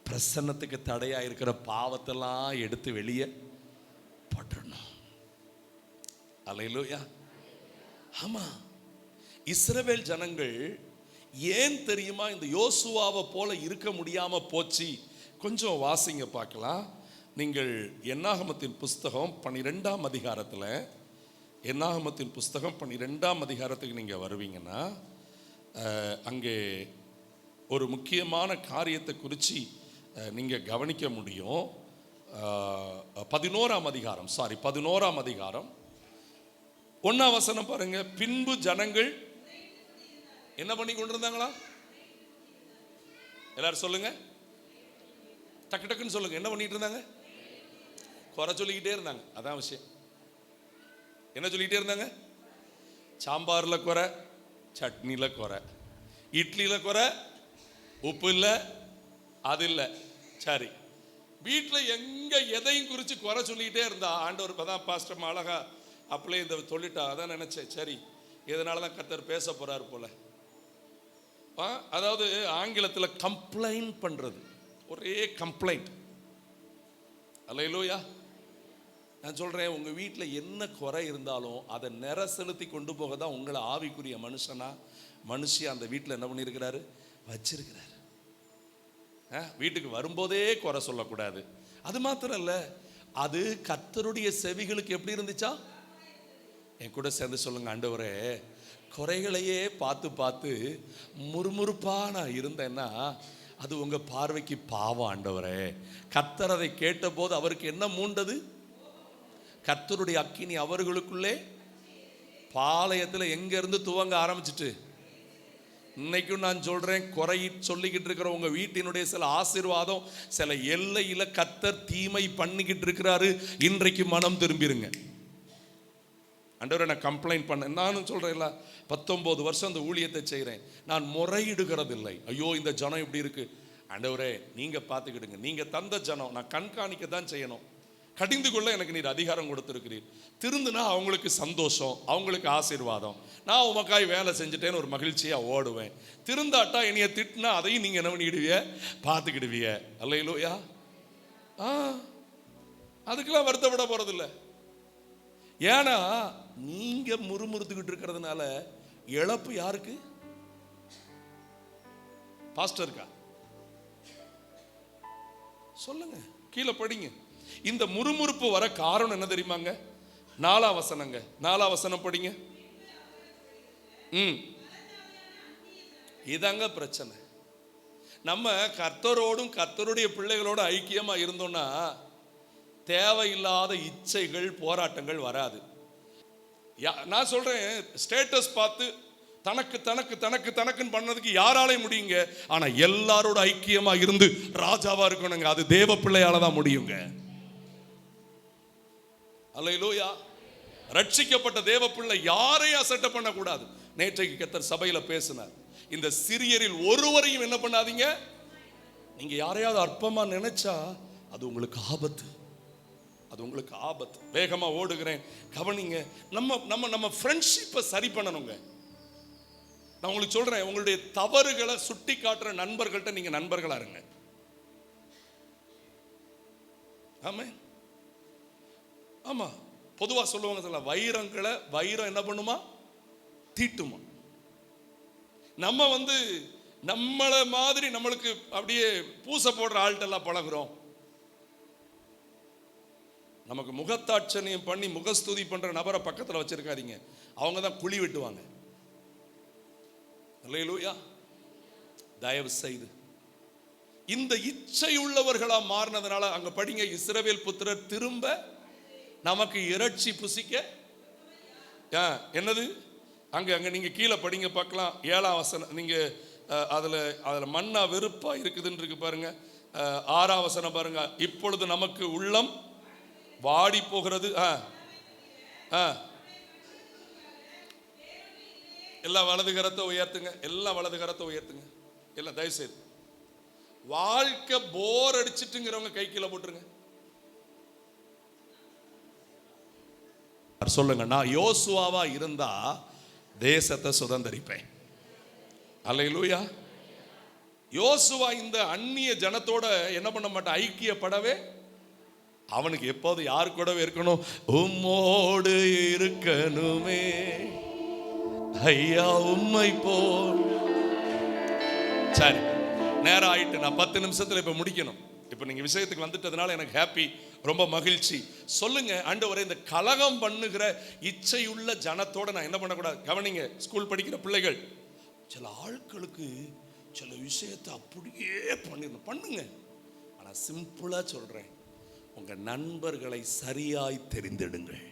பிரசன்னத்துக்கு தடையா இருக்கிற பாவத்தெல்லாம் எடுத்து வெளியே போட்டுடணும். அல்லேலூயா. ஆமா, இஸ்ரவேல் ஜனங்கள் ஏன் தெரியுமா இந்த யோசுவாவை போல இருக்க முடியாம போச்சு? கொஞ்சம் வாசிங்க பார்க்கலாம். நீங்கள் என்னாகமத்தின் புஸ்தகம் 12ஆம் அதிகாரத்தில், என்னாகமத்தின் புஸ்தகம் 12ஆம் அதிகாரத்துக்கு நீங்க வருவீங்கன்னா அங்கே ஒரு முக்கியமான காரியத்தை குறித்து நீங்க கவனிக்க முடியும். 11ஆம் அதிகாரம் 1ஆம் வசனம் பாருங்க. பின்பு ஜனங்கள் என்ன பண்ணி கொண்டிருந்தாங்களா? எல்லாரும் சொல்லுங்க, டக்கு டக்குன்னு சொல்லுங்க. என்ன பண்ணிட்டு இருந்தாங்க? குறை சொல்லிக்கிட்டே இருந்தாங்க. அதான் விஷயம். என்ன சொல்லிக்கிட்டே இருந்தாங்க? சாம்பார்ல குறை, சட்னில குறை, இட்லியில குறை, உப்பு இல்லை, அது இல்லை. சரி, வீட்டில் எங்க எதையும் குறித்து குறை சொல்லிக்கிட்டே இருந்தா ஆண்டவர் இப்பதான் பாஸ்டர் அழகா அப்படியே இந்த சொல்லிட்டா. அதான் நினைச்சேன், சரி இதனால தான் கர்த்தர் பேச போறாரு போல. அதாவது ஆங்கிலத்தில் கம்ப்ளைண்ட் பண்றது, ஒரே கம்ப்ளைண்ட். அல்லேலூயா. நான் சொல்றேன், உங்க வீட்டில் என்ன குறை இருந்தாலும் அதை நிற செலுத்தி கொண்டு போக தான் உங்களை ஆவிக்குரிய மனுஷியா அந்த வீட்டில் என்ன பண்ணியிருக்கிறாரு, வச்சிருக்கிறாரு. வீட்டுக்கு வரும்போதே குறை சொல்லக்கூடாது. அது மாத்திரம் இல்ல, அது கர்த்தருடைய செவிகளுக்கு எப்படி இருந்துச்சா? என் கூட சேர்ந்து சொல்லுங்க, ஆண்டவரே குறைகளையே பார்த்து பார்த்து முறுமுறுப்பா நான் இருந்தேன்னா அது உங்க பார்வைக்கு பாவம் ஆண்டவரே. கர்த்தர் அதை கேட்ட போது அவருக்கு என்ன மூண்டது? கர்த்தருடைய அக்கினி அவர்களுக்குள்ளே பாளையத்தில் எங்க இருந்து துவங்க ஆரம்பிச்சிட்டு, இன்னைக்கும் நான் சொல்றேன், குறை சொல்லிக்கிட்டு இருக்கிற உங்க வீட்டினுடைய சில ஆசீர்வாதம் சில எல்லையில கர்த்தர் தீமை பண்ணிக்கிட்டு இருக்கிறாரு. இன்றைக்கு மனம் திரும்பிருங்க. ஆண்டவரே நான் கம்ப்ளைண்ட் பண்ணேன். நானும் சொல்றேன்ல, 19 வருஷம் அந்த ஊழியத்தை செய்கிறேன். நான் முறையிடுகிறதில்லை. ஐயோ இந்த ஜனம் இப்படி இருக்கு. ஆண்டவரே நீங்க பார்த்துக்கிடுங்க, நீங்க தந்த ஜனம், நான் கண்காணிக்க தான் செய்யணும். கடிந்து கொள்ள எனக்கு நீர் அதிகாரம் கொடுத்துருக்கிறீர். திருந்துனா அவங்களுக்கு சந்தோஷம், அவங்களுக்கு ஆசீர்வாதம். நான் உமக்காய் வேலை செஞ்சுட்டேன்னு ஒரு மகிழ்ச்சியா ஓடுவேன். திருந்தாட்டா என்னைய திட்டினா அதையும் நீங்க என்ன பண்ணிடுவிய, பார்த்துக்கிடுவிய. அல்லேலூயா. அதுக்கெல்லாம் வருத்தப்பட போறதில்லை. ஏன்னா நீங்க முறுமுறுத்துக்கிட்டு இருக்கிறதுனால இழப்பு யாருக்கு? பாஸ்டருக்கா? சொல்லுங்க, கீழே படிங்க. இந்த முறுமுறுப்பு வர காரணம் என்ன தெரியுமாங்க? 4ஆம் வசனங்க, 4ஆம் வசனம் படிங்க. இதாங்க பிரச்சனை. நம்ம கர்த்தரோடும் கர்த்தருடைய பிள்ளைகளோட ஐக்கியமா இருந்தோம்னா தேவையில்லாத இச்சைகள் போராட்டங்கள் வராது. நான் சொல்றேன், ஸ்டேட்டஸ் பார்த்து தனக்கு தனக்கு தனக்கு தனக்குன்னு பண்ணதுக்கு யாராலே முடியுங்க? ஆனா எல்லாரோட ஐக்கியமா இருந்து ராஜாவா இருக்கணுங்க, அது தேவ பிள்ளையால தான் முடியுங்க. அல்லேலூயா. ரட்சிக்கப்பட்ட தேவ பிள்ளை யாரையும் அசட்டை பண்ணக்கூடாது. நேற்றைக்கு கர்த்தர் சபையில பேசினார், இந்த சிறியரில் ஒருவரையும் என்ன பண்ணாதீங்க. நீங்க யாரையாவது அற்பமா நினைச்சா அது உங்களுக்கு ஆபத்து, அது உங்களுக்கு ஆபத்து. வேகமா ஓடுகிறேன், கவனிங்க. நம்ம ஃப்ரெண்ட்ஷிப்பை சரி பண்ணணுங்க. நான் உங்களுக்கு சொல்றேன், உங்களுடைய தவறுகளை சுட்டி காட்டுற நண்பர்கள்ட்ட நீங்க நண்பர்களா இருங்க. ஆமா ஆமா. பொதுவா சொல்லுவாங்க, வைரம் என்ன பண்ணுமா, தீட்டுமா. நம்ம நம்மள மாதிரி நம்மளுக்கு அப்படியே பூச போடுற ஆள்கிட்டெல்லாம் பழகுறோம். நமக்கு முகத்தாட்சணியம் பண்ணி முகஸ்துதி பண்ற நபரை பக்கத்தில் வச்சிருக்காதீங்க, அவங்க தான் குழி வெட்டுவாங்க. அல்லேலூயா. தயவு செய்து இந்த இச்சை உள்ளவர்களா மாறினதுனால அங்க படிங்க, இஸ்ரவேல் புத்திரர் திரும்ப நமக்கு இறைச்சி புசிக்க என்னது அங்க நீங்க கீழே படிங்க பார்க்கலாம். 7ஆம் வசனம் நீங்க அதுல மன்னா வெறுப்பா இருக்குதுன்னு இருக்கு பாருங்க. 6ஆம் வசனம் பாருங்க. இப்பொழுது நமக்கு உள்ளம் வாடி போகிறது. எல்லாம் வலது கரத்தை உயர்த்துங்க, எல்லாம் வலது கரத்தை உயர்த்துங்க. எல்லாம் தயவு செய்து வாழ்க்கை போர் அடிச்சிட்டுங்கிறவங்க கை கீழே போட்டுருங்க. சொல்லுங்க, நான் யோசுவாவா இருந்தா தேசத்தை சுதந்தரிப்பேன். அல்லேலூயா. யோசுவா இந்த அந்நிய ஜனத்தோட என்ன பண்ண மாட்டான், ஐக்கியப்படவே. அவனுக்கு எப்போது யாரு கூடவே இருக்கணும், உம்மோடு இருக்கணுமே ஐயா உம்மை போல். சரி, நேரம் ஆயிட்டு, நான் 10 நிமிஷத்துல இப்ப முடிக்கணும். இப்ப நீங்க விஷயத்துக்கு வந்துட்டதுனால எனக்கு ஹாப்பி, ரொம்ப மகிழ்ச்சி. சொல்லுங்க, ஆண்டவரே இந்த கலகம் பண்ணுகிற இச்சையுள்ள ஜனத்தோட நான் என்ன பண்ணக்கூடாது. கவனிங்க, ஸ்கூல் படிக்கிற பிள்ளைகள், சில ஆட்களுக்கு சில விஷயத்தை அப்படியே பண்ணுங்க. ஆனா சிம்பிளா சொல்றேன், உங்க நண்பர்களை சரியாய் தெரிந்தெடுங்கள்.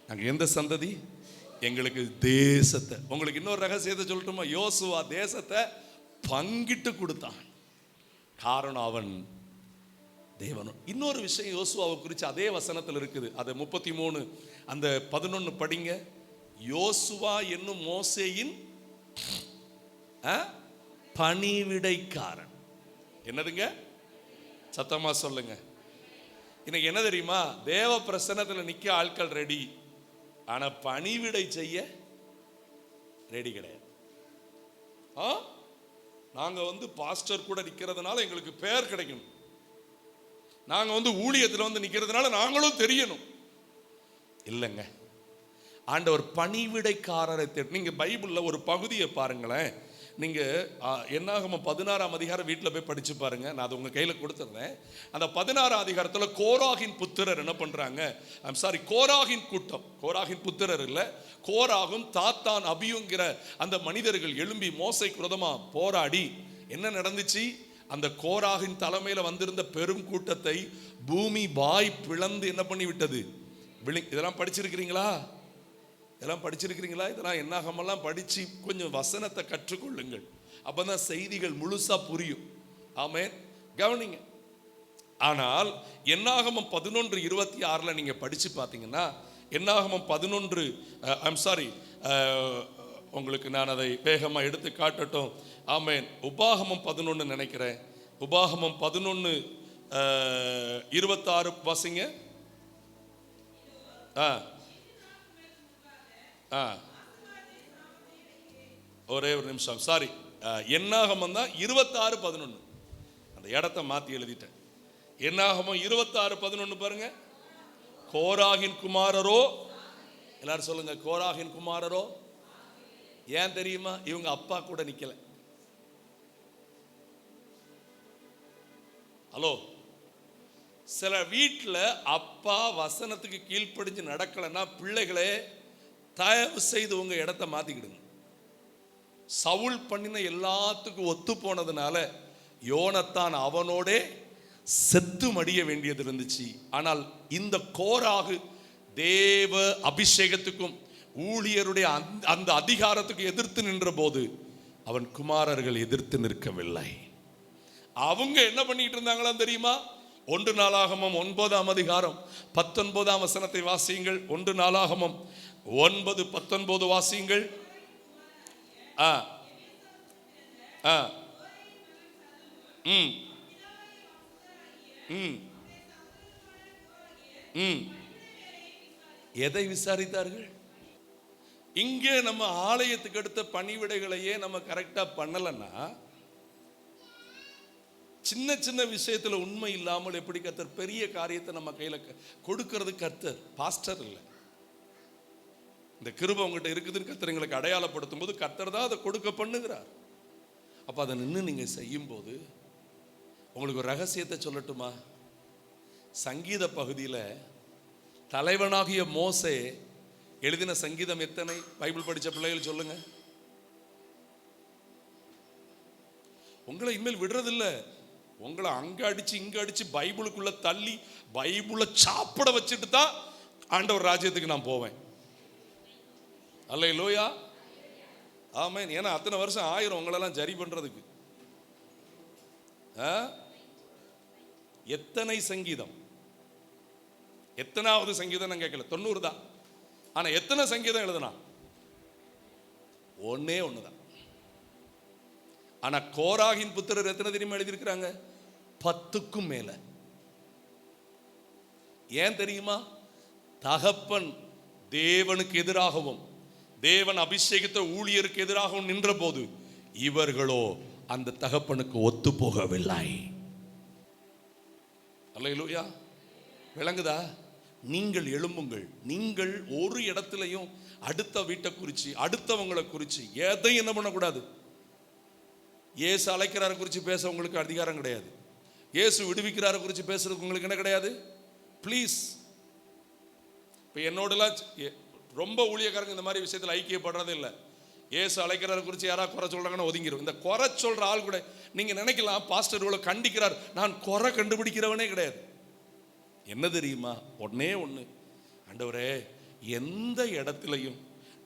நாங்க எந்த சந்ததி, எங்களுக்கு தேசத்தை. உங்களுக்கு இன்னொரு ரகசியத்தை சொல்லட்டுமா, யோசுவா தேசத்தை பங்கிட்டு கொடுத்தான். காரணம் அவன் தேவனும். இன்னொரு விஷயம் யோசுவாவை குறித்து அதே வசனத்தில் இருக்குது, அது 33 அந்த 11 படிங்க. யோசுவா என்னும் மோசேயின் பணிவிடைக்காரன். என்னதுங்க, சத்தமா சொல்லுங்க. இன்னைக்கு என்ன தெரியுமா, தேவ பிரசன்னத்தில் நிக்க ஆட்கள் ரெடி, ஆனா பணிவிடை செய்ய ரெடி கிடையாது. நாங்க பாஸ்டர் கூட நிக்கிறதுனால எங்களுக்கு பேர் கிடைக்கணும், நாங்க ஊழியத்தில் நிக்கிறதுனால நாங்களும் தெரியணும். இல்லைங்க, ஆண்டவர் பணிவிடைக்காரரை நீங்க பைபிள்ல ஒரு பகுதியை பாருங்களேன். நீங்க என்னாகமம் 16ஆம் அதிகாரம் வீட்டில் போய் படிச்சு பாருங்க, நான் அது உங்க கையில கொடுத்துருந்தேன். அந்த 16ஆம் அதிகாரத்துல கோராகின் புத்திரர் என்ன பண்றாங்க, கோராகின் கூட்டம், கோராகின் புத்திரர் இல்ல, கோராகும் தாத்தான் அபியுங்கிற அந்த மனிதர்கள் எழும்பி மோசைக்கு விரோதமா போராடி என்ன நடந்துச்சு, அந்த கோராகின் தலைமையில வந்திருந்த பெரும் கூட்டத்தை பூமி வாய் பிளந்து என்ன பண்ணி விட்டது. இதெல்லாம் படிச்சிருக்கிறீங்களா, இதெல்லாம் என்னாகமெல்லாம் படிச்சு கொஞ்சம் வசனத்தை கற்றுக்கொள்ளுங்கள், அப்பதான் செய்திகள் முழுசா புரியும். ஆமென், கவனிங்க. ஆனால் என்னாகமம் 11:26 நீங்க படிச்சு பார்த்தீங்கன்னா, என்னாகமம் 11 உங்களுக்கு நான் அதை வேகமா எடுத்து காட்டட்டும். ஆமென், உபாகமம் 11 நினைக்கிறேன், உபாகமம் 11:26 வாசிங்க. ஒரே ஒரு நிமிஷம், சாரி, என்னாகமம் தான் 26:11. அந்த இடத்தை மாத்தி எழுதிட்டேன். என்னாகமம் 26:11 பாருங்க. கோராகின் குமாரரோ, எல்லாரும் சொல்லுங்க, கோராகின் குமாரரோ. ஏன் தெரியுமா, இவங்க அப்பா கூட நிக்கல. ஹலோ, சில வீட்டில் அப்பா வசனத்துக்கு கீழ்ப்படிஞ்சு நடக்கலைன்னா பிள்ளைகளே தயவு செய்து உங்க இடத்தை மாத்திக்கிடுங்க. சவுல் பண்ணின எல்லாத்துக்கும் ஒத்து போனதுனால யோனத்தான் அவனோடே செத்து மடிய வேண்டியது இருந்துச்சு. ஆனால் இந்த கோராகு தேவ அபிஷேகத்துக்கும் ஊழியருடைய அந்த அதிகாரத்துக்கு எதிர்த்து நின்ற போது அவன் குமாரர்கள் எதிர்த்து நிற்கவில்லை. அவங்க என்ன பண்ணிட்டு இருந்தாங்களா தெரியுமா, 1 நாளாகமம் 9ஆம் அதிகாரம் 19ஆம் வசனத்தை வாசியுங்கள். 1 நாளாகமம் 9:19 வாசியுங்கள். எதை விசாரித்தார்கள்? இங்கே நம்ம ஆலயத்துக்கு அடுத்த பணிவிடைகளையே நம்ம கரெக்டா பண்ணலன்னா, சின்ன சின்ன விஷயத்துல உண்மை இல்லாமல் எப்படி கர்த்தர் பெரிய காரியத்தை நம்ம கையில கொடுக்கிறது? கர்த்தர், பாஸ்டர் இல்லை. இந்த கிருபை உங்ககிட்ட இருக்குதுன்னு கர்த்தர் எங்களுக்கு அடையாளப்படுத்தும் போது கர்த்தர் தான் அதை கொடுக்க பண்ணுகிறார். அப்ப அதை நின்று நீங்க செய்யும் போது உங்களுக்கு ஒரு ரகசியத்தை சொல்லட்டுமா? சங்கீத பகுதியில தலைவனாகிய மோசே எழுதின சங்கீதம் எத்தனை? பைபிள் படிச்ச பிள்ளைகள் சொல்லுங்க. உங்களை இனிமேல் விடுறதில்லை, உங்களை அங்க அடிச்சு இங்க அடிச்சு பைபிளுக்குள்ள தள்ளி பைபிளை சாப்பிட வச்சுட்டு தான் ஆண்டவர் ராஜ்யத்துக்கு நான் போவேன். அல்லேலூயா, ஆமென். ஏன்னா அத்தனை வருஷம் ஆயிரம் உங்களெல்லாம் ஜரி பண்றதுக்கு. எத்தனை சங்கீதம், எத்தனாவது சங்கீதம் நான் கேட்கல, 90 தான். ஆனா எத்தனை சங்கீதம் எழுதுனா? ஒன்னே ஒண்ணுதான். ஆனா கோராகின் புத்திரர் எத்தனை தெரியுமா எழுதியிருக்கிறாங்க? 10க்கும் மேல. ஏன் தெரியுமா? தகப்பன் தேவனுக்கு எதிராகவும் தேவன் அபிஷேகித்த ஊழியருக்கு எதிராகவும் நின்ற போது இவர்களோ அந்த தகப்பனுக்கு ஒத்து போகவில்லை. அல்லேலூயா. விளங்குதா? நீங்கள் எழும்புங்கள். நீங்கள் ஒரு இடத்துலையும் அடுத்த வீட்டை குறிச்சு அடுத்தவங்களை குறிச்சு எதையும் என்ன பண்ணக்கூடாது. இயேசு அழைக்கிறாரை குறித்து பேச உங்களுக்கு அதிகாரம் கிடையாது. இயேசு விடுவிக்கிறாரை குறித்து பேசுறதுக்கு உங்களுக்கு என்ன கிடையாது. ப்ளீஸ். இப்போ என்னோடலாம் ரொம்ப ஊழியக்காரங்க இந்த மாதிரி விஷயத்தில் ஐக்கியப்படுறதே இல்லை. இயேசு அழைக்கிறாரை குறித்து யாராவது குறை சொல்கிறாங்கன்னு ஒதுங்கிடும். இந்த குறை சொல்கிற ஆள் கூட நீங்கள் நினைக்கலாம் பாஸ்டர் இவ்வளோ கண்டிக்கிறார், நான் குறை கண்டுபிடிக்கிறவனே கிடையாது. என்ன தெரியுமா? ஒன்னே ஒன்று, ஆண்டவரே எந்த இடத்துலையும்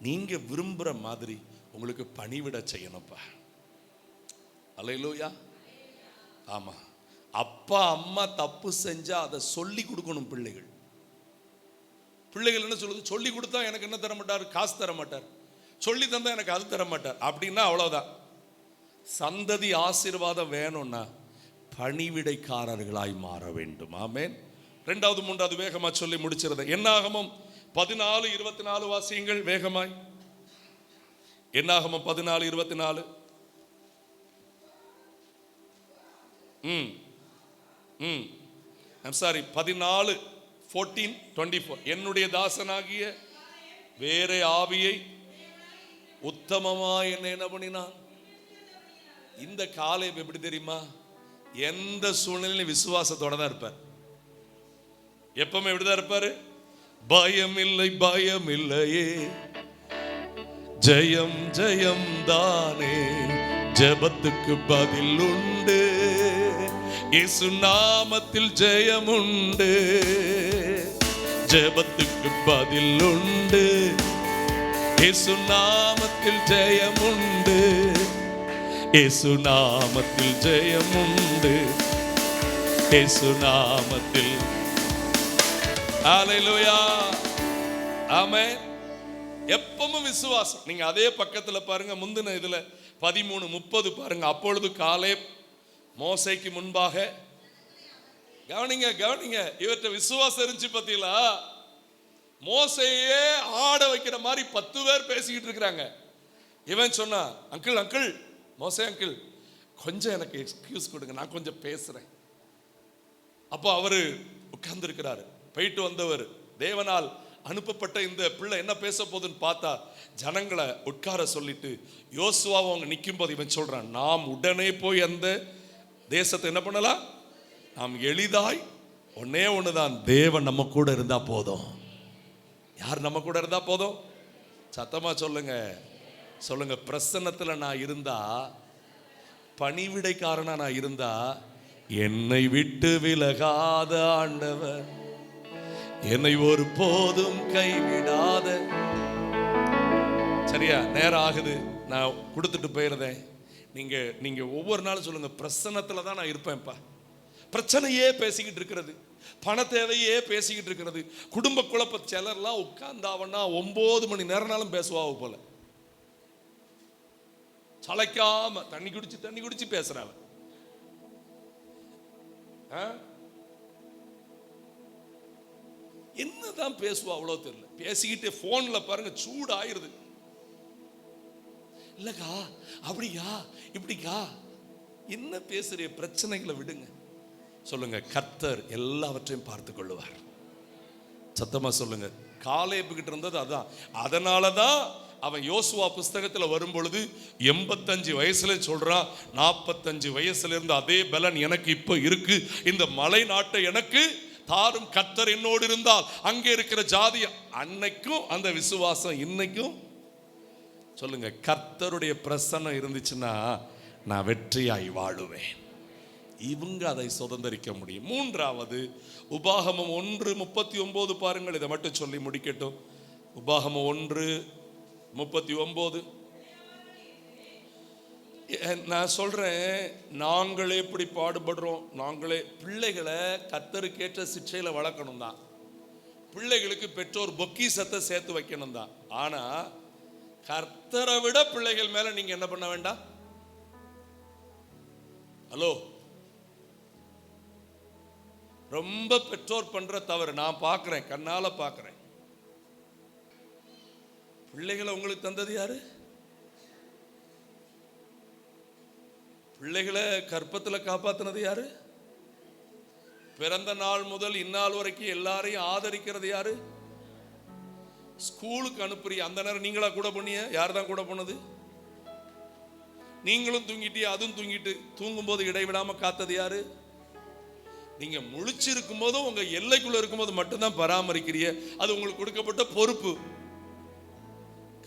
நீங்கள் விரும்புகிற மாதிரி உங்களுக்கு பணிவிட செய்யணும்ப்பா. அல்லேலூயா. ஆமாம், அப்பா அம்மா தப்பு செஞ்சால் அதை சொல்லி கொடுக்கணும். பிள்ளைகள் என்ன சொல்லுது? சொல்லி கொடுத்தா எனக்கு என்ன தர மாட்டார்? காசு தர மாட்டார். சொல்லி தந்தா எனக்கு அது தர மாட்டார். அப்படின்னா அவ்வளோதான். சந்ததி ஆசீர்வாதம் வேணும்னா பணிவிடைக்காரர்களாய் மாற வேண்டும். ஆமென். 2வது 3வது வேகமா சொல்லி முடிச்சிருந்த என்னாகமம் 14:24 வாசியுங்கள் வேகமாய். என்னாகமம் 14:24. 14:24. என்னுடைய தாசனாகிய வேற ஆவியை உத்தமமாய் என்ன பண்ணினான். இந்த காலேப் எப்படி தெரியுமா? எந்த சூழ்நிலையிலும் விசுவாசத்தோட தான் இருப்பார். எப்பவுமே எப்படிதான் இருப்பாரு? பயம் இல்லை, பயம் இல்லையே, ஜெயம் ஜெயம் தானே, ஜெபத்துக்கு பதில் உண்டு, இயேசு நாமத்தில் ஜெயம் உண்டு, ஜெபத்துக்கு பதில் உண்டு, இயேசு நாமத்தில் ஜெயம் உண்டு, இயேசு நாமத்தில் ஜெயம் உண்டு, இயேசு நாமத்தில். ஹல்லேலூயா. ஆமென். எப்பவும் விசுவாசம். நீங்க அதே பக்கத்துல பாருங்க, முந்தின இதுல 13:30 பாருங்க. அப்பொழுது காலேப் மோசேக்கு முன்பாக, கவனிங்க கவனிங்க, இவர்கிட்ட விசுவாசம் இருந்துச்சு பத்தியில. மோசையே ஆட வைக்கிற மாதிரி 10 பேர் பேசிக்கிட்டு இருக்கிறாங்க. இவன் சொன்னா, அங்கிள் அங்கிள், மோசே அங்கிள், கொஞ்சம் எனக்கு எக்ஸ்கியூஸ் கொடுங்க, நான் கொஞ்சம் பேசுறேன். அப்போ அவரு உட்கார்ந்து இருக்கிறாரு. போயிட்டு வந்தவர், தேவனால் அனுப்பப்பட்ட இந்த பிள்ளை என்ன பேச போகுதுன்னு பார்த்தா ஜனங்களை உட்கார சொல்லிட்டு யோசுவாவை அவங்க நிற்கும் போது இவன் சொல்றான், நாம் உடனே போய் அந்த தேசத்தை என்ன பண்ணலாம்? நாம் எளிதாய், ஒன்னே ஒண்ணுதான், தேவன் நம்ம கூட இருந்தா போதும். யார் நம்ம கூட இருந்தா போதும்? சத்தமா சொல்லுங்க, சொல்லுங்க. பிரசன்னத்துல நான் இருந்தா, பணிவிடைக்காரனா நான் இருந்தா, என்னை விட்டு விலகாத ஆண்டவர், என்னை ஒரு போதும் கைவிடாத. சரியா? நேரம் ஆகுது, நான் கொடுத்துட்டு போயிருந்தேன். நீங்க ஒவ்வொரு நாளும் சொல்லுங்க, பிரசன்னத்துல தான் நான் இருப்பேன்ப்பா. பிரச்சனையே பேசிக்கிட்டு இருக்கிறது, பண தேவையே பேசிக்கிட்டு இருக்கிறது, குடும்ப குழப்ப. சிலர்லாம் உட்கார்ந்தாவன்னா 9 மணி நேரம்னாலும் பேசுவாங்க போல, சளைக்காம தண்ணி குடிச்சு பேசுறாங்க. என்னதான் பேசுவா அவ்வளோ தெரியல. பேசிக்கிட்டே போன்ல பாருங்க, சூடு ஆயிருது. இல்லக்கா அப்படியா இப்படிக்கா, என்ன பேசுற? பிரச்சனைகளை விடுங்க. சொல்லுங்க, கர்த்தர் எல்லாவற்றையும் பார்த்து கொள்ளுவார். சத்தமா சொல்லுங்க. காலேப் கிட்ட இருந்தது அதான். அதனாலதான் அவன் யோசுவா புஸ்தகத்தில் வரும் பொழுது 85 வயசுல சொல்றான், 45 வயசுல இருந்து அதே பலன் எனக்கு இப்ப இருக்கு, இந்த மலை நாட்டை எனக்கு தாரும், கர்த்தர் என்னோடு இருந்தால் அங்கே இருக்கிற ஜாதி. அன்னைக்கும் அந்த விசுவாசம் இன்னைக்கும். சொல்லுங்க, கர்த்தருடைய பிரசன்னம் இருந்துச்சுன்னா நான் வெற்றியாய் வாழுவேன். இவங்க அதை சுதந்திரிக்க முடியும். 3வது உபாகமம் 1:39 பாருங்கள். இதை மட்டும் சொல்லி முடிக்கட்டும். உபாகமம் 1:39. நான் சொல்றேன், நாங்களே எப்படி பாடுபடுறோம். நாங்களே பிள்ளைகளை கர்த்தருக்கேற்ற சிற்றையில வளர்க்கணும் தான். பிள்ளைகளுக்கு பெற்றோர் பொக்கிஷத்தை சேர்த்து வைக்கணும் தான். ஆனா கர்த்தரை விட பிள்ளைகள் மேல நீங்க என்ன பண்ண வேண்டாம். ஹலோ, ரொம்ப பெற்றோர் பண்ற தவறு நான் பார்க்கிறேன், கண்ணால பார்க்கிறேன். பிள்ளைகளை உங்களுக்கு தந்தது யாரு? பிள்ளைகளை கற்பத்தில் காப்பாத்தினது யாரு? பிறந்த நாள் முதல் இந்நாள் வரைக்கும் எல்லாரையும் ஆதரிக்கிறது யாரு? ஸ்கூலுக்கு அனுப்புறிய அந்த நேரம் நீங்களா கூட பண்ணிய? யார் தான் கூட போனது? நீங்களும் தூங்கிட்டு அதுவும் தூங்கிட்டு தூங்கும்போது இடைவிடாம காத்தது யாரு? நீங்க முழிச்சிருக்கும் போதும் உங்க எல்லைக்குள்ள இருக்கும்போது மட்டும்தான் பராமரிக்கிறிய. அது உங்களுக்கு கொடுக்கப்பட்ட பொறுப்பு.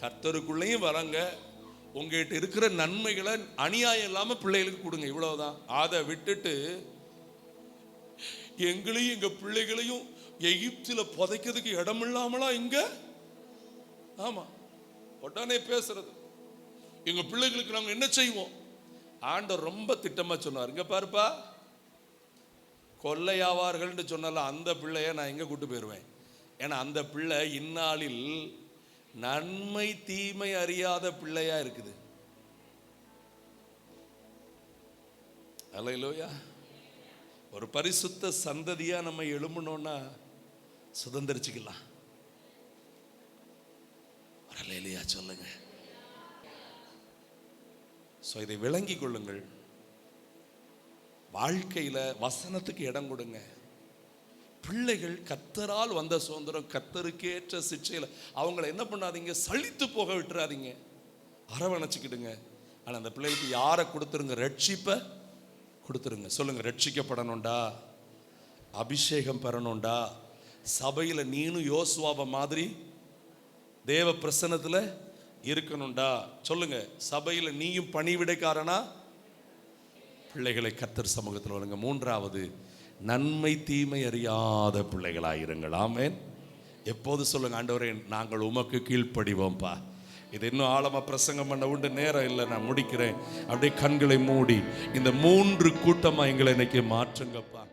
கர்த்தருக்குள்ளேயும் வரங்க, உங்ககிட்ட இருக்கிற நன்மைகளை அநியாயம் இல்லாம பிள்ளைகளுக்கு கொடுங்க, இவ்வளவுதான். அதை விட்டுட்டு எங்களையும் எங்க பிள்ளைகளையும் எகிப்தில புதைக்கிறதுக்கு இடம் இல்லாமலா இங்க. ஆமா, உடனே பேசுறது. எங்க பிள்ளைகளுக்கு நாங்க என்ன செய்வோம்? ஆண்டவர் ரொம்ப திட்டமா சொன்னார். இங்க பாருப்பா, கொள்ளையாவார்கள் சொன்னால அந்த பிள்ளைய நான் எங்க கூட்டு போயிருவேன். ஏன்னா அந்த பிள்ளை இந்நாளில் நன்மை தீமை அறியாத பிள்ளையா இருக்குது. அல்லேலூயா. ஒரு பரிசுத்த சந்ததியா நம்ம எழும்பணும்னா சுதந்திரிச்சுக்கலாம். அல்லேலூயா சொல்லுங்க. இதை விளங்கி கொள்ளுங்கள். வாழ்க்கையில வசனத்துக்கு இடம் கொடுங்க. பிள்ளைகள் கர்த்தரால் வந்த சுதந்திரம், கர்த்தருக்கேற்ற சிக்ஷையில அவங்கள என்ன பண்ணாதீங்க, சலித்து போக விட்டுறாதீங்க, அரவணைச்சுக்கிடுங்க. ஆனா அந்த பிள்ளைகளுக்கு யாரை கொடுத்துருங்க? ரட்சிப்பை கொடுத்துருங்க. சொல்லுங்க, ரட்சிக்கப்படணும்டா, அபிஷேகம் பெறணும்டா, சபையில நீனும் யோசுவாவை மாதிரி தேவ பிரசன்னத்துல இருக்கணும்டா. சொல்லுங்க, சபையில நீயும் பணிவிடைக்காரனா பிள்ளைகளை கர்த்தர் சமூகத்தில் வருங்க. மூன்றாவது, நன்மை தீமை அறியாத பிள்ளைகளாயிருங்கள். ஆமென். எப்போது சொல்லுங்க, ஆண்டவரே நாங்கள் உமக்கு கீழ்ப்படிவோம்ப்பா. இது இன்னும் ஆழமா பிரசங்கம் பண்ண உண்டு, நேரம் இல்லை, நான் முடிக்கிறேன். அப்படியே கண்களை மூடி இந்த 3 கூட்டமா எங்களை இன்னைக்கு மாற்றுங்கப்பா.